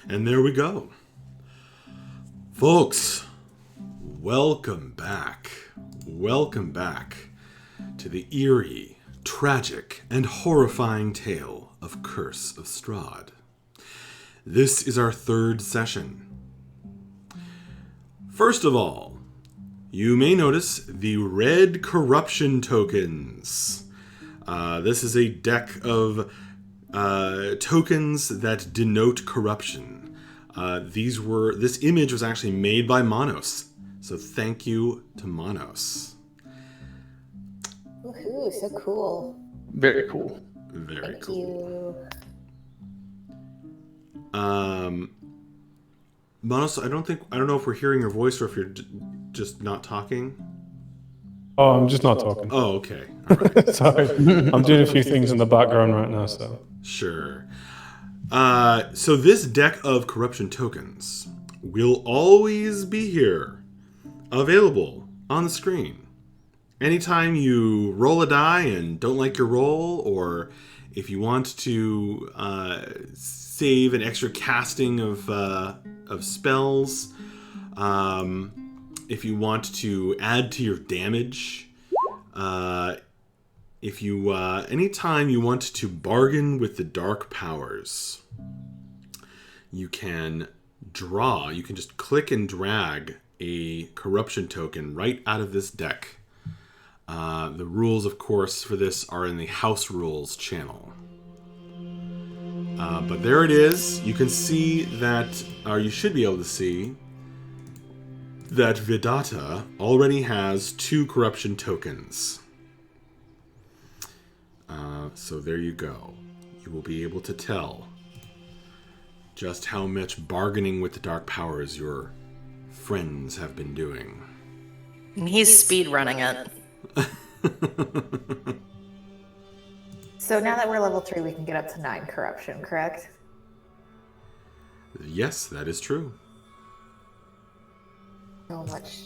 And there we go. Folks, welcome back. Welcome back to the eerie, tragic, and horrifying tale of Curse of Strahd. This is our third session. First of all, you may notice the red corruption tokens. This is a deck of tokens that denote corruption. This image was actually made by Monos, so thank you to Monos. Woohoo! So cool. Very cool. Very Thank cool. you. Monos, I don't know if we're hearing your voice or if you're just not talking. Oh, I'm just not talking. Oh, okay. All right. Sorry. I'm doing a few things in the background right now, so. Sure. So this deck of corruption tokens will always be here, available on the screen. Anytime you roll a die and don't like your roll, or if you want to save an extra casting of spells, if you want to add to your damage, if you anytime you want to bargain with the dark powers, you can just click and drag a corruption token right out of this deck. The rules, of course, for this are in the House Rules channel. But there it is. You can see that, or you should be able to see, that Vidata already has 2 corruption tokens. So there you go. You will be able to tell just how much bargaining with the dark powers your friends have been doing. And he's speed running it. So now that we're level 3, we can get up to 9 corruption, correct? Yes, that is true. So much.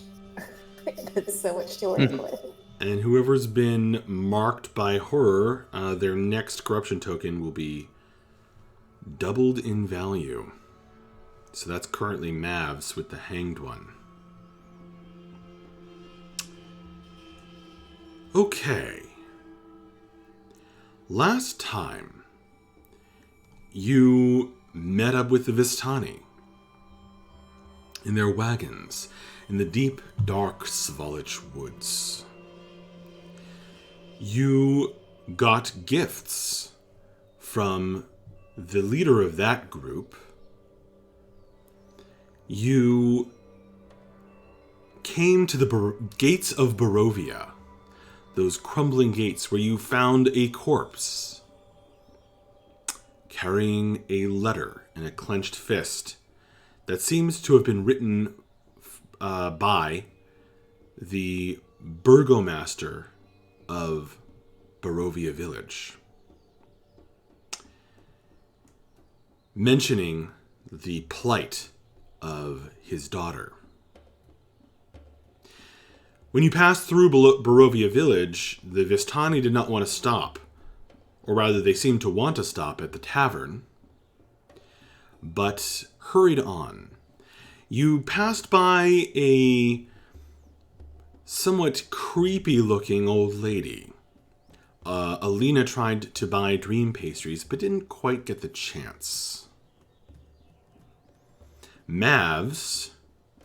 That's so much to work with. And whoever's been marked by horror, their next corruption token will be doubled in value. So that's currently Mavs with the hanged one. Okay. Last time, you met up with the Vistani in their wagons in the deep, dark Svalich woods. You got gifts from the leader of that group. You came to the gates of Barovia, those crumbling gates where you found a corpse carrying a letter in a clenched fist that seems to have been written by the burgomaster of Barovia Village, mentioning the plight of his daughter. When you passed through Barovia Village, the Vistani did not want to stop, or rather they seemed to want to stop at the tavern, but hurried on. You passed by a somewhat creepy-looking old lady. Alina tried to buy dream pastries, but didn't quite get the chance. Mavs,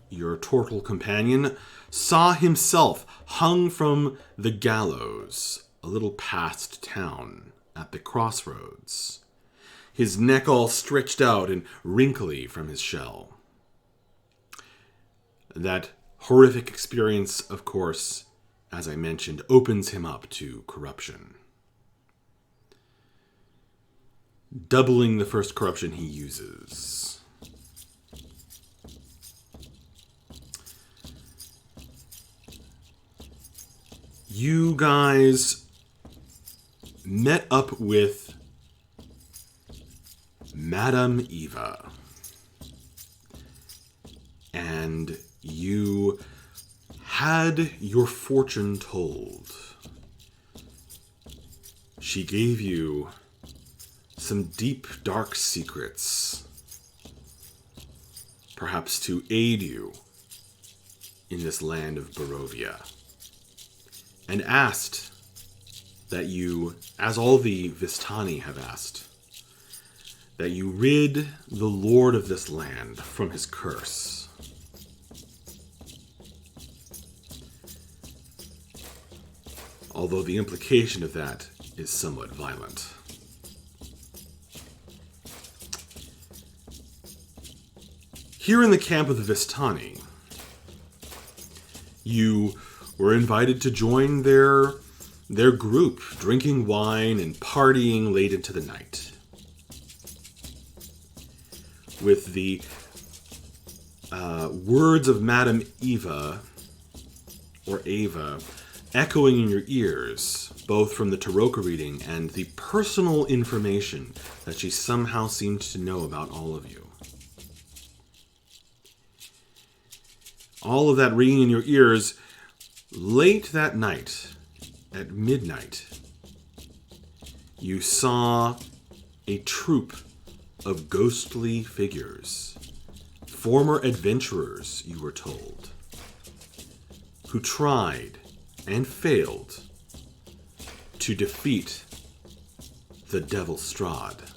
your turtle companion, saw himself hung from the gallows a little past town at the crossroads, his neck all stretched out and wrinkly from his shell. That horrific experience, of course, as I mentioned, opens him up to corruption, doubling the first corruption he uses. You guys met up with Madame Eva, and you had your fortune told. She gave you some deep, dark secrets perhaps to aid you in this land of Barovia, and asked that you, as all the Vistani have asked, that you rid the lord of this land from his curse. Although the implication of that is somewhat violent. Here in the camp of the Vistani, you were invited to join their group, drinking wine and partying late into the night. With the words of Madame Eva, or Ava, echoing in your ears, both from the Taroka reading and the personal information that she somehow seemed to know about all of you. All of that ringing in your ears, late that night, at midnight, you saw a troop of ghostly figures, former adventurers, you were told, who tried and failed to defeat the Devil Strahd.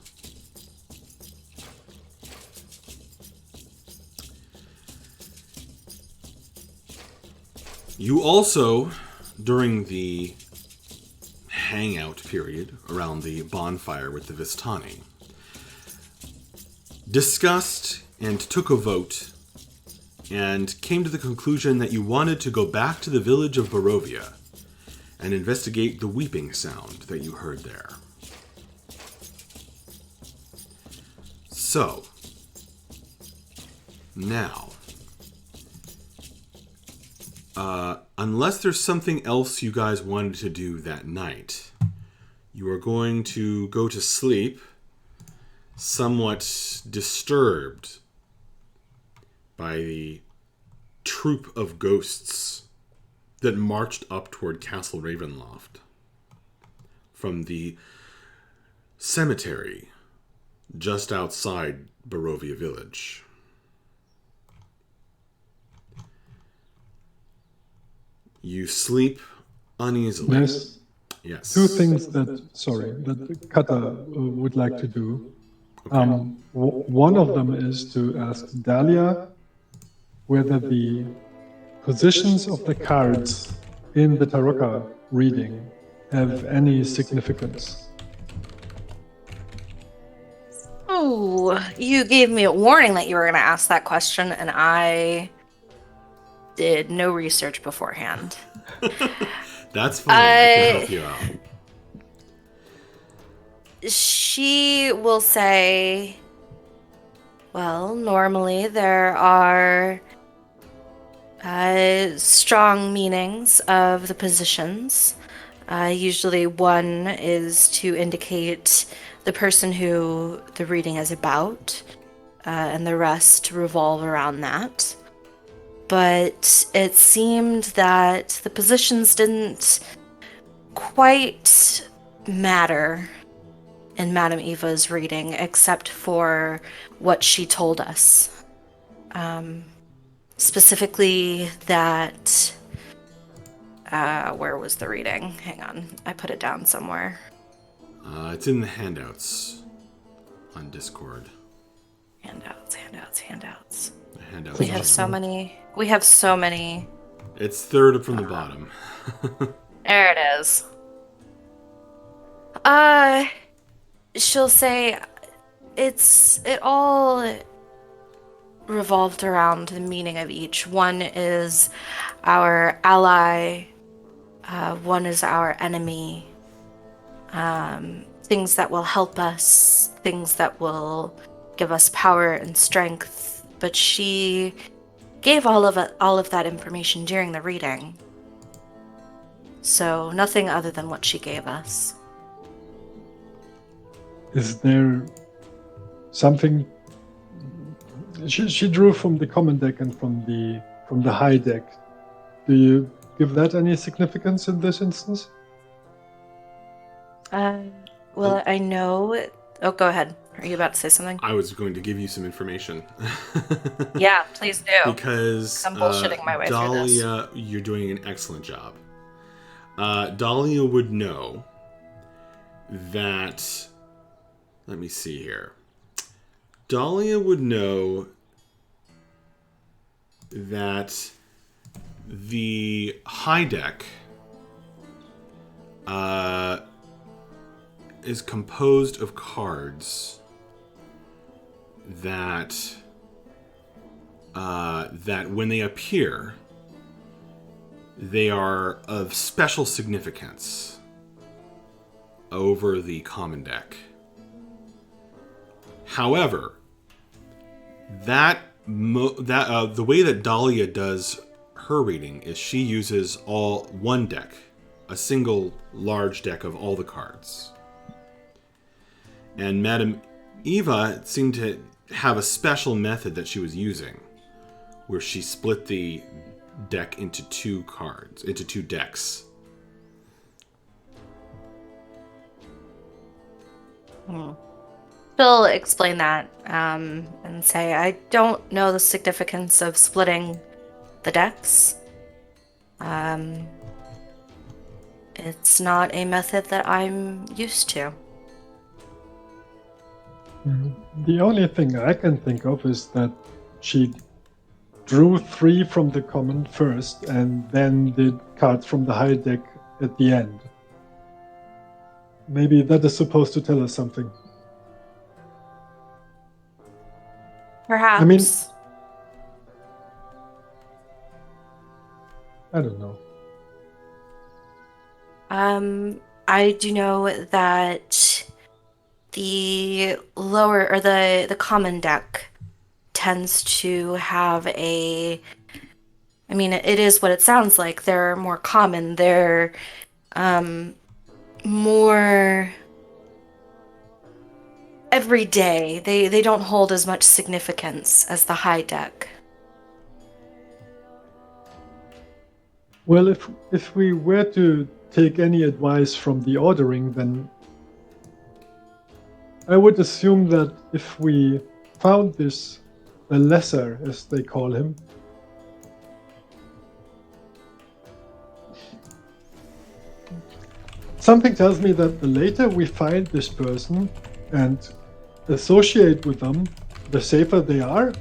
You also, during the hangout period around the bonfire with the Vistani, discussed and took a vote and came to the conclusion that you wanted to go back to the village of Barovia and investigate the weeping sound that you heard there. So, now, unless there's something else you guys wanted to do that night, you are going to go to sleep somewhat disturbed by the troop of ghosts that marched up toward Castle Ravenloft from the cemetery just outside Barovia Village. You sleep uneasily. There's Yes. two things that Kata would like to do. One of them is to ask Dahlia whether the positions of the cards in the Taroka reading have any significance. Oh, you gave me a warning that you were going to ask that question, and I did no research beforehand. That's fine. I can help you out. She will say, well, normally there are strong meanings of the positions. Usually one is to indicate the person who the reading is about, and the rest revolve around that. But it seemed that the positions didn't quite matter in Madame Eva's reading, except for what she told us. Specifically that... where was the reading? Hang on, I put it down somewhere. It's in the handouts on Discord. Handouts. The handouts. We have so many. It's third from the bottom. There it is. She'll say it all revolved around the meaning of each. One is our ally, one is our enemy. Things that will help us, things that will give us power and strength. But she gave all of that information during the reading. So nothing other than what she gave us. Is there something she drew from the common deck and from the high deck? Do you give that any significance in this instance? Well, I know. Oh, go ahead. Are you about to say something? I was going to give you some information. Yeah, please do. Because I'm bullshitting my way through this. Dahlia, you're doing an excellent job. Dahlia would know that. Let me see here. Dahlia would know that the high deck is composed of cards that when they appear, they are of special significance over the common deck. However, the way that Dahlia does her reading is she uses one deck, a single large deck of all the cards. And Madame Eva seemed to have a special method that she was using, where she split the deck into two decks. She'll explain that and say, I don't know the significance of splitting the decks. It's not a method that I'm used to. The only thing I can think of is that she drew 3 from the common first and then did cards from the high deck at the end. Maybe that is supposed to tell us something. Perhaps. I mean, I don't know. I do know that the lower or the common deck tends to have it is what it sounds like. They're more common. They're more everyday. They don't hold as much significance as the high deck. Well, if we were to take any advice from the ordering, then I would assume that if we found the lesser, as they call him, something tells me that the later we find this person and associate with them, the safer they are,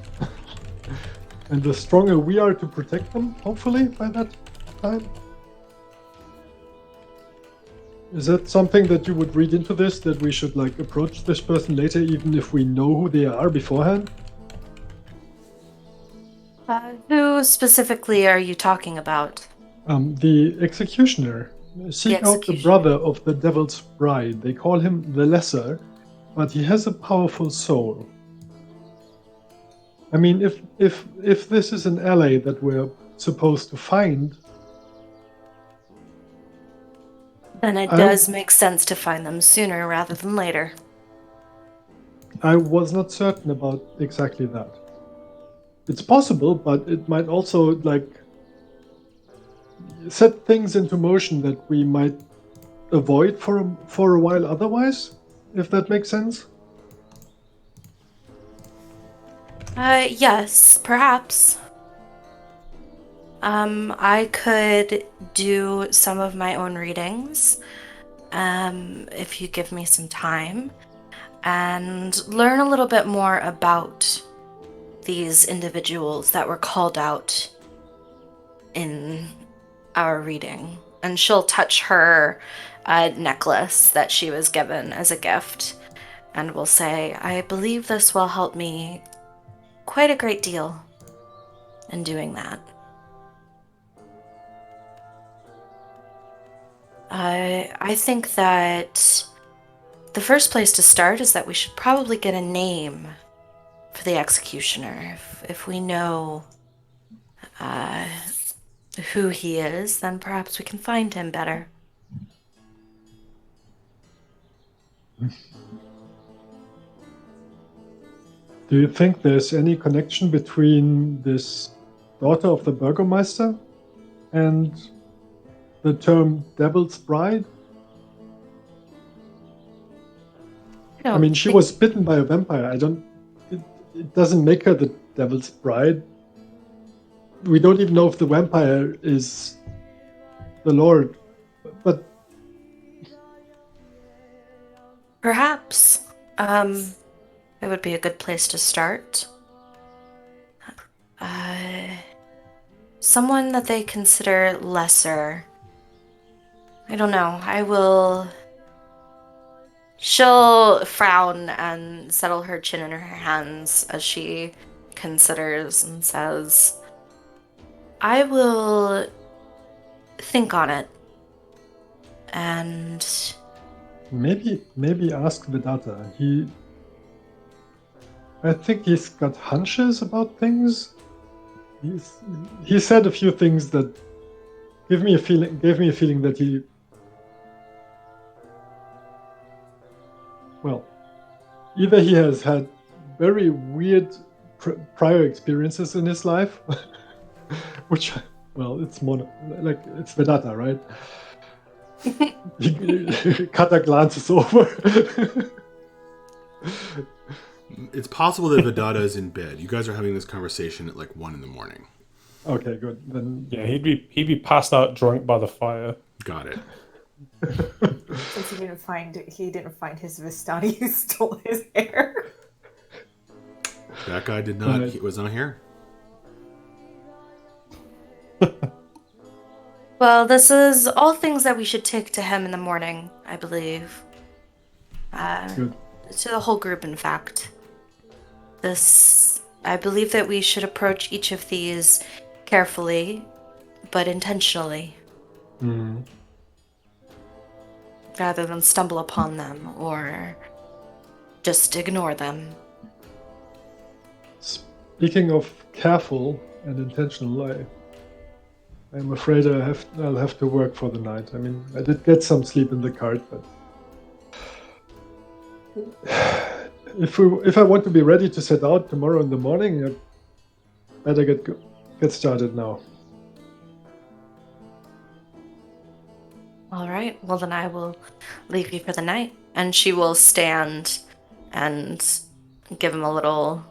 and the stronger we are to protect them, hopefully, by that time. Is that something that you would read into this, that we should approach this person later even if we know who they are beforehand? Who specifically are you talking about? The executioner. Seek out the brother of the Devil's Bride. They call him the Lesser, but he has a powerful soul. I mean, if this is an ally that we're supposed to find, then it does make sense to find them sooner rather than later. I was not certain about exactly that. It's possible, but it might also set things into motion that we might avoid for a while otherwise, if that makes sense. Yes, perhaps. I could do some of my own readings, if you give me some time, and learn a little bit more about these individuals that were called out in our reading. And she'll touch her necklace that she was given as a gift, and will say, I believe this will help me quite a great deal in doing that. I think that the first place to start is that we should probably get a name for the executioner. If we know who he is, then perhaps we can find him better. Do you think there's any connection between this daughter of the Burgomaster and the term Devil's Bride? I mean, she was bitten by a vampire. It doesn't make her the devil's bride. We don't even know if the vampire is the Lord. But Perhaps. It would be a good place to start. Someone that they consider lesser. I don't know. She'll frown and settle her chin in her hands as she considers and says, I will think on it. And maybe ask Vedata. I think he's got hunches about things. He said a few things that gave me a feeling that he, well, either he has had very weird prior experiences in his life, which, well, it's more like it's Vedata, right? Kata glances over. It's possible that Vedata is in bed. You guys are having this conversation at like 1 a.m. Okay, good. Then Yeah, he'd be passed out drunk by the fire. Got it. Since he didn't find his Vistani who stole his hair. That guy did not. He was not here. well, this is all things that we should take to him in the morning, I believe. good. To the whole group, in fact. I believe that we should approach each of these carefully, but intentionally. Mm. Rather than stumble upon them or just ignore them. Speaking of careful and intentional, I'm afraid I'll have to work for the night. I mean, I did get some sleep in the cart, but if I want to be ready to set out tomorrow in the morning, I better get started now. All right, well then I will leave you for the night. And she will stand and give him a little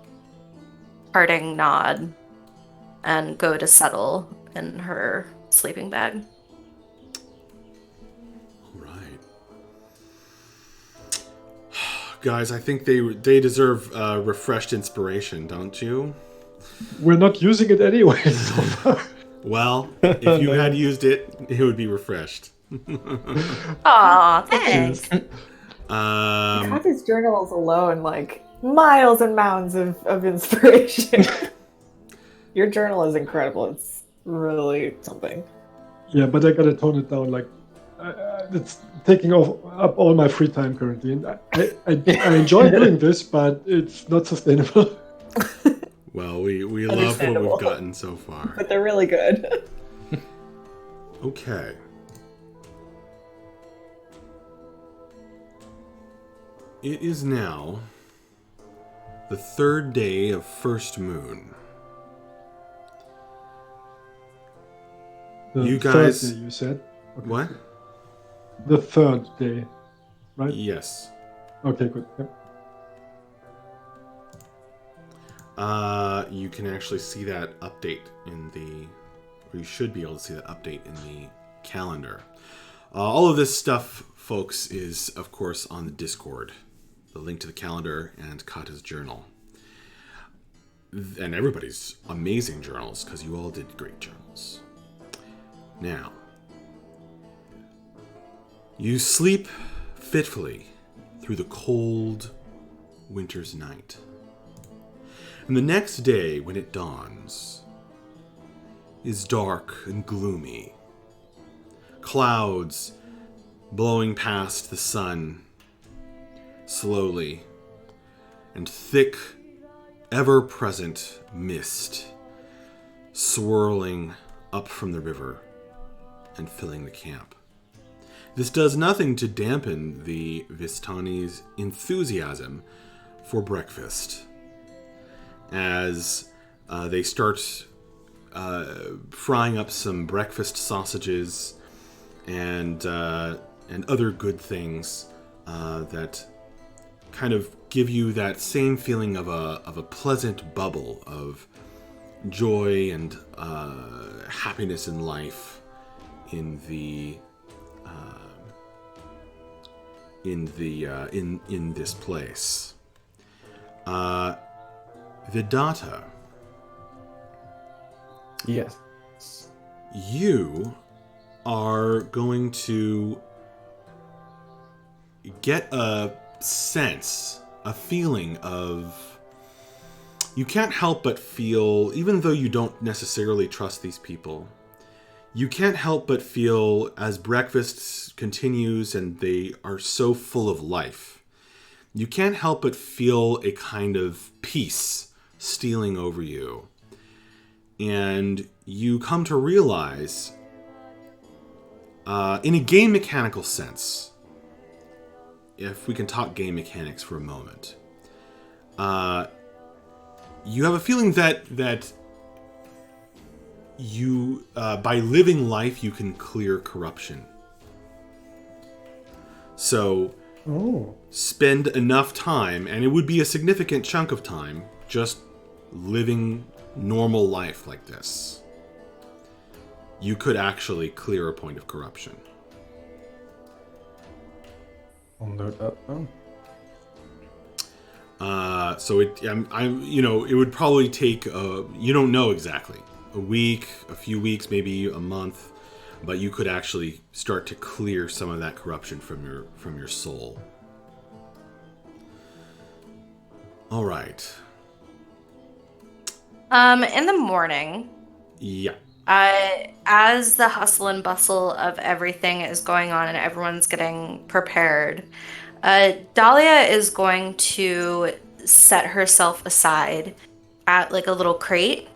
parting nod and go to settle in her sleeping bag. All right. Guys, I think they deserve refreshed inspiration, don't you? We're not using it anyway so far. Well, if you had used it, it would be refreshed. Aw, thanks. Kata's journals alone, like miles and mounds of inspiration. Your journal is incredible. It's really something. Yeah, but I gotta tone it down. Like, it's taking up all my free time currently, and I enjoy doing this, but it's not sustainable. Well, we love what we've gotten so far. But they're really good. Okay. It is now the 3rd day of first moon. You guys- Third day, you said? Okay. What? The 3rd day, right? Yes. Okay, good. Yep. You can actually see that update or you should be able to see that update in the calendar. All of this stuff, folks, is of course on the Discord. The link to the calendar and Kata's journal. And everybody's amazing journals, because you all did great journals. Now, you sleep fitfully through the cold winter's night. And the next day, when it dawns, is dark and gloomy. Clouds blowing past the sun slowly, and thick, ever-present mist swirling up from the river and filling the camp. This does nothing to dampen the Vistani's enthusiasm for breakfast, as they start frying up some breakfast sausages and other good things that kind of give you that same feeling of a pleasant bubble of joy and happiness in life in this place. Vidata, Yes. you are going to get a sense, a feeling of... You can't help but feel, even though you don't necessarily trust these people, you can't help but feel, as breakfast continues and they are so full of life, you can't help but feel a kind of peace stealing over you. And you come to realize, in a game mechanical sense, if we can talk game mechanics for a moment, you have a feeling that you, by living life, you can clear corruption. So, spend enough time, and it would be a significant chunk of time, just living normal life like this. You could actually clear a point of corruption. I'll note that down. So it would probably take, you don't know exactly, a week, a few weeks, maybe a month, but you could actually start to clear some of that corruption from your soul. All right. In the morning, Yeah. as the hustle and bustle of everything is going on and everyone's getting prepared, Dahlia is going to set herself aside at like a little crate,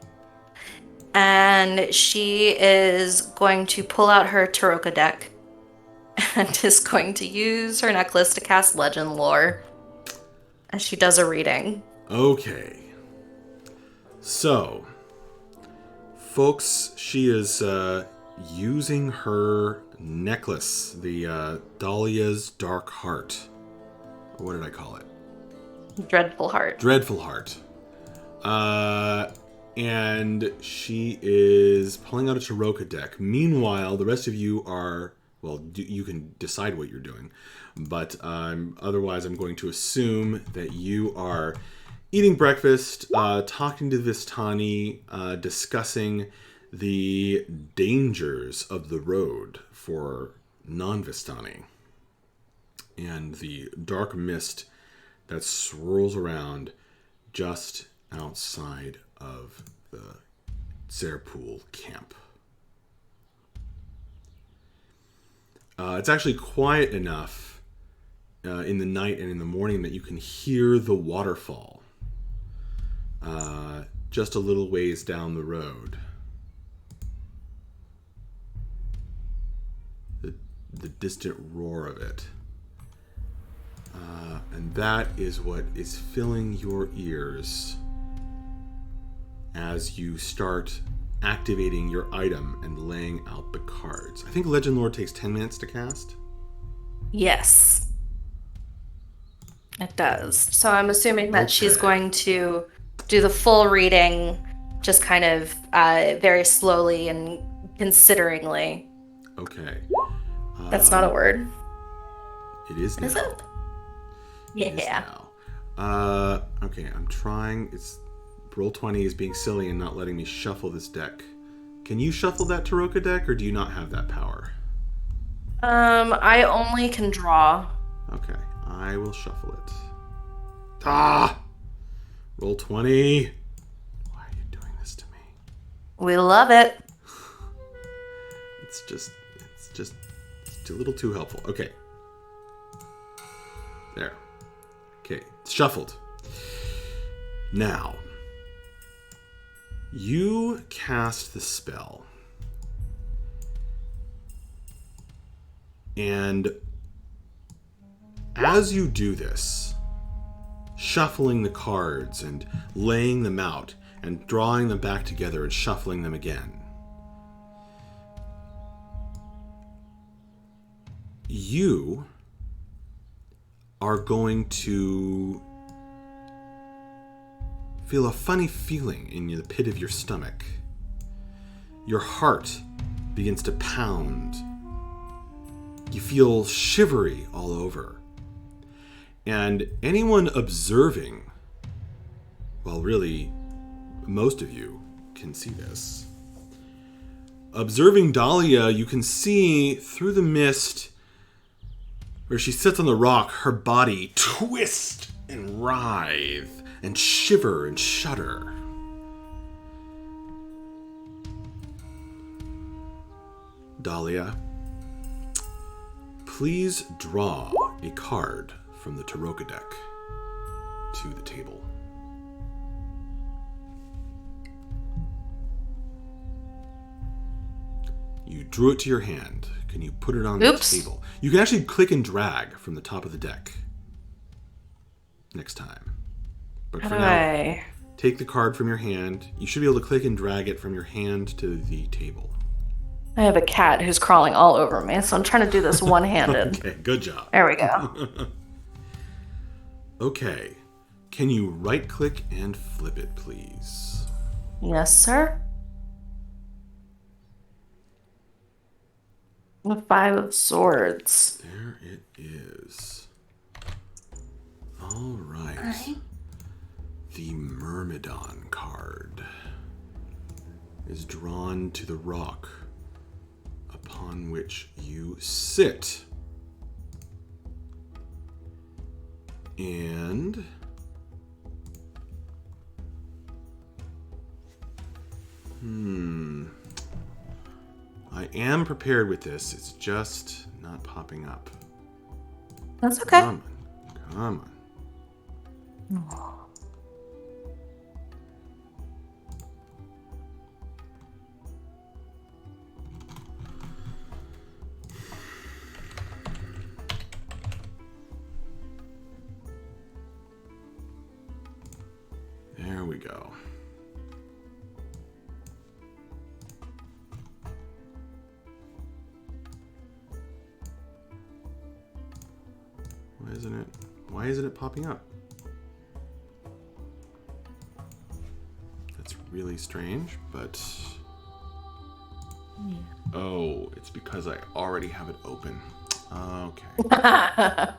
and she is going to pull out her Taroka deck and is going to use her necklace to cast Legend Lore as she does a reading. Okay. So, folks, she is using her necklace, the Dahlia's Dark Heart. What did I call it? Dreadful Heart. Dreadful Heart. And she is pulling out a Taroka deck. Meanwhile, the rest of you are... Well, you can decide what you're doing. But otherwise, I'm going to assume that you are eating breakfast, talking to Vistani, discussing the dangers of the road for non-Vistani. And the dark mist that swirls around just outside of the Zerpool camp. It's actually quiet enough in the night and in the morning that you can hear the waterfall just a little ways down the road. The distant roar of it. And that is what is filling your ears as you start activating your item and laying out the cards. I think Legend Lore takes 10 minutes to cast. Yes, it does. So I'm assuming that she's going to do the full reading, just kind of very slowly and consideringly. Okay. That's not a word. It is now. Is it? Yeah. It is now. Okay, I'm trying. Roll20 is being silly and not letting me shuffle this deck. Can you shuffle that Taroka deck, or do you not have that power? I only can draw. Okay, I will shuffle it. Roll20. Why are you doing this to me? We love it. It's a little too helpful. Okay. There. Okay, it's shuffled. Now, you cast the spell. And as you do this, shuffling the cards and laying them out and drawing them back together and shuffling them again, you are going to feel a funny feeling in the pit of your stomach. Your heart begins to pound. You feel shivery all over. And anyone observing, well, really, most of you can see this. Observing Dahlia, you can see through the mist where she sits on the rock, her body twist and writhe and shiver and shudder. Dahlia, please draw a card from the Taroka deck to the table. You drew it to your hand. Can you put it on the table? You can actually click and drag from the top of the deck next time. But for now, take the card from your hand. You should be able to click and drag it from your hand to the table. I have a cat who's crawling all over me, so I'm trying to do this one-handed. Okay, good job. There we go. Okay. Can you right-click and flip it, please? Yes, sir. The 5 of Swords. There it is. All right. The Myrmidon card is drawn to the rock upon which you sit. And I am prepared with this. It's just not popping up. That's okay. Come on. There we go. Why isn't it popping up? That's really strange, but oh, it's because I already have it open. Okay. That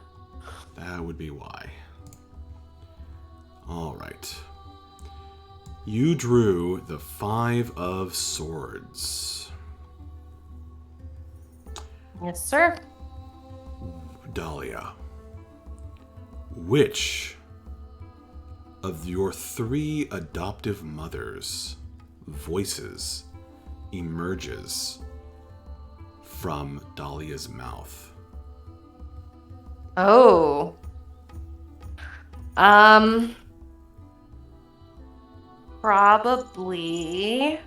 would be why. All right. You drew the 5 of Swords. Yes, sir. Dahlia, which of your 3 adoptive mothers' voices emerges from Dahlia's mouth? Oh. Probably.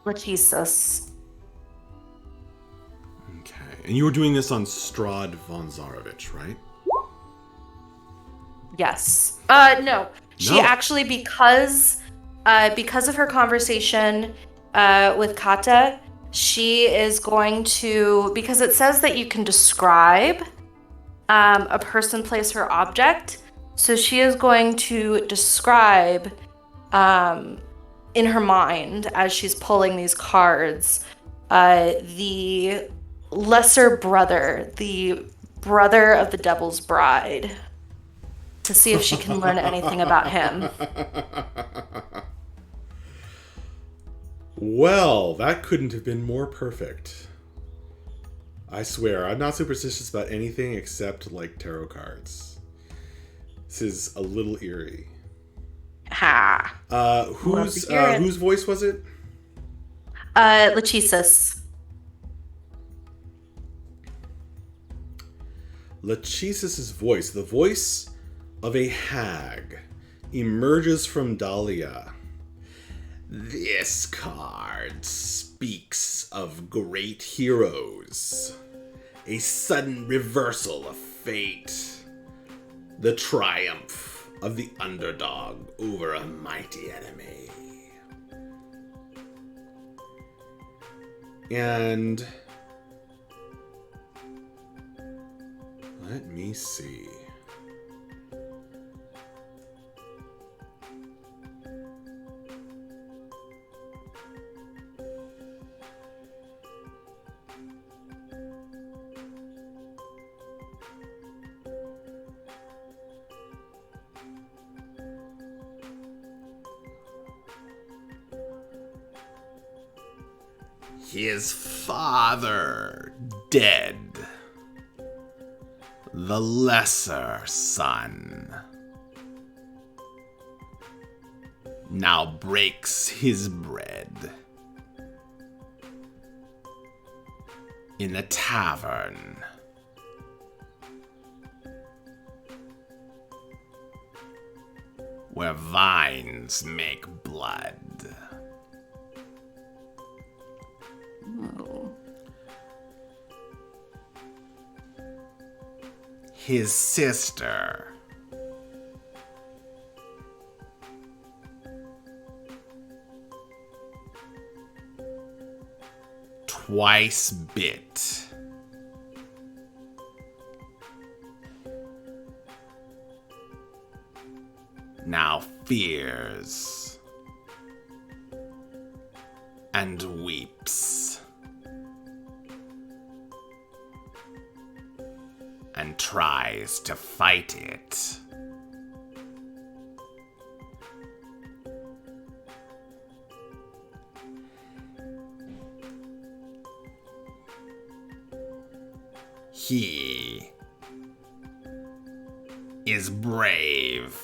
Lachesis. Okay. And you were doing this on Strahd von Zarovich, right? Yes. No. She actually, because of her conversation with Kata, she is going to, because it says that you can describe a person, place, or object. So she is going to describe in her mind, as she's pulling these cards, the lesser brother, the brother of the Devil's Bride, to see if she can learn anything about him. Well, that couldn't have been more perfect. I swear, I'm not superstitious about anything except, like, tarot cards. This is a little eerie. Ha. Whose voice was it? Lachesis. Lachesis' voice, the voice of a hag, emerges from Dahlia. This card speaks of great heroes, a sudden reversal of fate, the triumph of the underdog over a mighty enemy. And Let me see. His father dead. The lesser son now breaks his bread in a tavern. Where vines make blood. Oh. His sister twice bit. Now fears and weeps and tries to fight it. He is brave.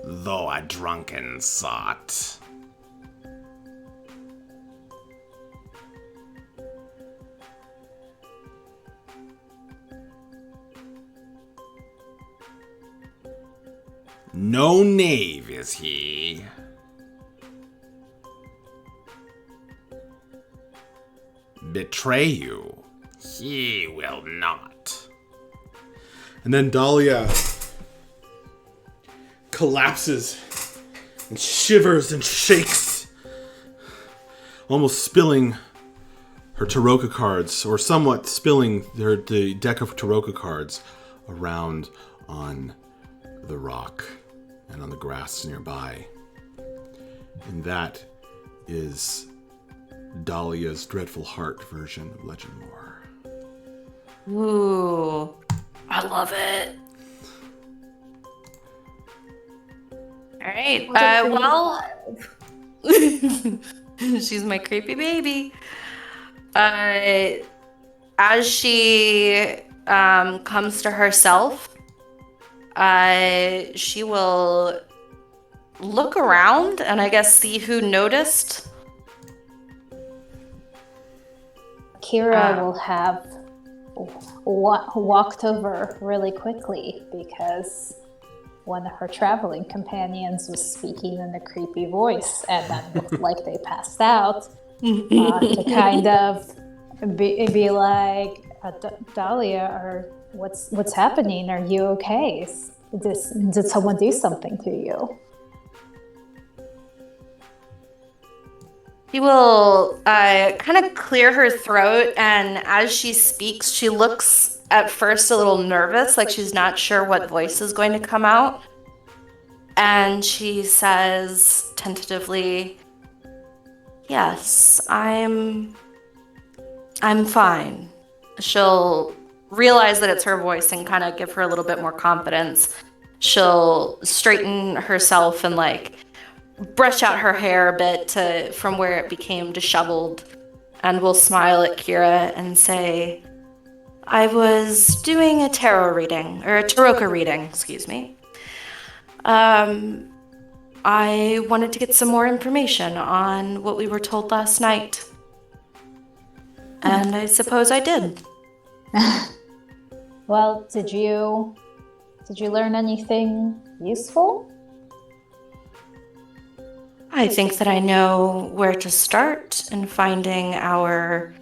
Though a drunken sot. No knave is he. Betray you, he will not. And then Dahlia collapses and shivers and shakes, almost spilling her Taroka cards, or somewhat spilling the deck of Taroka cards around on the rock and on the grass nearby. And that is Dahlia's Dreadful Heart version of Legend Lore. Ooh, I love it. All right. She's my creepy baby. As she comes to herself, she will look around and I guess see who noticed. Kira will have walked over really quickly because one of her traveling companions was speaking in a creepy voice and then looked like they passed out to kind of be like, Dahlia, what's happening? Are you okay? Did someone do something to you? She will kind of clear her throat, and as she speaks, she looks at first a little nervous, like she's not sure what voice is going to come out. And she says tentatively, "Yes, I'm fine." She'll realize that it's her voice and kind of give her a little bit more confidence. She'll straighten herself and brush out her hair a bit from where it became disheveled, and will smile at Kira and say, "I was doing a tarot reading, or a Taroka reading, excuse me. I wanted to get some more information on what we were told last night. And I suppose I did." Well, did you learn anything useful? I think that I know where to start in finding our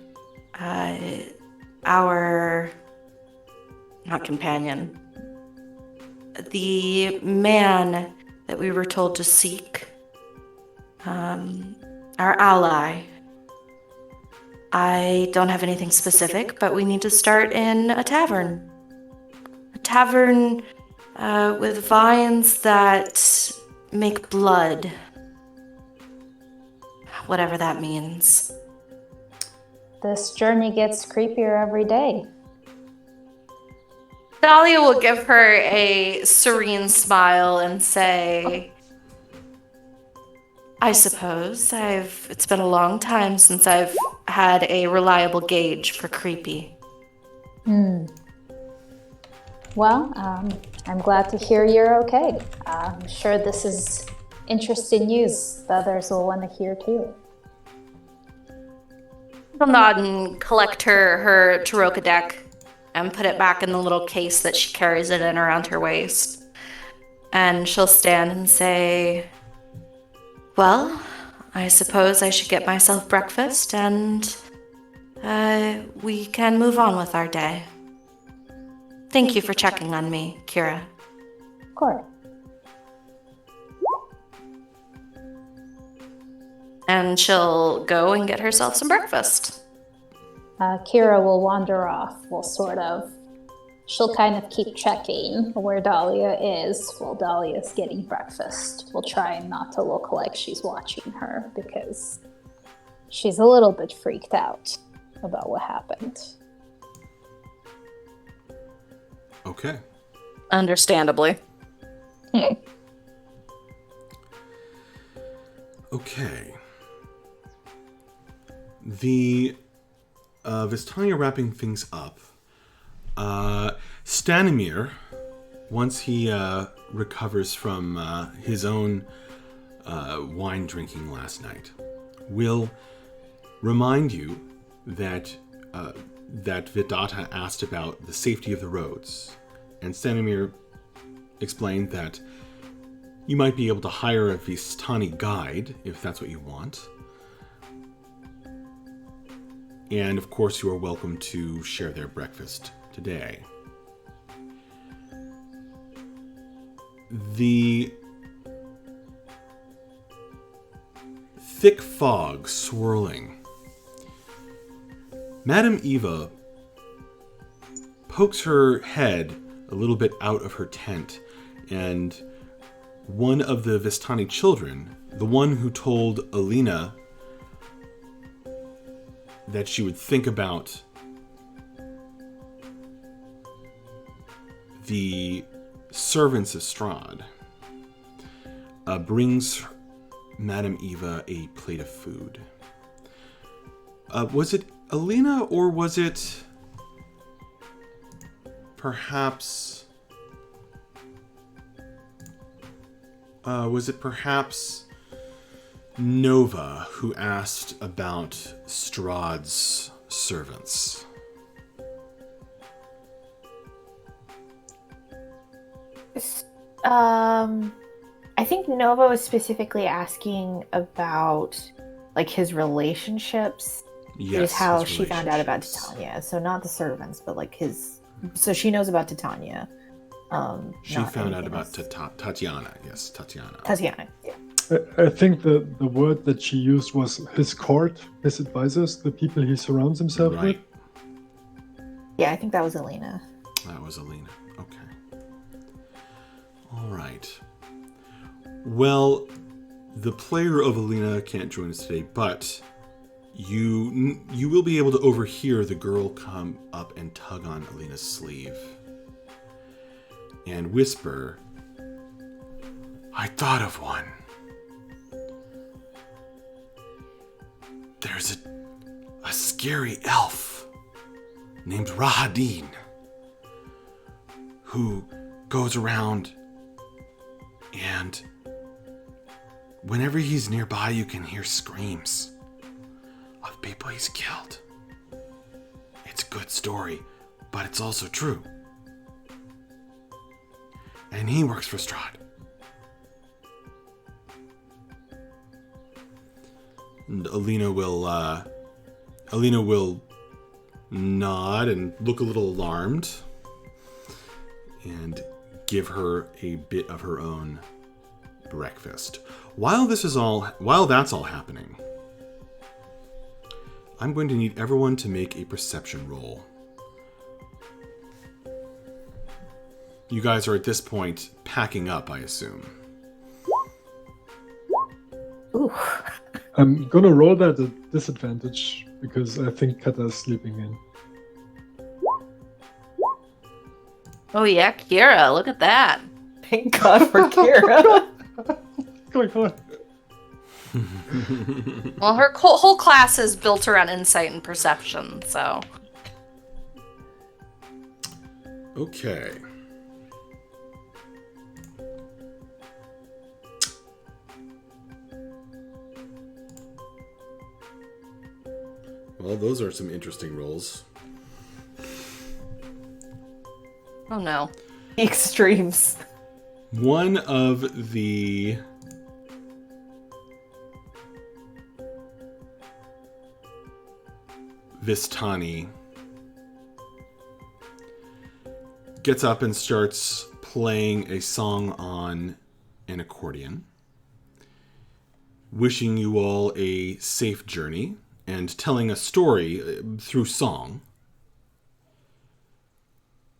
not companion, the man that we were told to seek. our ally. I don't have anything specific, but we need to start in a tavern. A tavern with vines that make blood. Whatever that means. This journey gets creepier every day. Dahlia will give her a serene smile and say, I suppose it's been a long time since I've had a reliable gauge for creepy. Well, I'm glad to hear you're okay. I'm sure this is interesting news that others will want to hear too. She'll nod and collect her Taroka deck and put it back in the little case that she carries it in around her waist. And she'll stand and say, well, I suppose I should get myself breakfast and we can move on with our day. Thank you for checking on me, Kira. Of course. And she'll go and get herself some breakfast. Kira will wander off. She'll kind of keep checking where Dahlia is while Dahlia's getting breakfast. We'll try not to look like she's watching her because she's a little bit freaked out about what happened. Okay. Understandably. Okay. The Vistania wrapping things up. Stanimir, once he recovers from his own wine drinking last night, will remind you that Vidata asked about the safety of the roads, and Stanimir explained that you might be able to hire a Vistani guide if that's what you want. And of course, you are welcome to share their breakfast today. The thick fog swirling. Madame Eva pokes her head a little bit out of her tent, and one of the Vistani children, the one who told Alina that she would think about the servants of Strahd, brings Madame Eva a plate of food. Was it Alina, or was it perhaps Nova who asked about Strahd's servants? I think Nova was specifically asking about like his relationships. Yes, is how his she found out about relationships. Titania. So not the servants, but like his. So she knows about Titania. She found out about Tatiana. Yes, Tatiana. Tatiana. Yeah. I think the word that she used was his court, his advisors, the people he surrounds himself with. Right. Yeah, I think that was Alina. That was Alina. Okay. All right. Well, the player of Alina can't join us today, but you will be able to overhear the girl come up and tug on Alina's sleeve and whisper, "I thought of one. There's a scary elf named Rahadin who goes around, and whenever he's nearby, you can hear screams of people he's killed. It's a good story, but it's also true. And he works for Strahd." And Alina will nod and look a little alarmed and give her a bit of her own breakfast. While that's all happening, I'm going to need everyone to make a perception roll. You guys are at this point packing up, I assume. Ooh. I'm gonna roll that at disadvantage because I think Kata is sleeping in. Oh yeah, Kira, look at that. Thank God for Kira. Going on. Well, her whole class is built around insight and perception, so. Okay. Well, those are some interesting rolls. Oh no. Extremes. One of the Vistani gets up and starts playing a song on an accordion, wishing you all a safe journey and telling a story through song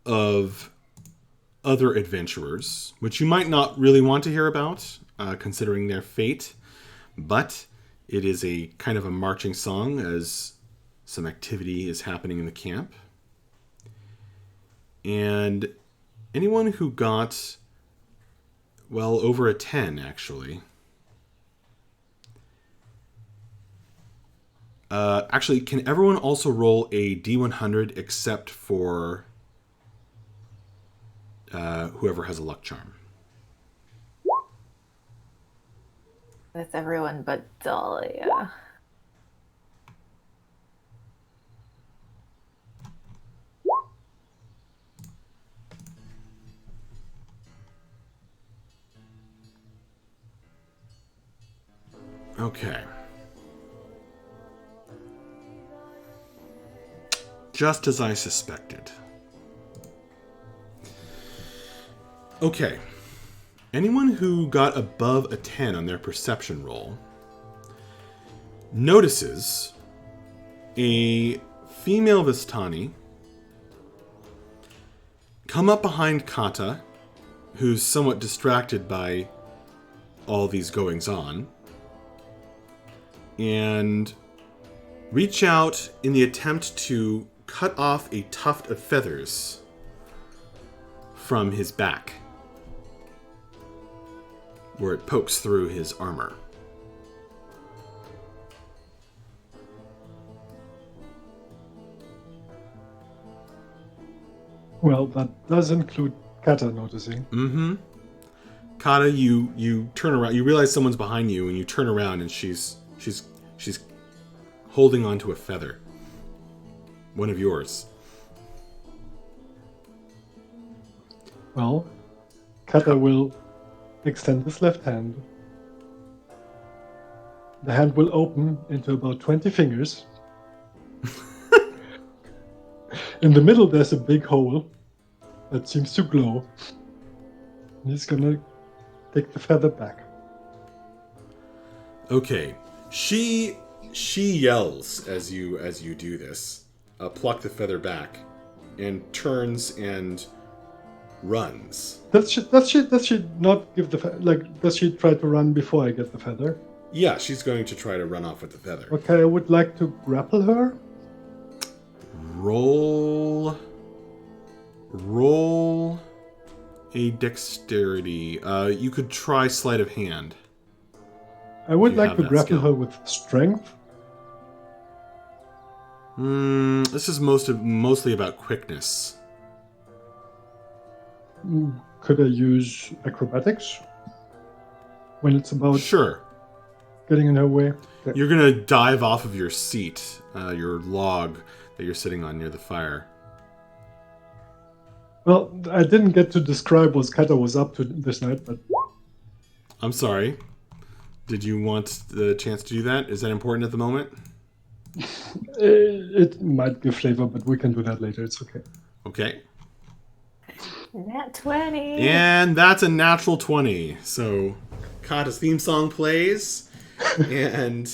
of other adventurers, which you might not really want to hear about, considering their fate, but it is a kind of a marching song as some activity is happening in the camp. And anyone who got, well, over a 10, actually. Actually, can everyone also roll a D100 except for whoever has a luck charm? That's everyone but Dahlia. Okay. Just as I suspected. Okay. Anyone who got above a 10 on their perception roll notices a female Vistani come up behind Kata, who's somewhat distracted by all these goings-on, and reach out in the attempt to cut off a tuft of feathers from his back, where it pokes through his armor. Well, that does include Kata noticing. Mm-hmm. Kata, you turn around. You realize someone's behind you, and you turn around, and she's holding onto a feather. One of yours. Well, Kata will extend his left hand. The hand will open into about 20 fingers. In the middle, there's a big hole that seems to glow. And he's gonna take the feather back. Okay. She yells as you do this. Pluck the feather back, and turns and runs. Does she not give the does she try to run before I get the feather? Yeah, she's going to try to run off with the feather. Okay, I would like to grapple her. Roll a dexterity. You could try sleight of hand. I would You like have to that grapple skill. her with strength. This is mostly about quickness. Could I use acrobatics when it's about Sure. getting in her way? Okay. You're gonna dive off of your seat, your log that you're sitting on near the fire. Well, I didn't get to describe what Kata was up to this night, but I'm sorry. Did you want the chance to do that? Is that important at the moment? it might give flavor, but we can do that later. It's okay. Okay. Nat 20. And that's a natural 20. So Kata's theme song plays, and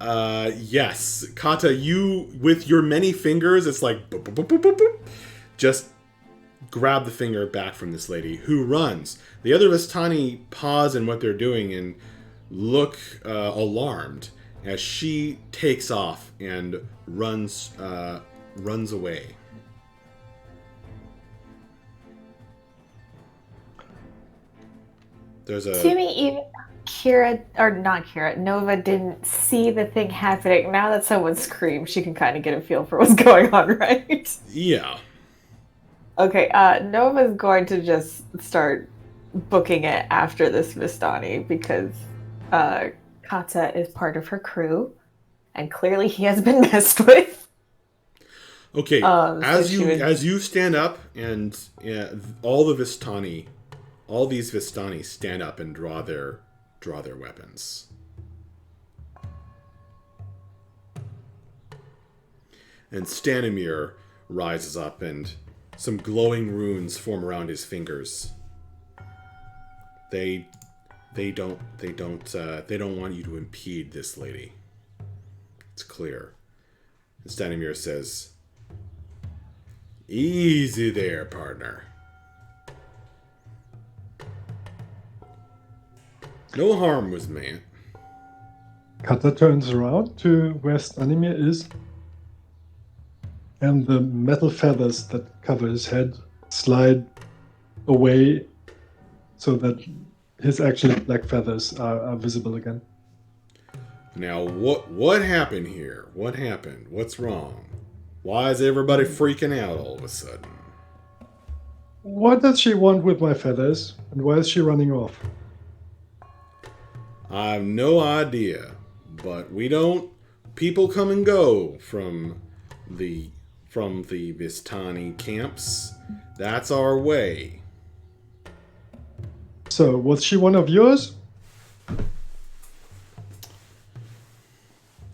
Yes. Kata, you, with your many fingers, it's like, boop, boop, boop, boop, boop, boop. Just grab the finger back from this lady, who runs. The other Vistani pause in what they're doing and look alarmed as she takes off and runs away. There's a... To me, even Nova didn't see the thing happening. Now that someone screamed, she can kind of get a feel for what's going on, right? Yeah. Okay, Nova's going to just start booking it after this Vistani because Kata is part of her crew, and clearly he has been messed with. Okay, as you stand up, and all these Vistani stand up and draw their weapons. And Stanimir rises up, and some glowing runes form around his fingers. They don't want you to impede this lady. It's clear. And Stanimir says, "Easy there, partner. No harm was meant." Kata turns around to where Stanimir is, and the metal feathers that cover his head slide away so that his actual black feathers are visible again. Now, what happened here? What happened? What's wrong? Why is everybody freaking out all of a sudden? What does she want with my feathers, and why is she running off? I have no idea, but we don't... People come and go from the Vistani camps. That's our way. So, was she one of yours?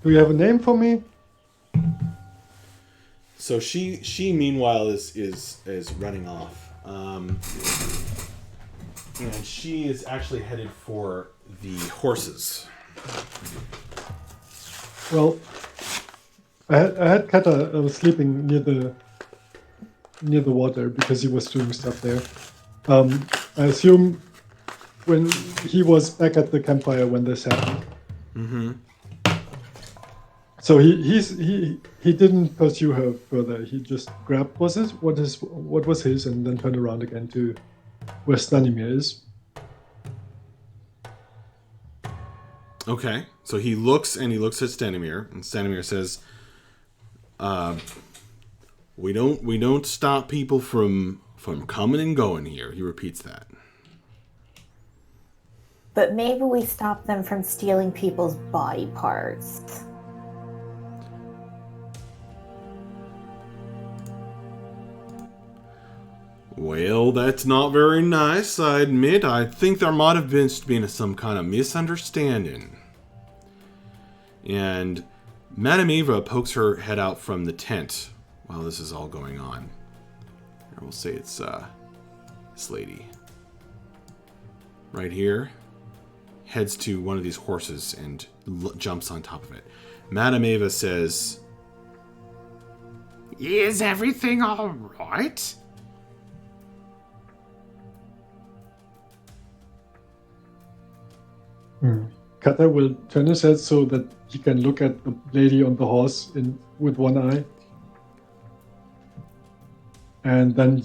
Do you have a name for me? So she meanwhile is running off, and she is actually headed for the horses. Well, I had Kata sleeping near the water because he was doing stuff there. I assume when he was back at the campfire when this happened. Mm-hmm. So he didn't pursue her further. He just grabbed what was his, and then turned around again to where Stanimir is. Okay, so he looks at Stanimir, and Stanimir says, "We don't stop people from coming and going here." He repeats that. But maybe we stop them from stealing people's body parts. Well, that's not very nice, I admit. I think there might have been some kind of misunderstanding. And Madame Eva pokes her head out from the tent while this is all going on. Or we'll say it's this lady. Right here. Heads to one of these horses and jumps on top of it. Madame Eva says, "Is everything all right?" Kata will turn his head so that he can look at the lady on the horse with one eye. And then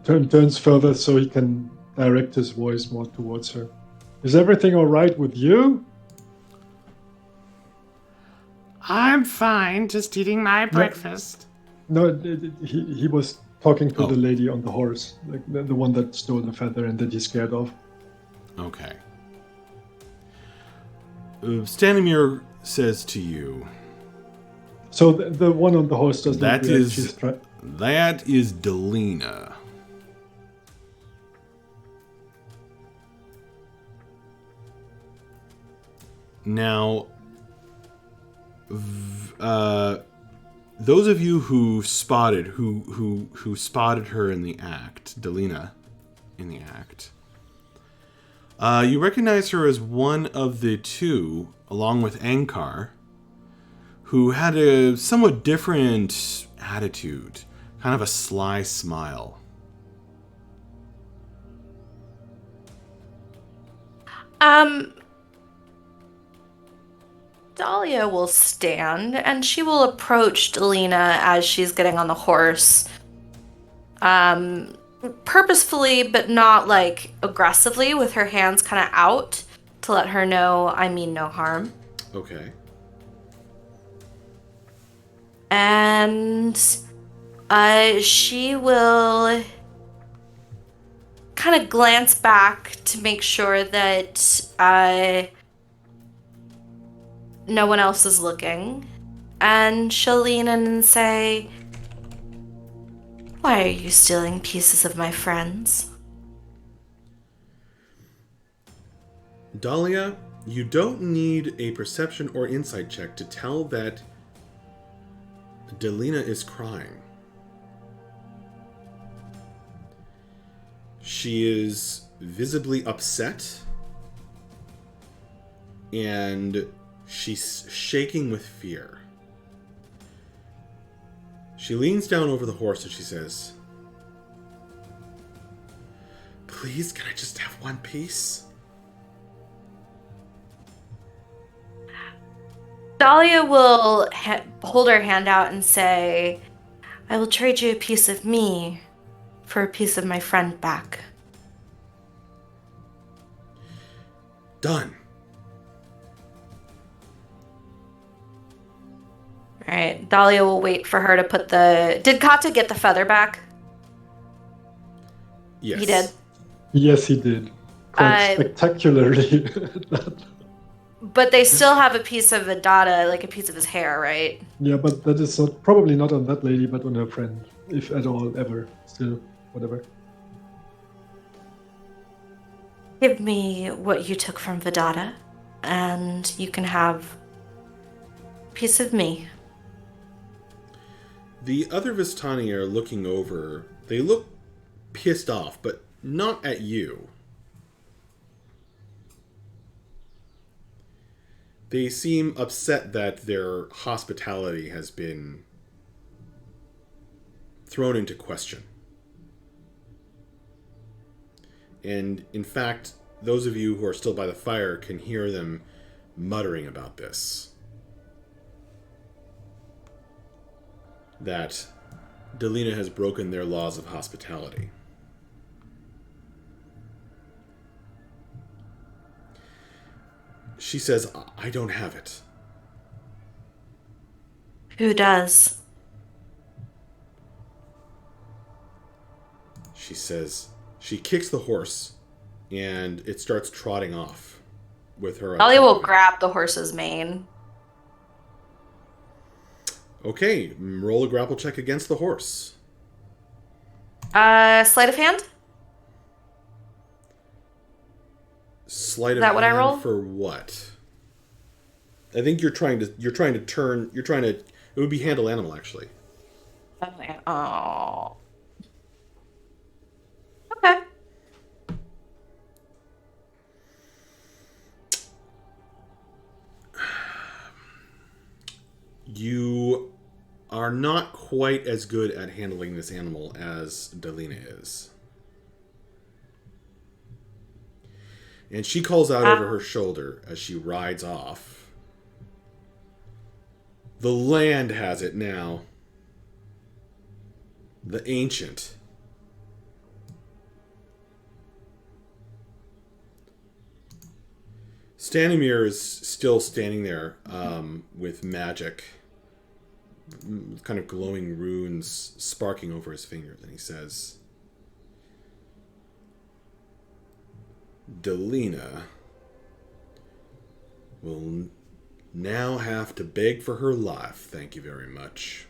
turns further so he can direct his voice more towards her. "Is everything all right with you?" I'm fine, just eating my breakfast. No, he was talking to the lady on the horse, like the one that stole the feather and that he's scared of. Okay. Stanimir says to you, So the one on the horse doesn't that realize is she's that is Delina. Now, those of you who spotted her in the act, Delina, in the act, you recognize her as one of the two, along with Ankar, who had a somewhat different attitude, kind of a sly smile. Dahlia will stand and she will approach Delina as she's getting on the horse. Purposefully, but not like aggressively, with her hands kind of out to let her know I mean no harm. Okay. And she will kind of glance back to make sure that no one else is looking. And she'll lean in and say, "Why are you stealing pieces of my friends?" Dahlia, you don't need a perception or insight check to tell that Delina is crying. She is visibly upset, and she's shaking with fear. She leans down over the horse and she says, "Please, can I just have one piece?" Dahlia will hold her hand out and say, "I will trade you a piece of me for a piece of my friend back." Done. All right, Dahlia will wait for her to put the... Did Kata get the feather back? Yes. He did. Yes, he did. Quite spectacularly. But they still have a piece of Adada, like a piece of his hair, right? Yeah, but that is probably not on that lady, but on her friend, if at all, ever. Still, whatever. Give me what you took from Vidata, and you can have a piece of me. The other Vistani are looking over. They look pissed off, but not at you. They seem upset that their hospitality has been thrown into question. And in fact, those of you who are still by the fire can hear them muttering about this. That Delina has broken their laws of hospitality. She says, "I don't have it." Who does? She says, she kicks the horse, and it starts trotting off with her. Dahlia will grab the horse's mane. Okay, roll a grapple check against the horse. Sleight of hand? Sleight of that what I hand roll? For what? I think you're trying to turn. It would be handle animal, actually. Oh. Okay. You are not quite as good at handling this animal as Delina is. And she calls out over her shoulder as she rides off. "The land has it now. The ancient." Stanimir is still standing there with magic, kind of glowing runes sparking over his fingers, and he says, "Delina will now have to beg for her life, thank you very much."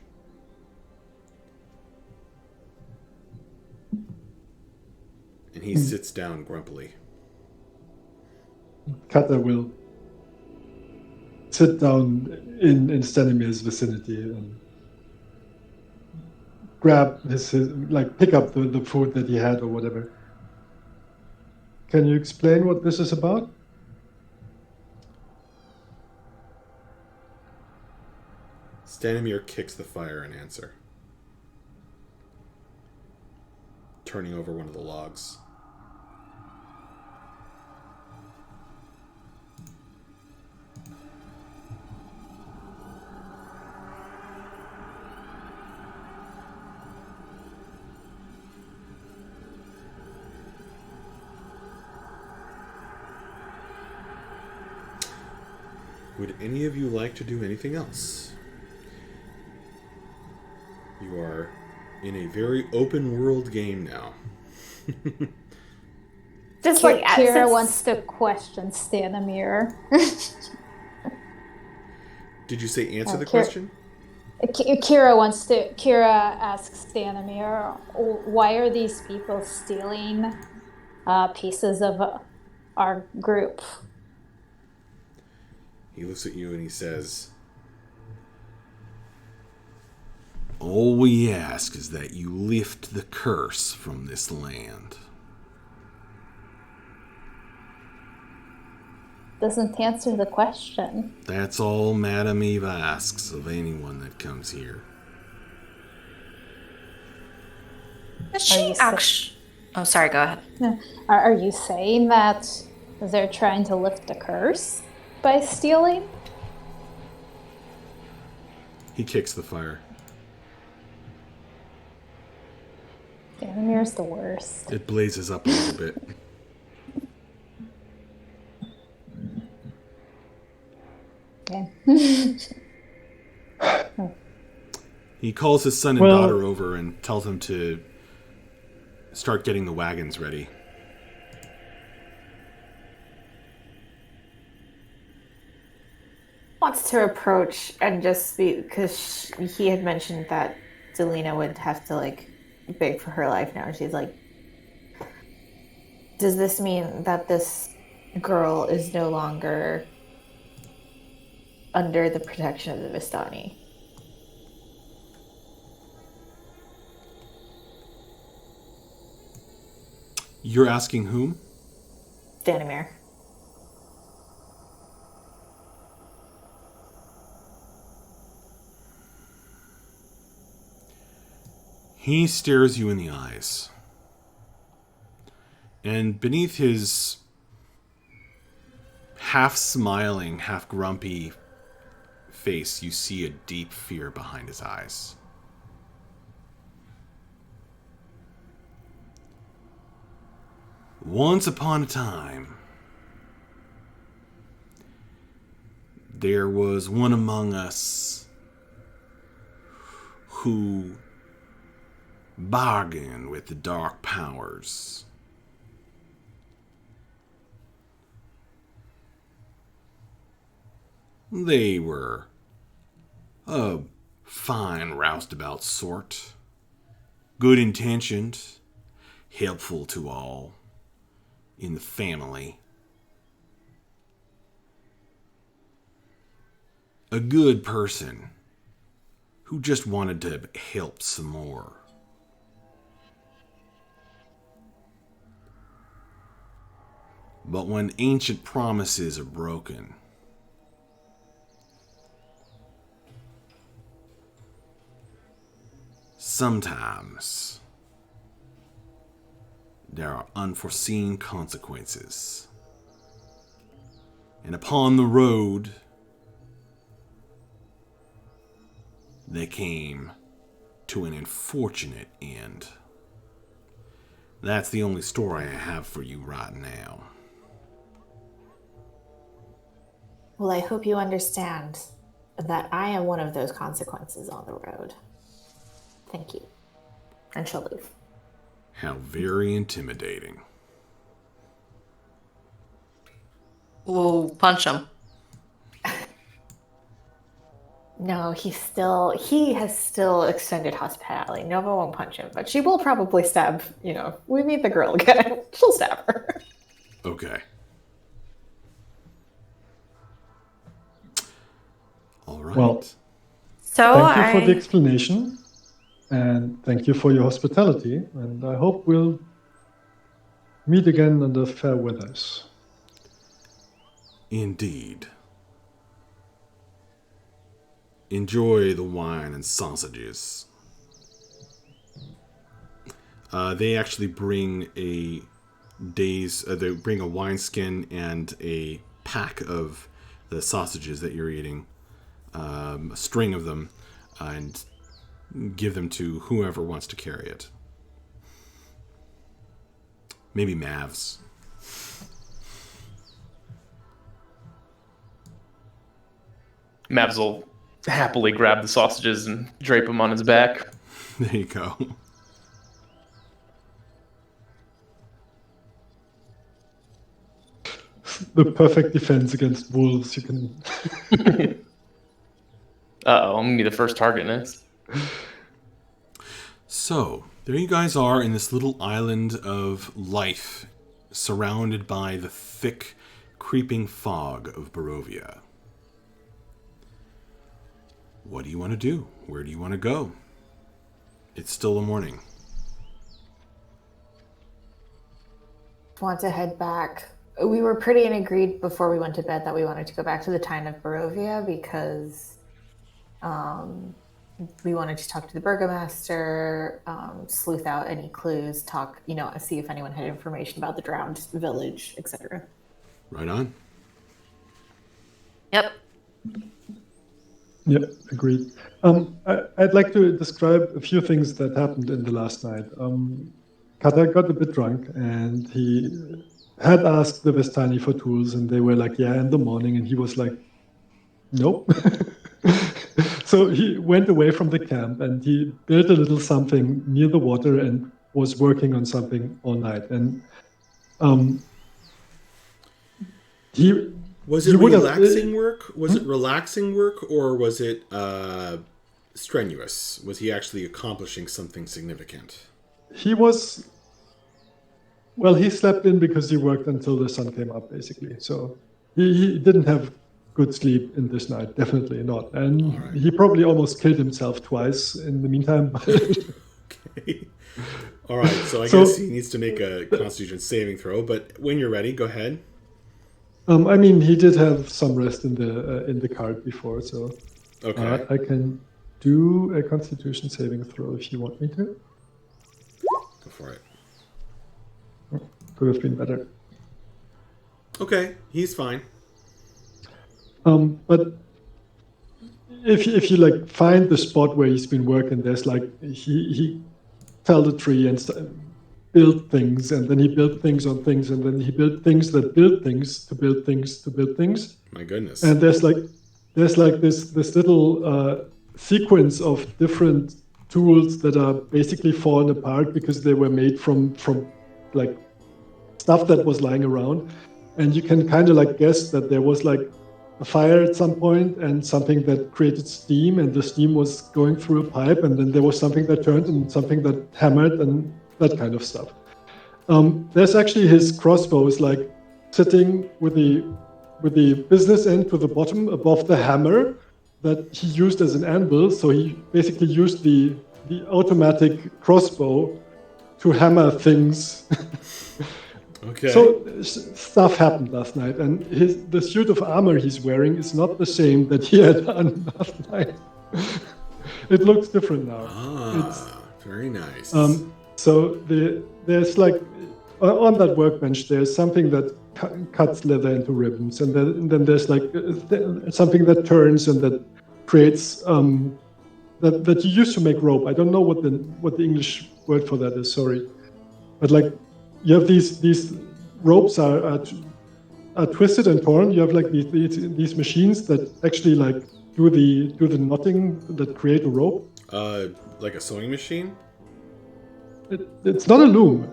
And he sits down grumpily. Kata will sit down in Stanimir's vicinity and grab his like pick up the food that he had or whatever. Can you explain what this is about? Stanimir kicks the fire in answer, turning over one of the logs. Would any of you like to do anything else? You are in a very open world game now. Just like Kira since- wants to question Stanimir. Did you say answer the Kira- question? Kira asks Stanimir, why are these people stealing pieces of our group? He looks at you and he says, all we ask is that you lift the curse from this land. Doesn't answer the question. That's all Madame Eve asks of anyone that comes here. Does she actually... Oh, sorry, go ahead. Are you saying that they're trying to lift the curse by stealing? He kicks the fire. Stanimir's the worst. It blazes up a little bit. Okay. He calls his son and daughter over and tells them to start getting the wagons ready. Wants to approach and just be, because he had mentioned that Delina would have to like beg for her life now. She's like, does this mean that this girl is no longer under the protection of the Vistani? You're asking whom? Stanimir. He stares you in the eyes. And beneath his half-smiling, half-grumpy face, you see a deep fear behind his eyes. Once upon a time, there was one among us who bargained with the dark powers. They were a fine, roustabout sort, good-intentioned, helpful to all in the family. A good person who just wanted to help some more. But when ancient promises are broken, sometimes there are unforeseen consequences. And upon the road, they came to an unfortunate end. That's the only story I have for you right now. Well, I hope you understand that I am one of those consequences on the road. Thank you. And she'll leave. How very intimidating. We'll punch him. No, he has still extended hospitality. Nova won't punch him, but she will probably stab, we meet the girl again. She'll stab her. Okay. All right. Well, So thank you for the explanation, and thank you for your hospitality, and I hope we'll meet again under fair weathers. Indeed. enjoy the wine and sausages. They actually bring they bring a wineskin and a pack of the sausages that you're eating, a string of them, and give them to whoever wants to carry it. Maybe Mavs. Mavs will happily grab the sausages and drape them on his back. There you go. The perfect defense against wolves. You can. Uh-oh, I'm going to be the first target next. So, there you guys are in this little island of life, surrounded by the thick, creeping fog of Barovia. What do you want to do? Where do you want to go? It's still the morning. Want to head back. We were pretty agreed before we went to bed that we wanted to go back to the town of Barovia because we wanted to talk to the burgomaster, sleuth out any clues, talk, see if anyone had information about the drowned village, etc. Right on. Yep. Yeah, agreed. I'd like to describe a few things that happened in the last night. Kata got a bit drunk, and he had asked the Vestani for tools, and they were like, yeah, in the morning, and he was like, nope. So he went away from the camp, and he built a little something near the water and was working on something all night. And Was it relaxing work? Was it relaxing work, or was it strenuous? Was he actually accomplishing something significant? He was... Well, he slept in because he worked until the sun came up, basically. So he didn't have good sleep in this night, definitely not. And he probably almost killed himself twice in the meantime. Okay. All right, so I guess he needs to make a Constitution saving throw, but when you're ready, go ahead. I mean, he did have some rest in the cart before, so Okay. I can do a Constitution saving throw if you want me to. Go for it. Could have been better. Okay, he's fine. But if you like find the spot where he's been working, there's like he felled a tree and built things, and then he built things on things, and then he built things that built things to build things to build things. My goodness. And there's like this little sequence of different tools that are basically fallen apart because they were made from like stuff that was lying around, and you can kind of like guess that there was like a fire at some point and something that created steam, and the steam was going through a pipe, and then there was something that turned and something that hammered and that kind of stuff. There's actually his crossbow is like sitting with the business end to the bottom above the hammer that he used as an anvil. So he basically used the automatic crossbow to hammer things. Okay. So stuff happened last night, and the suit of armor he's wearing is not the same that he had on last night. It looks different now. Very nice. So there's like on that workbench there's something that cuts leather into ribbons, and then there's like something that turns and that creates that you use to make rope. I don't know what the English word for that is. Sorry, but like. You have these ropes are twisted and torn. You have like these machines that actually like do the knotting that create a rope. Like a sewing machine? It's not a loom.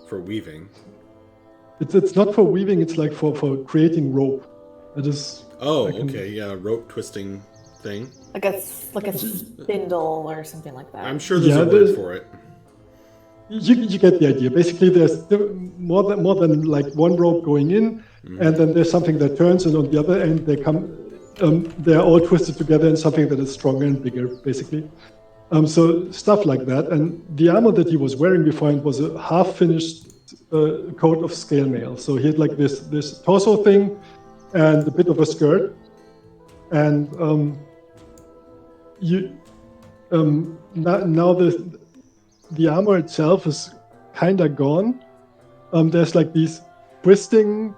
For weaving. It's not for weaving. It's like for creating rope. It is. Oh, okay, yeah, rope twisting thing. Like a spindle or something like that. I'm sure there's a word for it. You get the idea. Basically, there's more than like one rope going in, and then there's something that turns, and on the other end they come. They're all twisted together in something that is stronger and bigger, basically. So stuff like that. And the armor that he was wearing beforehand was a half-finished coat of scale mail. So he had like this torso thing, and a bit of a skirt, and you now the armor itself is kind of gone. There's like these twisting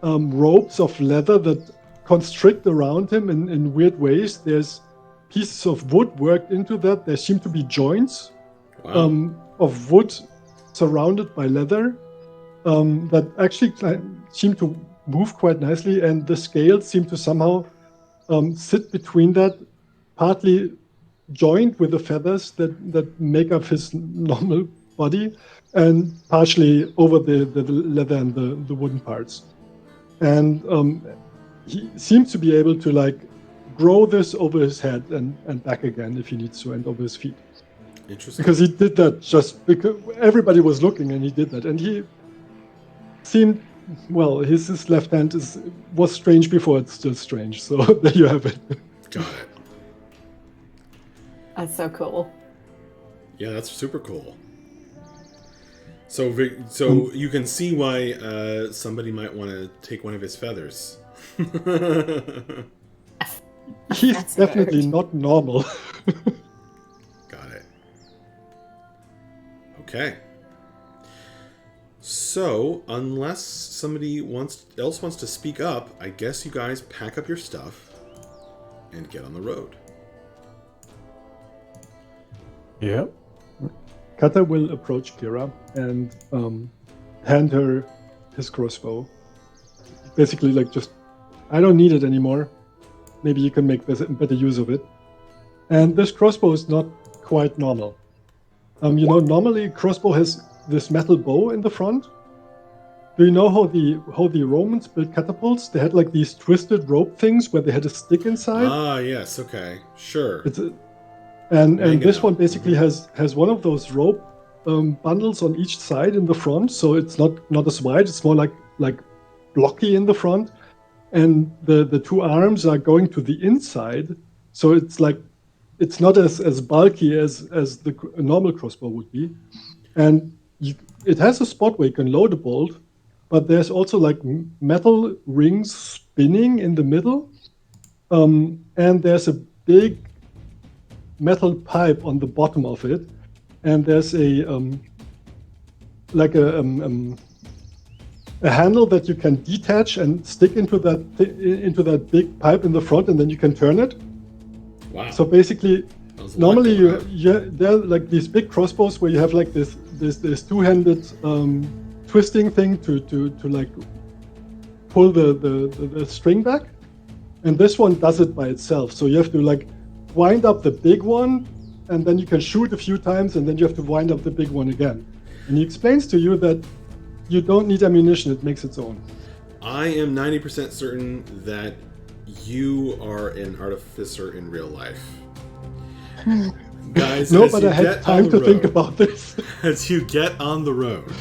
ropes of leather that constrict around him in weird ways. There's pieces of wood worked into that. There seem to be joints of wood surrounded by leather that actually seem to move quite nicely, and the scales seem to somehow sit between that, partly joined with the feathers that make up his normal body, and partially over the leather and the wooden parts. And he seems to be able to like grow this over his head and back again if he needs to, and over his feet. Interesting. Because he did that just because everybody was looking, and he did that. And he seemed, well, his left hand was strange before it's still strange. So there you have it. Got it. That's so cool. Yeah, that's super cool. So you can see why somebody might want to take one of his feathers. He's That's definitely weird. not normal. Got it. Okay. So, unless somebody else wants to speak up, I guess you guys pack up your stuff and get on the road. Yeah. Kata will approach Kira and hand her his crossbow. Basically, like, just, I don't need it anymore. Maybe you can make better use of it. And this crossbow is not quite normal. Normally crossbow has this metal bow in the front. Do you know how the Romans built catapults? They had like these twisted rope things where they had a stick inside. Ah, yes, okay, sure. And Hang it this out. one basically has one of those rope bundles on each side in the front, so it's not as wide. It's more like blocky in the front, and the two arms are going to the inside, so it's like it's not as bulky as the normal crossbow would be, and it has a spot where you can load a bolt, but there's also like metal rings spinning in the middle, and there's a big metal pipe on the bottom of it, and there's a handle that you can detach and stick into that big pipe in the front, and then you can turn it. Wow. So basically, There's a lot normally going on. there are like these big crossbows where you have like this two-handed twisting thing to like pull the string back, and this one does it by itself. So you have to like wind up the big one, and then you can shoot a few times, and then you have to wind up the big one again. And he explains to you that you don't need ammunition; it makes its own. I am 90% certain that you are an artificer in real life. Guys, No, as but you I had get time on to the think road- about this. As you get on the road,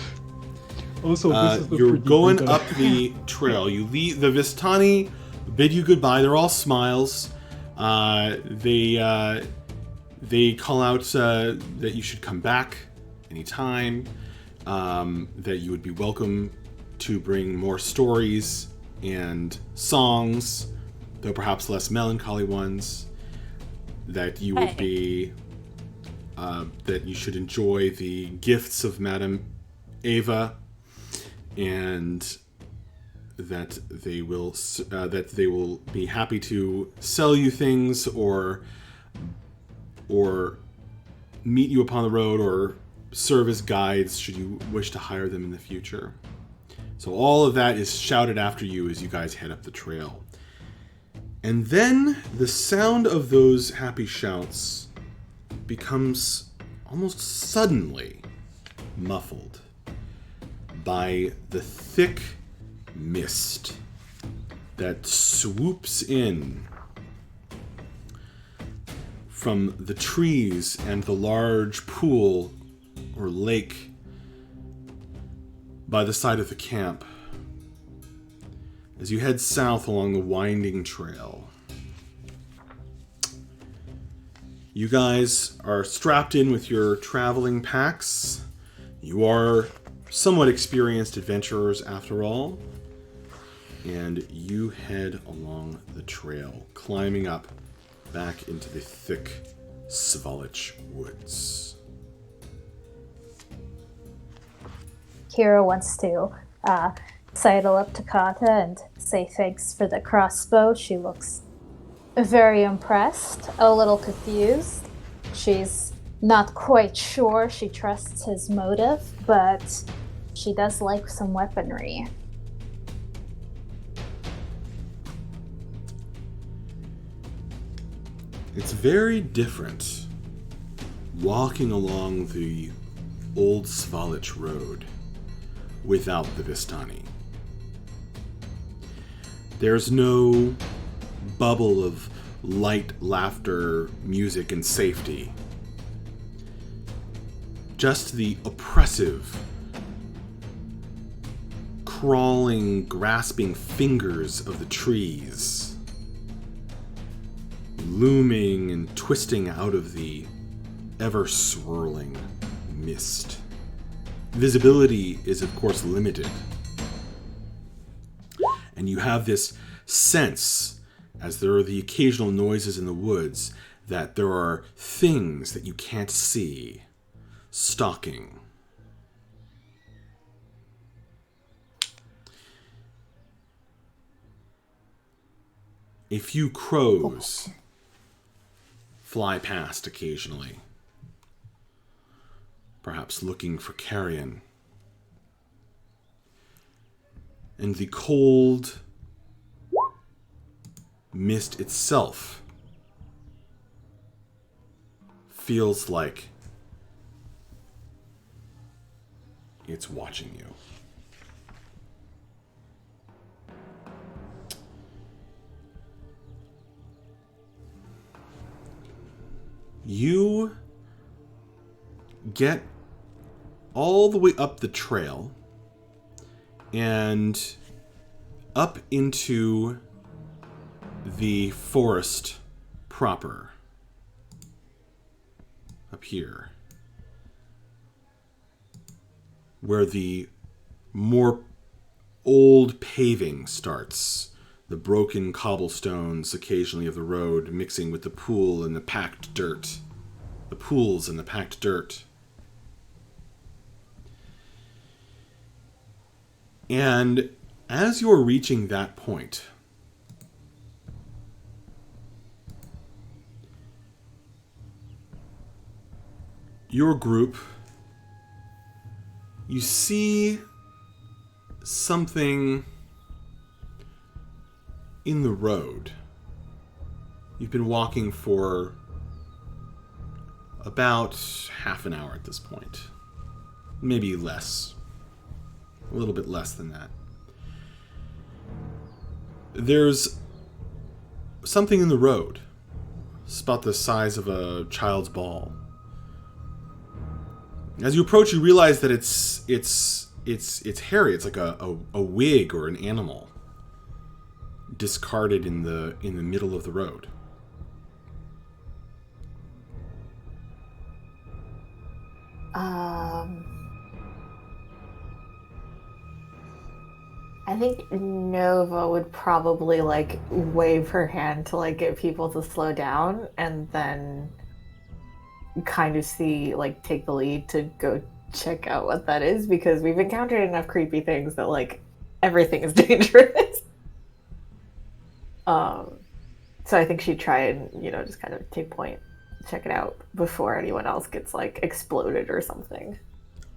Also, this is the you're 3D going printer. up the trail. You leave the Vistani, bid you goodbye. They're all smiles. They call out that you should come back anytime. That you would be welcome to bring more stories and songs, though perhaps less melancholy ones. That you would be that you should enjoy the gifts of Madame Ava, and that they will be happy to sell you things or meet you upon the road or serve as guides should you wish to hire them in the future. So all of that is shouted after you as you guys head up the trail. And then the sound of those happy shouts becomes almost suddenly muffled by the thick mist that swoops in from the trees and the large pool or lake by the side of the camp. As you head south along the winding trail, you guys are strapped in with your traveling packs. You are somewhat experienced adventurers after all. And you head along the trail, climbing up back into the thick Svalich woods. Kira wants to sidle up to Kata and say thanks for the crossbow. She looks very impressed, a little confused. She's not quite sure she trusts his motive, but she does like some weaponry. It's very different walking along the old Svalich road without the Vistani. There's no bubble of light, laughter, music, and safety. Just the oppressive, crawling, grasping fingers of the trees, looming and twisting out of the ever-swirling mist. Visibility is, of course, limited. And you have this sense, as there are the occasional noises in the woods, that there are things that you can't see stalking. A few crows fly past occasionally, perhaps looking for carrion. And the cold mist itself feels like it's watching you. You get all the way up the trail and up into the forest proper. Up here. Where the more old paving starts. The broken cobblestones occasionally of the road mixing with the pool and the packed dirt. The pools and the packed dirt. And as you're reaching that point, your group, you see something in the road. You've been walking for about half an hour at this point. Maybe less. A little bit less than that. There's something in the road. It's about the size of a child's ball. As you approach, you realize that it's hairy. It's like a wig or an animal discarded in the middle of the road. I think Nova would probably like wave her hand to like get people to slow down and then kind of take the lead to go check out what that is, because we've encountered enough creepy things that like everything is dangerous. So I think she'd try and, just kind of take point, check it out before anyone else gets like exploded or something.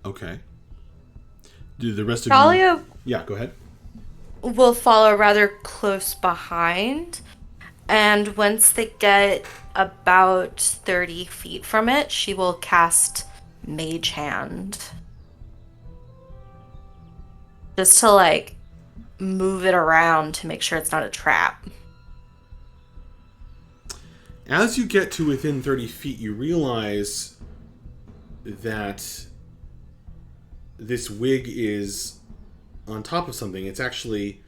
Okay. Do the rest of Talia you... Yeah, go ahead. will follow rather close behind, and once they get about 30 feet from it, she will cast Mage Hand. Just to like move it around to make sure it's not a trap. As you get to within 30 feet, you realize that this wig is on top of something. It's actually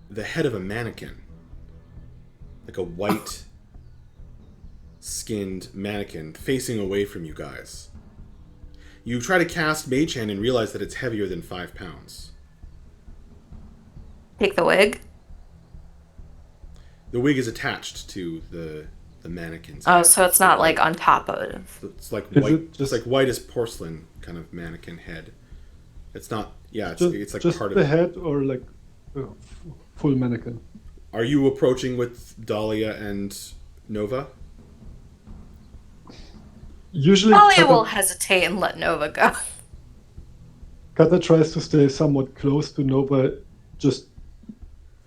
the head of a mannequin. Like a white skinned mannequin facing away from you guys. You try to cast Mage Hand and realize that it's heavier than 5 pounds. Take the wig. The wig is attached to the mannequin's Oh, head. so it's not like on top of. It's like Is white, it just like white as porcelain kind of mannequin head. It's not. Yeah, it's like just part the of it. head or like full mannequin. Are you approaching with Dahlia and Nova? Usually, Talia will hesitate and let Nova go. Kata tries to stay somewhat close to Nova, just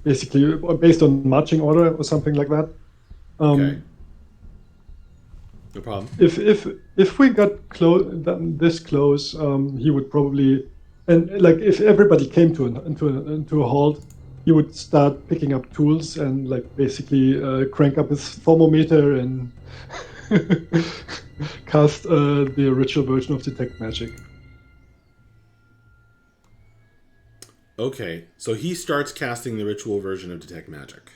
basically based on marching order or something like that. Okay. No problem. If we got this close, he would probably, and like if everybody came into a halt, he would start picking up tools and like basically crank up his thermometer and cast the ritual version of detect magic. Okay, so he starts casting the ritual version of detect magic.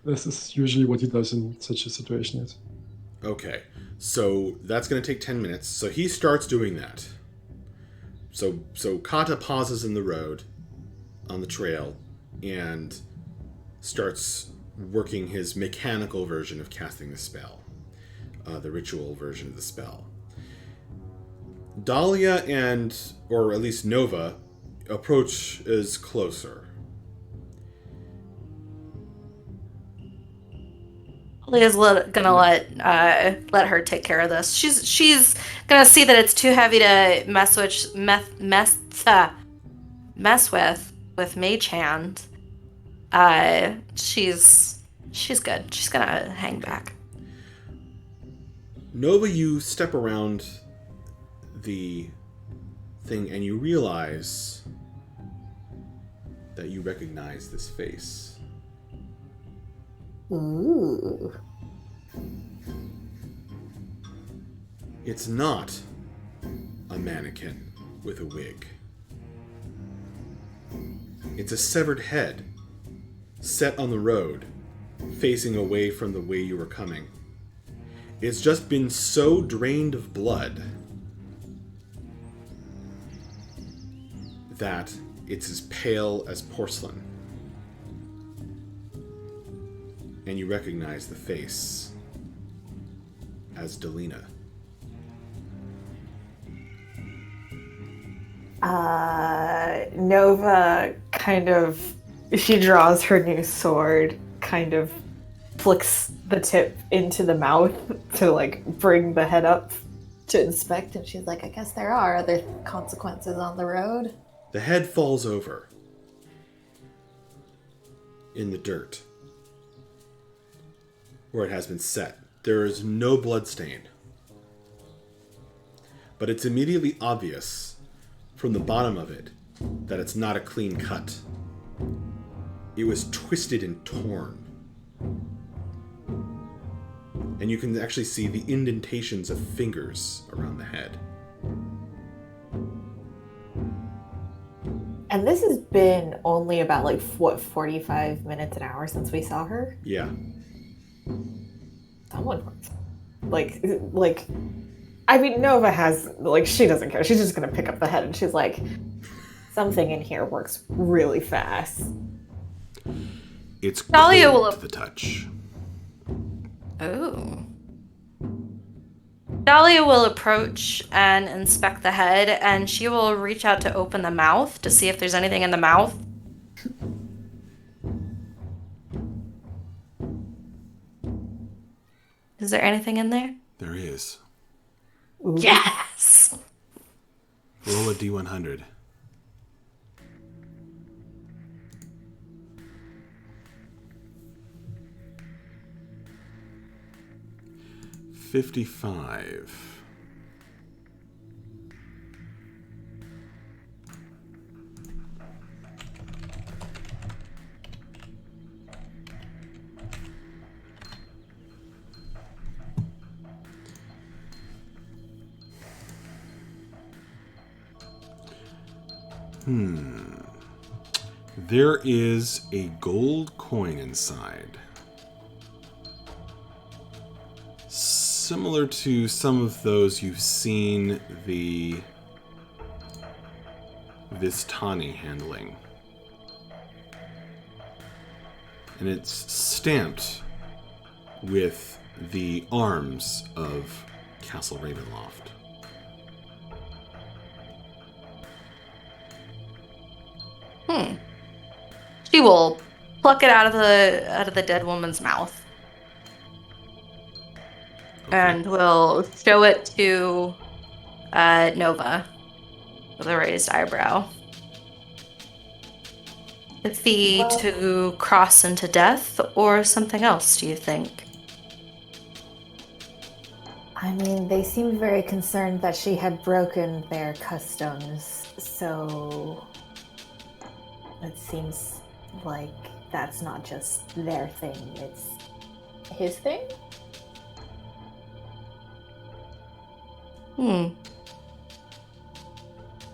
This is usually what he does in such a situation. Yes. Okay, so that's going to take 10 minutes. So he starts doing that. So Kata pauses in the road, on the trail, and starts working his mechanical version of casting the spell. The ritual version of the spell. Dahlia and, or at least Nova, approach is closer. Leah's gonna let her take care of this. She's gonna see that it's too heavy to mess with Mage Hand. She's good. She's gonna hang back. Nova, you step around the thing and you realize that you recognize this face. Ooh. It's not a mannequin with a wig. It's a severed head set on the road, facing away from the way you were coming. It's just been so drained of blood that it's as pale as porcelain. And you recognize the face as Delina. Nova kind of, she draws her new sword, kind of flicks the tip into the mouth to like bring the head up to inspect, and she's like, I guess there are other consequences on the road. The head falls over in the dirt where it has been set. There is no blood stain. But it's immediately obvious from the bottom of it that it's not a clean cut. It was twisted and torn. And you can actually see the indentations of fingers around the head. And this has been only about 45 minutes, an hour since we saw her? Yeah. Someone I mean, Nova has, she doesn't care. She's just going to pick up the head and she's like, something in here works really fast. It's Dahlia cold will- to the touch. Oh. Dahlia will approach and inspect the head, and she will reach out to open the mouth to see if there's anything in the mouth. Is there anything in there? There is. Ooh. Yes! Roll a D100. $55. There is a gold coin inside. Similar to some of those you've seen the Vistani handling. and it's stamped with the arms of Castle Ravenloft. She will pluck it out of the dead woman's mouth. Okay. And will show it to Nova with a raised eyebrow. The fee to cross into death or something else, do you think? I mean, they seemed very concerned that she had broken their customs, so it seems like that's not just their thing, it's his thing?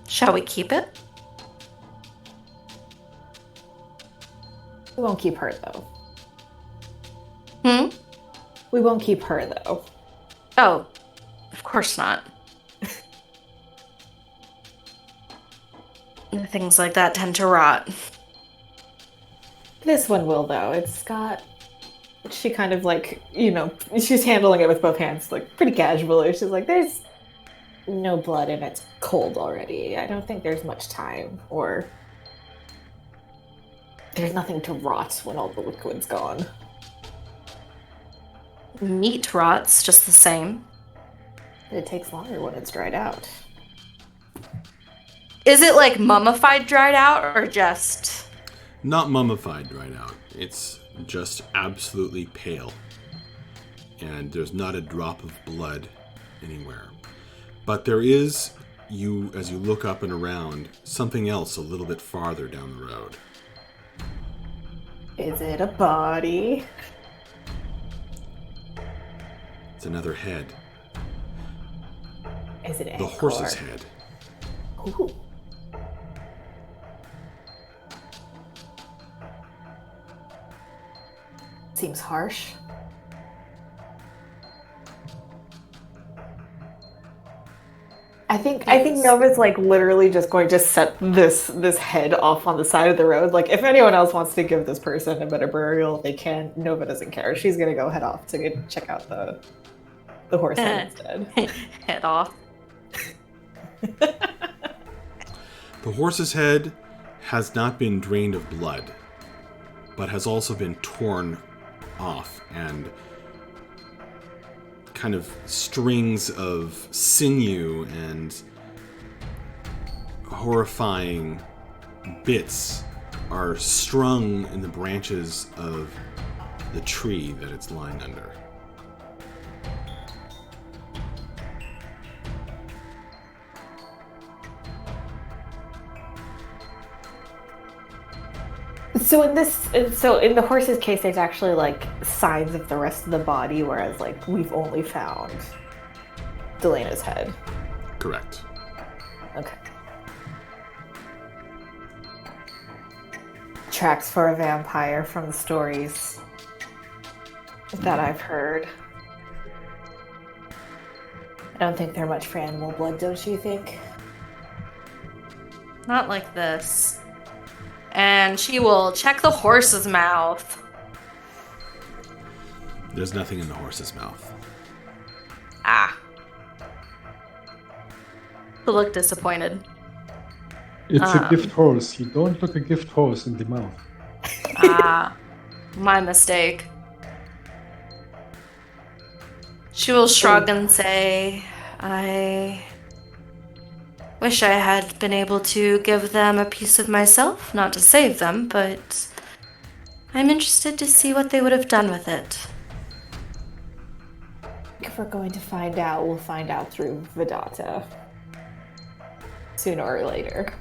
Shall we keep it? We won't keep her, though. We won't keep her, though. Oh, of course not. Things like that tend to rot. This one will, though. It's got... She kind of like, she's handling it with both hands, like, pretty casually. She's like, there's no blood and it's cold already. I don't think there's much time, or... There's nothing to rot when all the liquid's gone. Meat rots just the same. It takes longer when it's dried out. Is it like mummified dried out or just... Not mummified dried out. It's just absolutely pale. And there's not a drop of blood anywhere. But there is, as you look up and around, something else a little bit farther down the road. Is it a body? It's another head. Is it The horse's head. Ooh. Seems harsh. I think Nova's like literally just going to set this head off on the side of the road. Like, if anyone else wants to give this person a better burial, they can. Nova doesn't care. She's gonna go head off to check out the horse head instead. Head off. The horse's head has not been drained of blood, but has also been torn off, and kind of strings of sinew and horrifying bits are strung in the branches of the tree that it's lying under. So in the horse's case, there's actually like signs of the rest of the body, whereas like we've only found Delena's head. Correct. Okay. Tracks for a vampire from the stories that I've heard. I don't think they're much for animal blood, don't you think? Not like this. And she will check the horse's mouth. There's nothing in the horse's mouth. Ah. She'll look disappointed. It's a gift horse. You don't look a gift horse in the mouth. Ah. My mistake. She will shrug and say, I wish I had been able to give them a piece of myself, not to save them, but I'm interested to see what they would have done with it. If we're going to find out, we'll find out through Vedata. Sooner or later.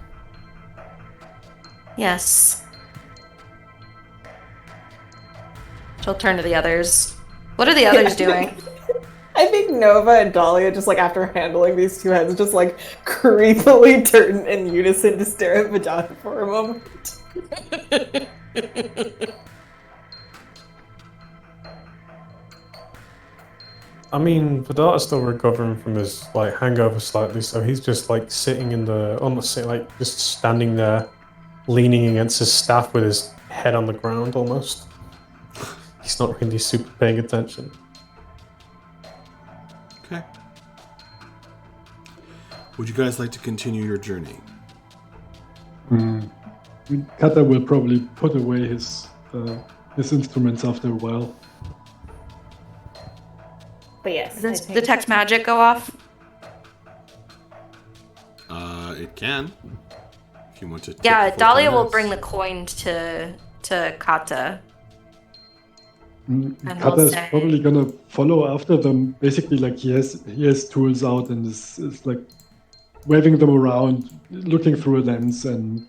Yes. She'll turn to the others. What are the others doing? I think Nova and Dahlia, just like after handling these two heads, just like creepily turn in unison to stare at Vedata for a moment. I mean, Vidata's still recovering from his like hangover slightly, so he's just like sitting in almost like just standing there, leaning against his staff with his head on the ground almost. he's not really super paying attention. Okay. Would you guys like to continue your journey? Kata will probably put away his instruments after a while. But yes, Does detect magic go off? It can. If you want to. Yeah, take the Dahlia 14 will minutes. bring the coin to Kata. And Kata we'll is say, probably gonna follow after them. Basically, like he has tools out and is like waving them around, looking through a lens and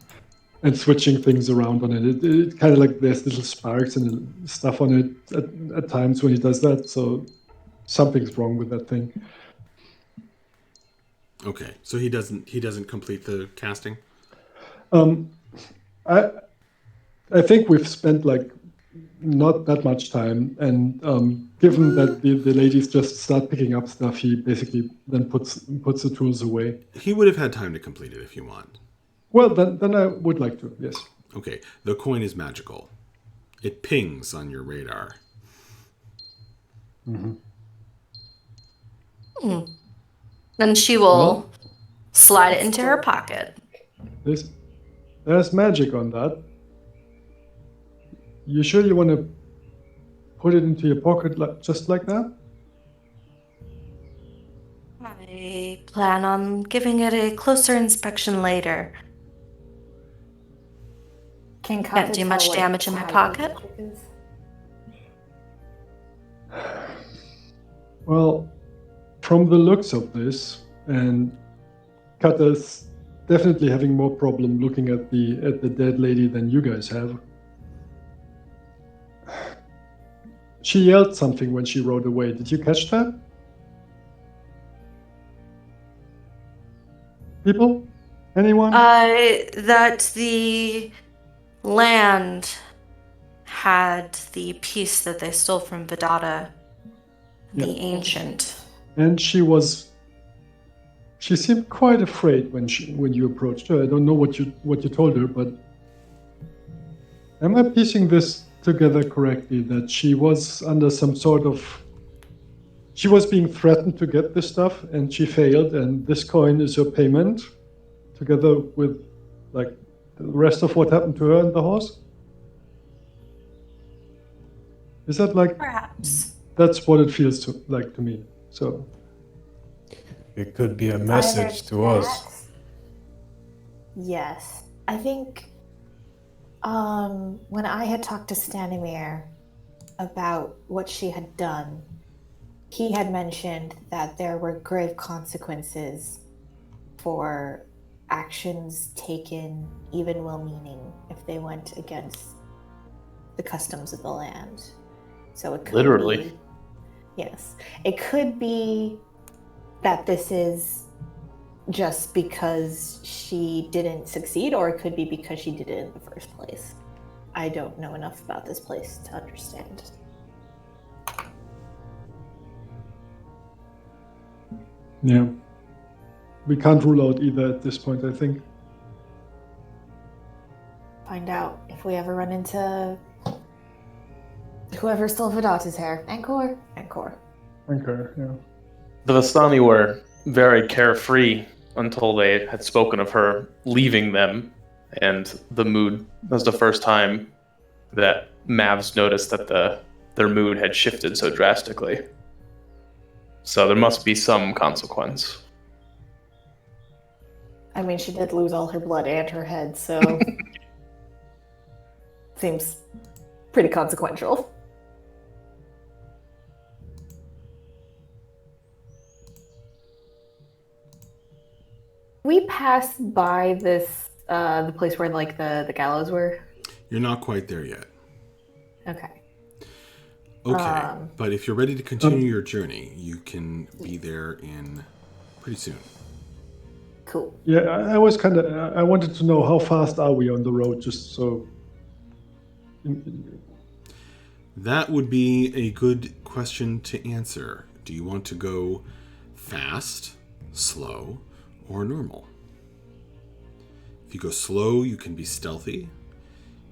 switching things around on it. It kind of like there's little sparks and stuff on it at times when he does that. So something's wrong with that thing. Okay, so he doesn't complete the casting. I think we've spent like not that much time, and given that the ladies just start picking up stuff, he basically then puts the tools away. He would have had time to complete it if you want. Well, then I would like to, yes. Okay, the coin is magical. It pings on your radar. then she will slide it into her pocket. There's magic on that. You sure you want to put it into your pocket just like that? I plan on giving it a closer inspection later. Can Can't do much damage in my pocket. Well, from the looks of this, and Kata's definitely having more problem looking at the dead lady than you guys have. She yelled something when she rode away. Did you catch that? People? Anyone? That the land had the piece that they stole from Vidata, the ancient. And she seemed quite afraid when you approached her. I don't know what you told her, but am I piecing this together correctly? That she was under some sort of... She was being threatened to get this stuff, and she failed, and this coin is her payment, together with, like, the rest of what happened to her and the horse? Is that like... Perhaps. That's what it feels like to me, so... It could be a message to us. Yes. I think when I had talked to Stanimir about what she had done, he had mentioned that there were grave consequences for actions taken, even well-meaning, if they went against the customs of the land. So it could Literally. Yes. It could be that this is just because she didn't succeed, or it could be because she did it in the first place. I don't know enough about this place to understand. Yeah. We can't rule out either at this point, I think. Find out if we ever run into whoever stole Vidata's hair. Angkor? Angkor. Okay, yeah. The Vistani were very carefree until they had spoken of her leaving them, and the mood was the first time that Mavs noticed that their mood had shifted so drastically. So there must be some consequence. I mean, she did lose all her blood and her head, so seems pretty consequential. We passed by this, the place where like the gallows were. You're not quite there yet. Okay. Okay, but if you're ready to continue your journey, you can be there in pretty soon. Cool. Yeah, I was kind of... I wanted to know how fast are we on the road, just so... That would be a good question to answer. Do you want to go fast, slow, or normal? If you go slow, you can be stealthy.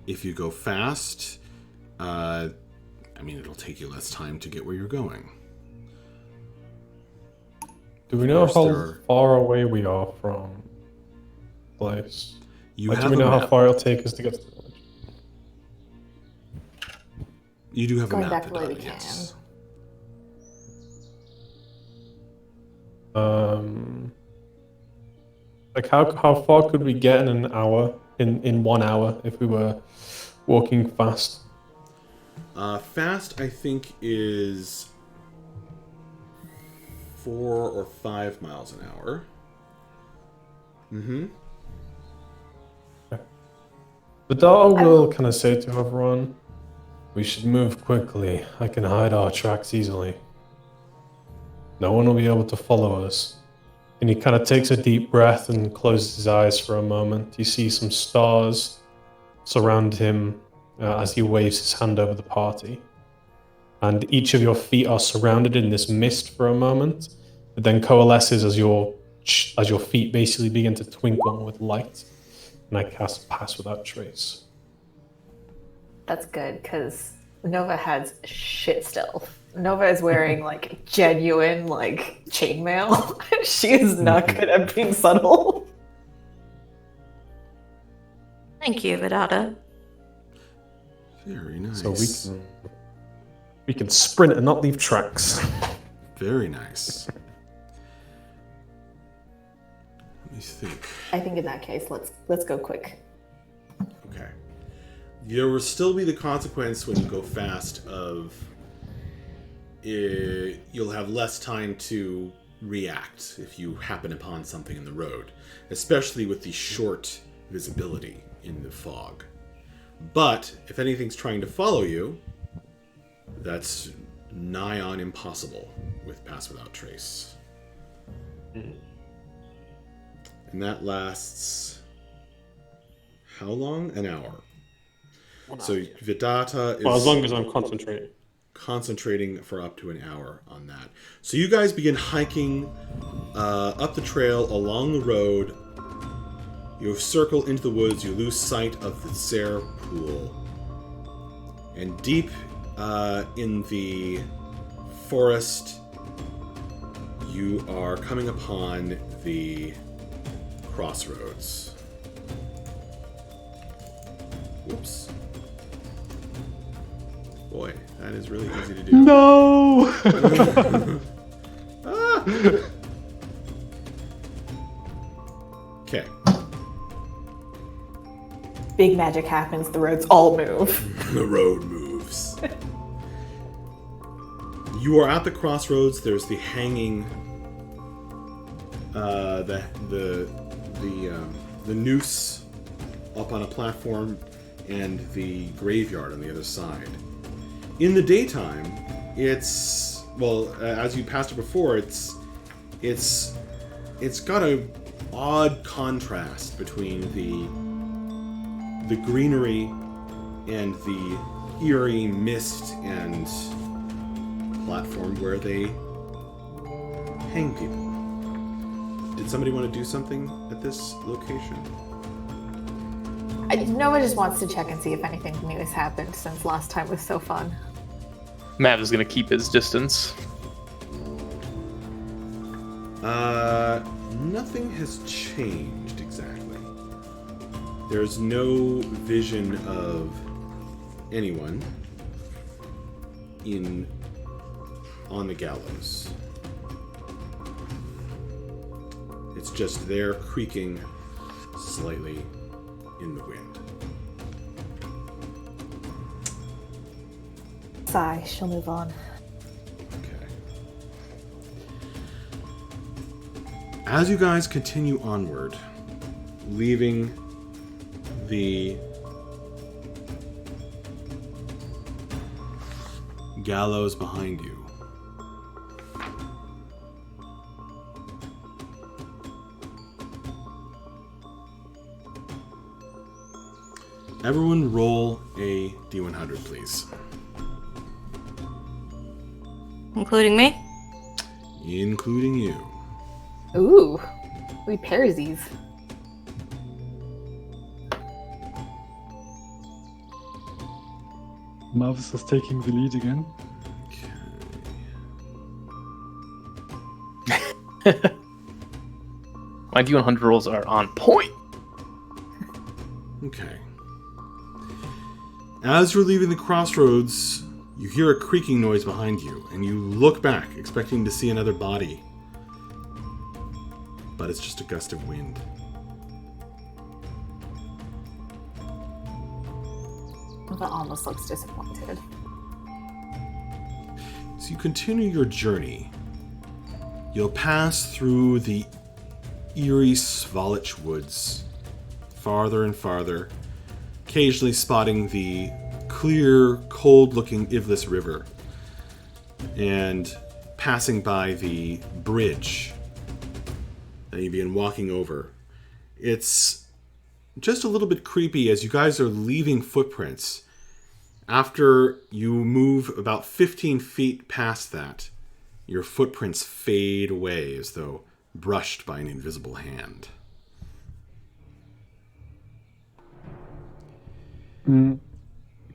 If you go fast, I mean, it'll take you less time to get where you're going. Do we know First, how there are- far away we are from the place? You Like, have do we a know how map. far it'll take us to get to the village? You do have Going a map, back the way we Vidata, yes. Like how far could we get in an hour? In 1 hour if we were walking fast? Fast, I think, is 4 or 5 miles an hour. Mm-hmm. The dog will kind of say to everyone, "We should move quickly. I can hide our tracks easily. No one will be able to follow us." And he kind of takes a deep breath and closes his eyes for a moment. You see some stars surround him as he waves his hand over the party. And each of your feet are surrounded in this mist for a moment. It then coalesces as your feet basically begin to twinkle with light. And I cast Pass Without Trace. That's good, because Nova has shit stealth. Nova is wearing like genuine like chainmail. She is not good at being subtle. Thank you, Vidata. Very nice. So we can sprint and not leave tracks. Very nice. Let me think. I think in that case, let's go quick. Okay. There will still be the consequence when you go fast of you'll have less time to react if you happen upon something in the road, especially with the short visibility in the fog. But if anything's trying to follow you, that's nigh on impossible with Pass Without Trace. And that lasts how long? An hour. So Vidata is Well, as long as I'm concentrating for up to an hour on that. So you guys begin hiking up the trail along the road. You circle into the woods. You lose sight of the Ser pool. And deep in the forest, you are coming upon the crossroads. Whoops. Boy, that is really easy to do. No! Okay. Big magic happens, the roads all move. The road moves. You are at the crossroads. There's the hanging, the noose up on a platform, and the graveyard on the other side. In the daytime, it's as you passed it before, it's got a odd contrast between the greenery and the eerie mist and platform where they hang people. Did somebody want to do something at this location? Nova just wants to check and see if anything new has happened since last time was so fun. Mav is going to keep his distance. Nothing has changed exactly. There's no vision of anyone on the gallows. It's just there creaking slightly in the wind. Sigh, she'll move on. Okay. As you guys continue onward, leaving the gallows behind you, everyone roll a D100, please. Including me? Including you. Ooh, we pairsies. Mavs is taking the lead again. My D100 rolls are on point. Okay. As you're leaving the crossroads, you hear a creaking noise behind you, and you look back, expecting to see another body. But it's just a gust of wind. That almost looks disappointed. As you continue your journey, you'll pass through the eerie Svalich woods, farther and farther, occasionally spotting the clear, cold-looking Ivlis River, and passing by the bridge that you begin walking over. It's just a little bit creepy as you guys are leaving footprints. After you move about 15 feet past that, your footprints fade away as though brushed by an invisible hand.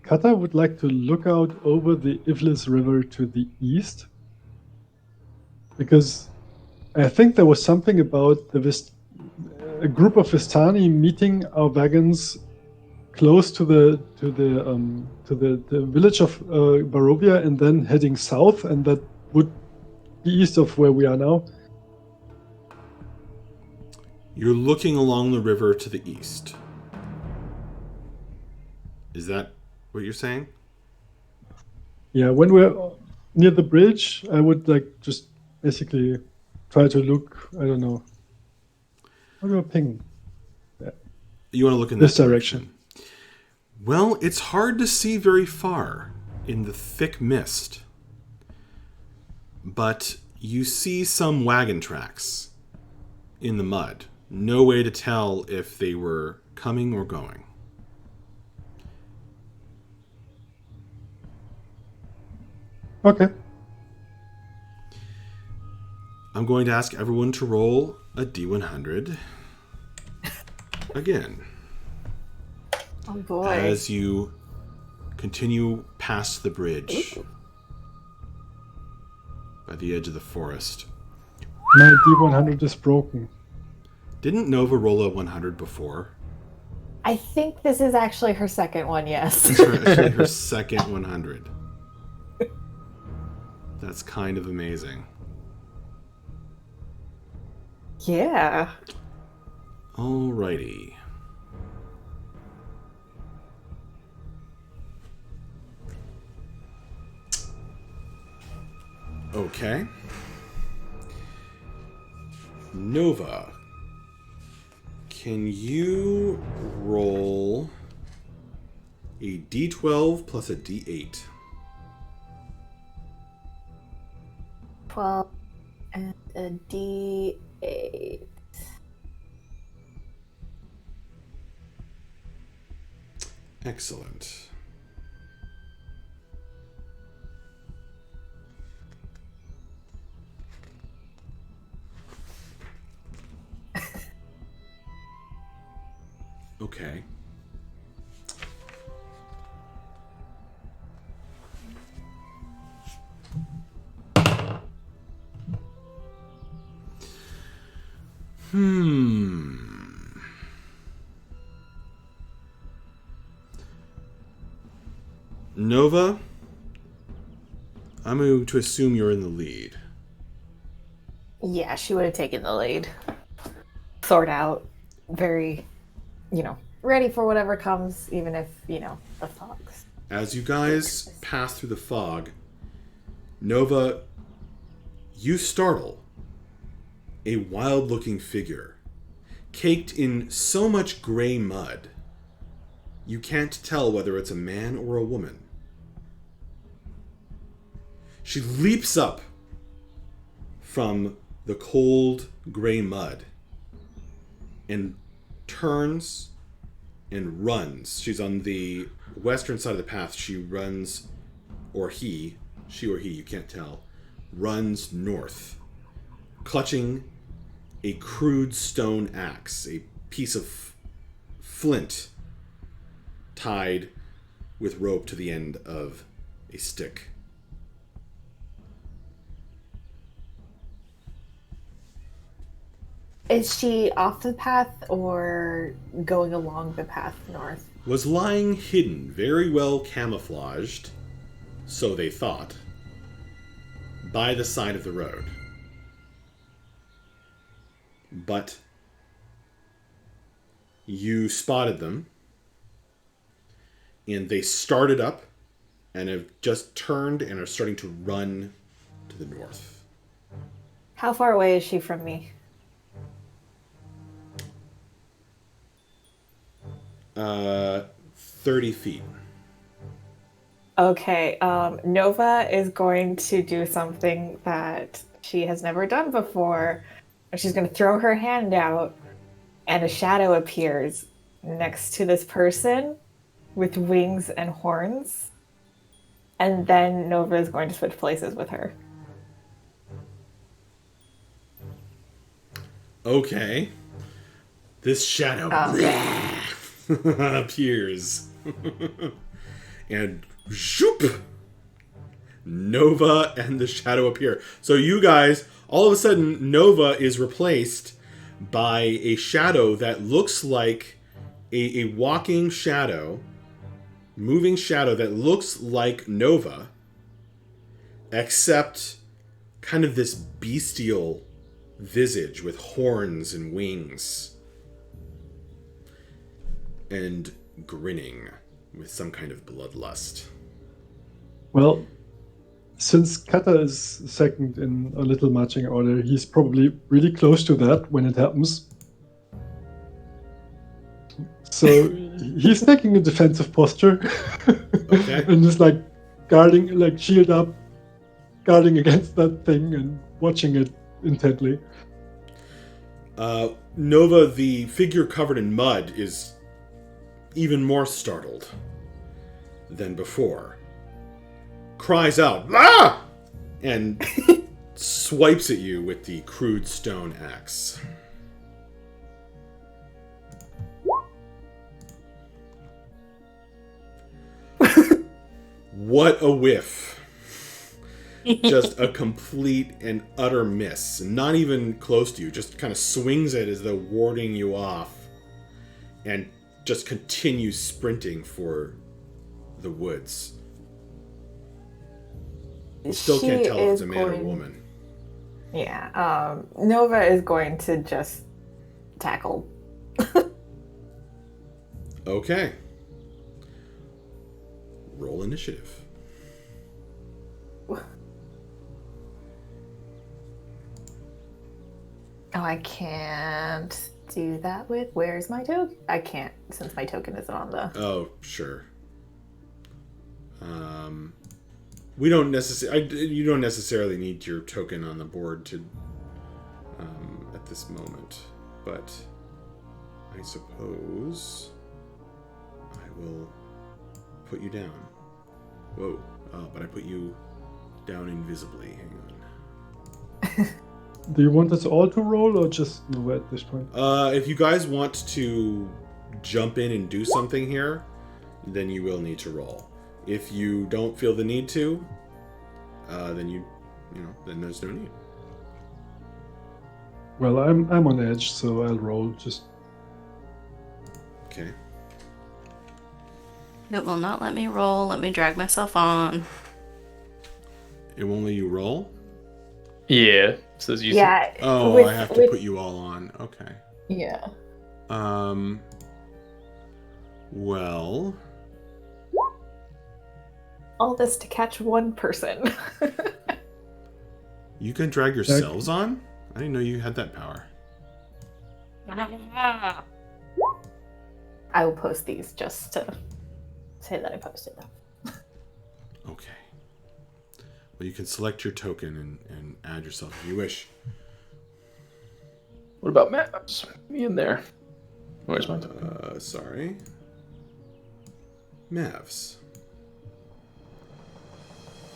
Kata would like to look out over the Ivlis River to the east, because I think there was something about a group of Vistani meeting our wagons close to the village of Barovia and then heading south, and that would be east of where we are now. You're looking along the river to the east. Is that what you're saying? Yeah, when we're near the bridge, I would like just basically try to look, I don't know. How do I ping? You want to look in this that direction. Well, it's hard to see very far in the thick mist. But you see some wagon tracks in the mud. No way to tell if they were coming or going. Okay. I'm going to ask everyone to roll a D100 again. Oh boy. As you continue past the bridge by the edge of the forest. My D100 is broken. Didn't Nova roll a 100 before? I think this is actually her second one, yes. It's actually her second 100. That's kind of amazing. Yeah. Alrighty. Okay. Nova, can you roll a D12 plus a D8? 12 and a D8. Excellent. Okay. Nova, I'm going to assume you're in the lead. Yeah, she would have taken the lead. Sword out. Very, ready for whatever comes, even if, the fogs. As you guys pass through the fog, Nova, you startle a wild-looking figure, caked in so much gray mud, you can't tell whether it's a man or a woman. She leaps up from the cold gray mud and turns and runs. She's on the western side of the path. She runs, or she or he, you can't tell, runs north, clutching a crude stone axe, a piece of flint tied with rope to the end of a stick. Is she off the path or going along the path north? Was lying hidden, very well camouflaged, so they thought, by the side of the road. But you spotted them, and they started up and have just turned and are starting to run to the north. How far away is she from me? 30 feet. Okay, Nova is going to do something that she has never done before. She's going to throw her hand out, and a shadow appears next to this person with wings and horns. And then Nova is going to switch places with her. Okay. This shadow appears. And zoop! Nova and the shadow appear. So you guys, all of a sudden, Nova is replaced by a shadow that looks like a walking shadow, moving shadow that looks like Nova, except kind of this bestial visage with horns and wings. And grinning with some kind of bloodlust. Well, since Kata is second in a little marching order, he's probably really close to that when it happens. So he's taking a defensive posture. Okay. And just like guarding, like shield up, guarding against that thing and watching it intently. Nova, the figure covered in mud, is even more startled than before. Cries out, "Ah!" and swipes at you with the crude stone axe. What a whiff. Just a complete and utter miss. Not even close to you. Just kind of swings it as though warding you off. And just continues sprinting for the woods. You still can't tell if it's a man or woman. Yeah, Nova is going to just tackle. Okay. Roll initiative. Oh, I can't do that with. Where's my token? I can't, since my token isn't on the. Oh, sure. We don't necessarily. You don't necessarily need your token on the board to. At this moment, but I suppose I will put you down. Whoa! But I put you down invisibly. Hang on. Do you want us all to roll or just Nova at this point? If you guys want to jump in and do something here, then you will need to roll. If you don't feel the need to, then then there's no need. Well, I'm on edge, so I'll roll. Just Okay. It will not let me roll. Let me drag myself on. It won't let you roll? Yeah. Says you. Yeah. Oh, I have to put you all on. Okay. Yeah. Well. All this to catch one person. You can drag yourselves on? I didn't know you had that power. I will post these just to say that I posted them. Okay. Well, you can select your token and add yourself if you wish. What about maps? Me in there. Where's my token? Sorry. Mavs.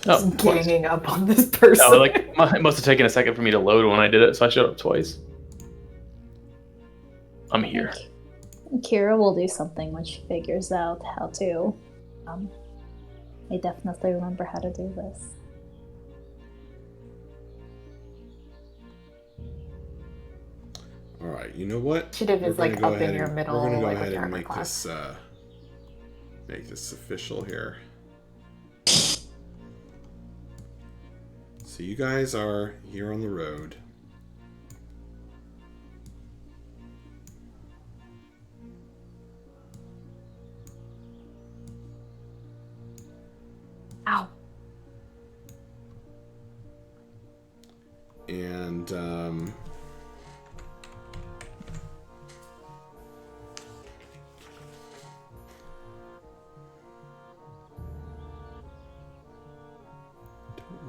Oh, Ganging up on this person. Oh, like it must have taken a second for me to load when I did it, so I showed up twice. I'm here. Kira will do something when she figures out how to I definitely remember how to do this. All right, you know what? Initiative is gonna like go up ahead in your and- middle, We're gonna go like, ahead with your and armor make class. this official here. So you guys are here on the road. Ow. And don't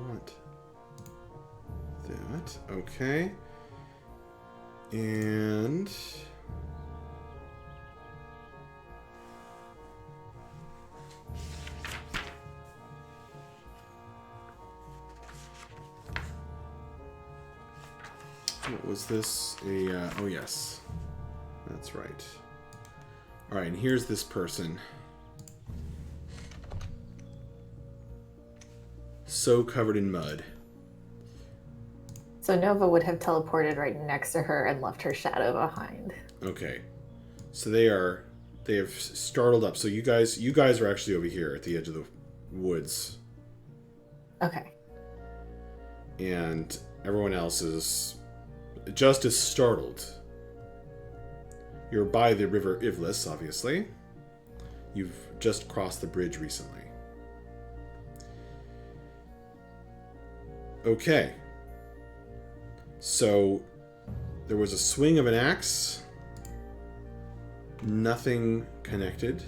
want that. Okay. And what was this? Oh yes, that's right. All right, and here's this person. So covered in mud. So Nova would have teleported right next to her and left her shadow behind. Okay, so they have startled up. So you guys are actually over here at the edge of the woods, Okay. and everyone else is just as startled. You're by the river Ivlis, obviously. You've just crossed the bridge recently. Okay. So there was a swing of an axe. Nothing connected.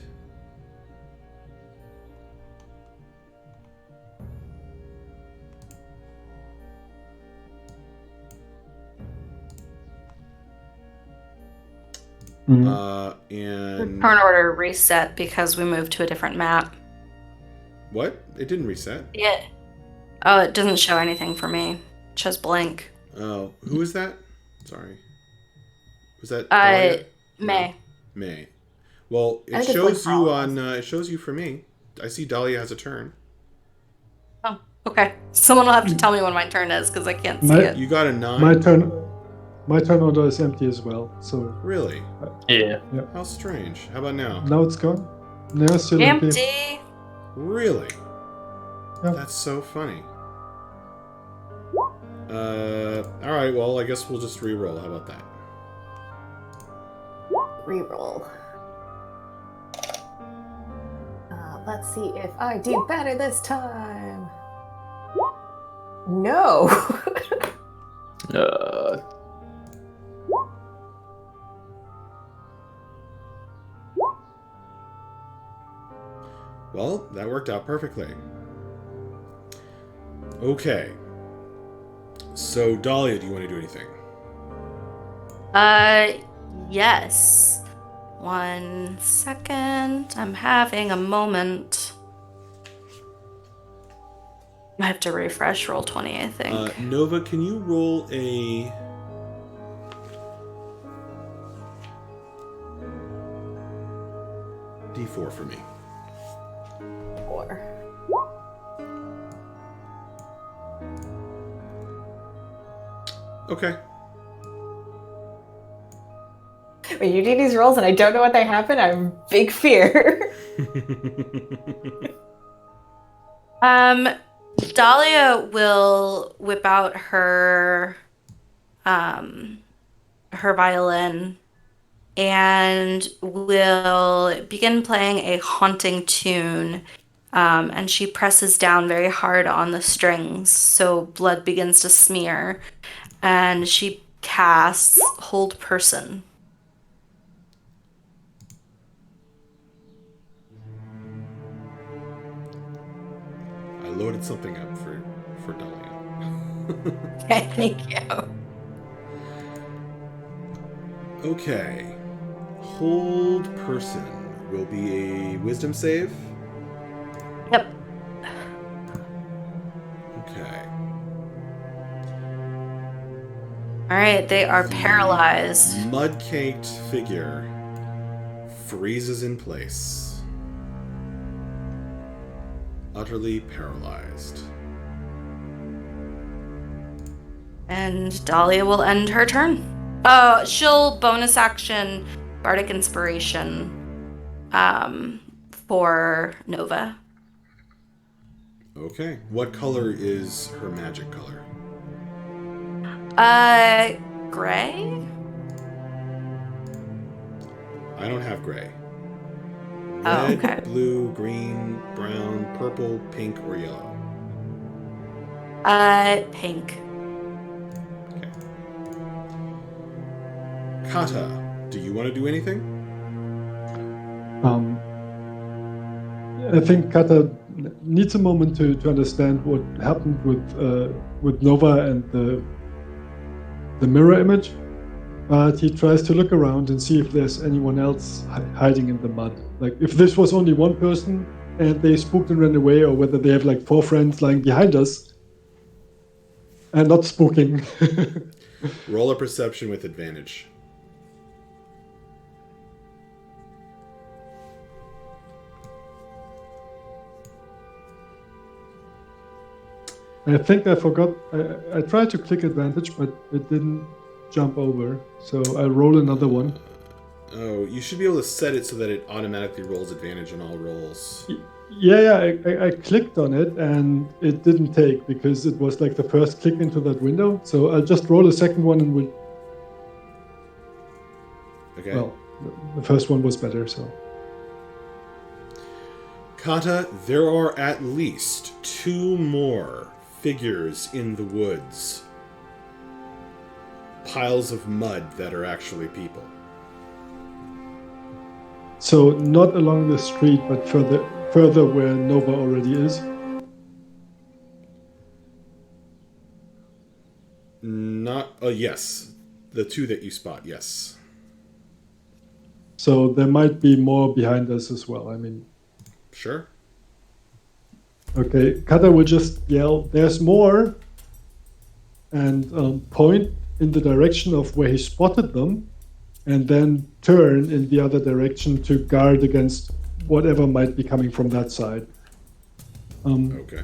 And Turn order reset because we moved to a different map. what? It didn't reset. Yeah. Oh, it doesn't show anything for me. It shows blank. Oh, who is that? Sorry. Was that Dahlia? May. May. Well, I it think it's shows like you for all on. It shows you for me. I see Dahlia has a turn. Oh, okay. Someone will have to tell me when my turn is because I can't see My- it. You got a 9. My turn order is empty as well. So Really? Yeah. How strange. How about now? now it's gone. Now it's still empty. Empty. Really? Yeah. That's so funny. All right. Well, I guess we'll just re-roll. How about that? Reroll. Let's see if I do better this time. No. Well, that worked out perfectly. Okay. So, Dahlia, do you want to do anything? Yes. 1 second. I'm having a moment. I have to refresh roll 20, I think. Nova, can you roll a... D4 for me? 4. Okay. When you do these rolls and I don't know what they happen, I'm big fear. Dahlia will whip out her her violin and will begin playing a haunting tune. And she presses down very hard on the strings, so blood begins to smear. And she casts Hold Person. I loaded something up for Dahlia. Okay, thank you. Okay. Hold Person will be a wisdom save. Yep. Okay. All right, they are paralyzed. Mud-caked figure freezes in place. utterly paralyzed. And Dahlia will end her turn. She'll bonus action Bardic Inspiration for Nova. Okay. What color is her magic color? Gray? I don't have gray. Oh, Red, okay. blue, green, brown, purple, pink, or yellow? Pink. Okay. Kata, do you want to do anything? I think Kata needs a moment to understand what happened with Nova and the mirror image. But he tries to look around and see if there's anyone else hiding in the mud. Like if this was only one person and they spooked and ran away, or whether they have like 4 friends lying behind us and not spooking. Roll a perception with advantage. I think I forgot. I tried to click advantage, but it didn't jump over. So I'll roll another one. Oh, you should be able to set it so that it automatically rolls advantage on all rolls. Yeah, I clicked on it and it didn't take because it was like the first click into that window. So I'll just roll a second one and we'll. Okay. Well, the first one was better, so. Kata, there are at least 2 more figures in the woods. Piles of mud that are actually people. So not along the street, but further where Nova already is. Not. Yes, the 2 that you spot. Yes. So there might be more behind us as well. I mean. Sure. Okay, Kata will just yell, "There's more!" and point in the direction of where he spotted them, and then turn in the other direction to guard against whatever might be coming from that side. Okay.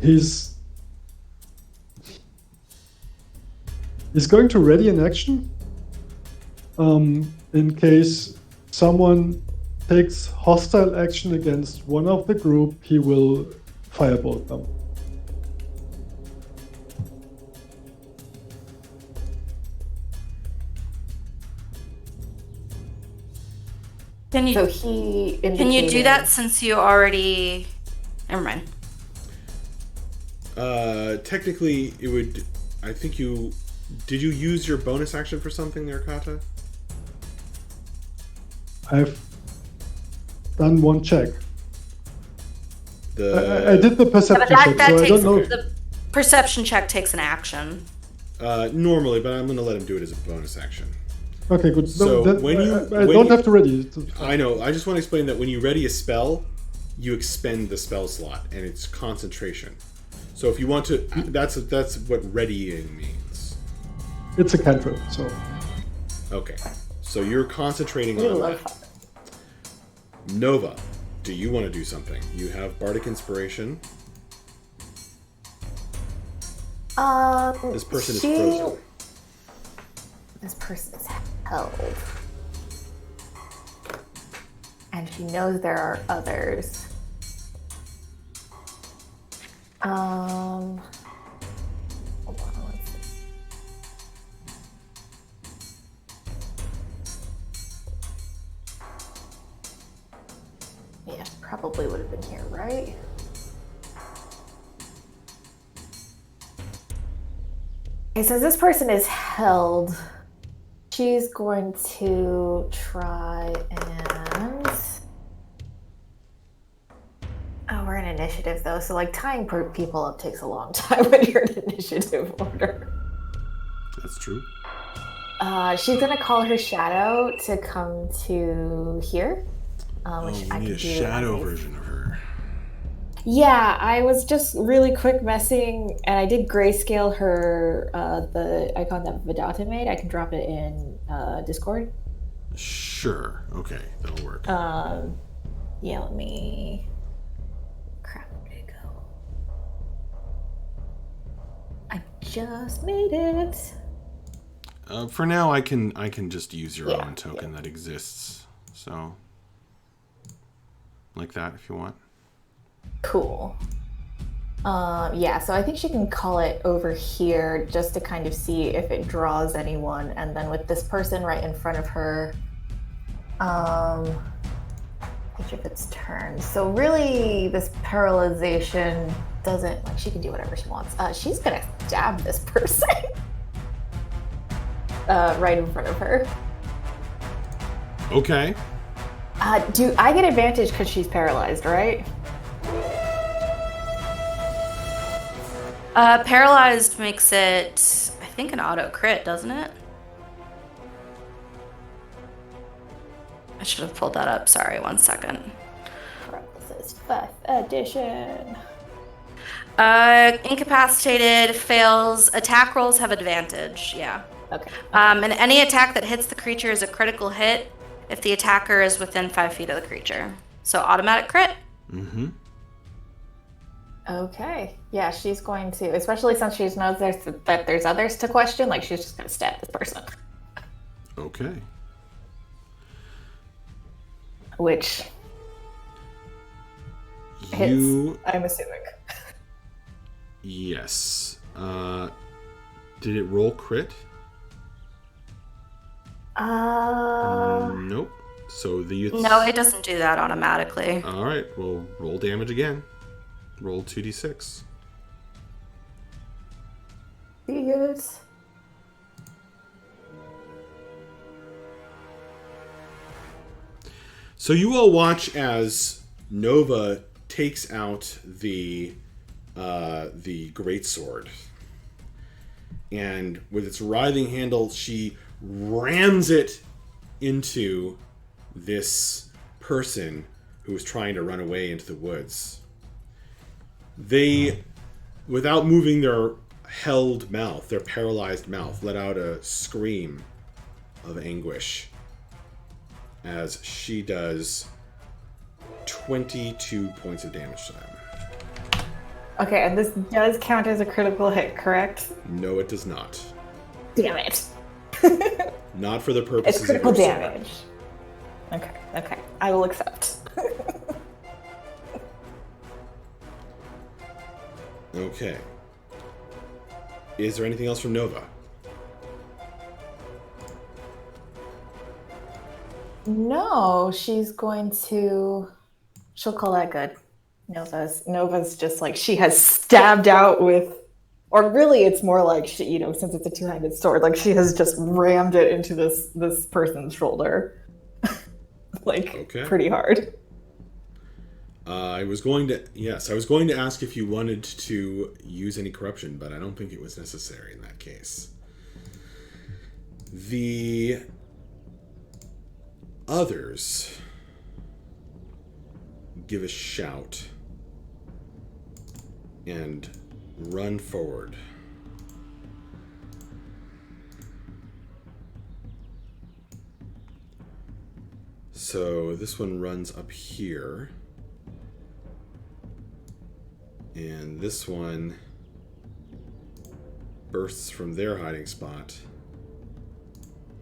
He's going to ready an action in case someone takes hostile action against one of the group. He will firebolt them. Can So you he can you do that indicated- since you already? Never mind. Technically, it would. I think you. Did you use your bonus action for something there, Kata? I've done one check. The I did the Yeah, perception but check, that so I takes don't know. the perception check takes an action. Normally, but I'm going to let him do it as a bonus action. Okay, good. So that, when you- I when don't you- have to ready it. I know. I just want to explain that when you ready a spell, you expend the spell slot, and it's concentration. So if you want to, that's what readying means. It's a cantrip, so. Okay. So you're concentrating We on love that. Nova, do you want to do something? You have Bardic Inspiration. This person is frozen. This person is held. And she knows there are others. Hold on, let's see. Yeah, probably would have been here, right? It says this person is held. She's going to try and... Oh, we're in initiative though, so like tying people up takes a long time when you're in initiative order. That's true. She's gonna call her shadow to come to here. Which We I need can a do shadow as a- version of her. Yeah, I was just really quick messing, and I did grayscale her the icon that Vidata made. I can drop it in Discord. Sure. Okay, that'll work. Yeah, let me. just made it. For now, I can just use your Yeah, own token that exists. So, like that, if you want. Cool. Yeah, so I think she can call it over here just to kind of see if it draws anyone, and then with this person right in front of her, each of its turns. So really, this paralyzation doesn't, like, she can do whatever she wants. She's gonna stab this person right in front of her. Okay. Do I get advantage because she's paralyzed, right? Paralyzed makes it, I think, an auto crit, doesn't it? I should have pulled that up. Sorry, 1 second. This is 5th edition. Incapacitated, fails. Attack rolls have advantage, yeah. Okay. And any attack that hits the creature is a critical hit if the attacker is within 5 feet of the creature. So automatic crit. Mm-hmm. Okay. Yeah, she's going to, especially since she knows that there's others to question, like, she's just going to stab this person. Okay. Which hits, I'm assuming. Yes. Did it roll crit? Nope. So No, it doesn't do that automatically. All right. Well, roll damage again. Roll 2d6. Yes. So you all watch as Nova takes out the greatsword, and with its writhing handle, she rams it into this person who was trying to run away into the woods. They, without moving their held mouth, their paralyzed mouth, let out a scream of anguish as she does 22 points of damage to them. Okay, and this does count as a critical hit, correct? No, it does not. Damn it. Not for the purposes It's critical of your sword. damage. Okay. I will accept. Okay. Is there anything else from Nova? No, she'll call that good. Nova's just like, she has stabbed out with, or really it's more like she, since it's a two-handed sword, like she has just rammed it into this person's shoulder. Pretty hard. I was going to ask if you wanted to use any corruption, but I don't think it was necessary in that case. The others give a shout and run forward. So this one runs up here. And this one bursts from their hiding spot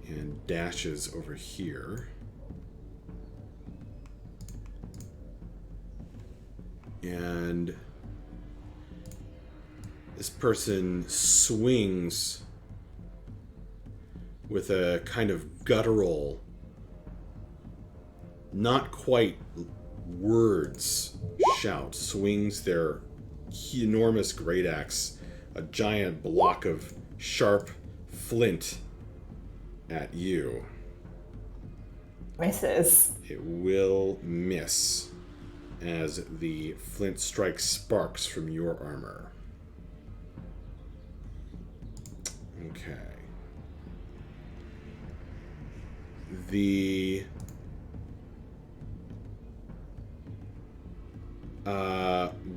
and dashes over here. And this person swings with a kind of guttural, not quite words shout, swings their enormous great axe, a giant block of sharp flint, at you. Misses. It will miss as the flint strikes sparks from your armor. Okay. The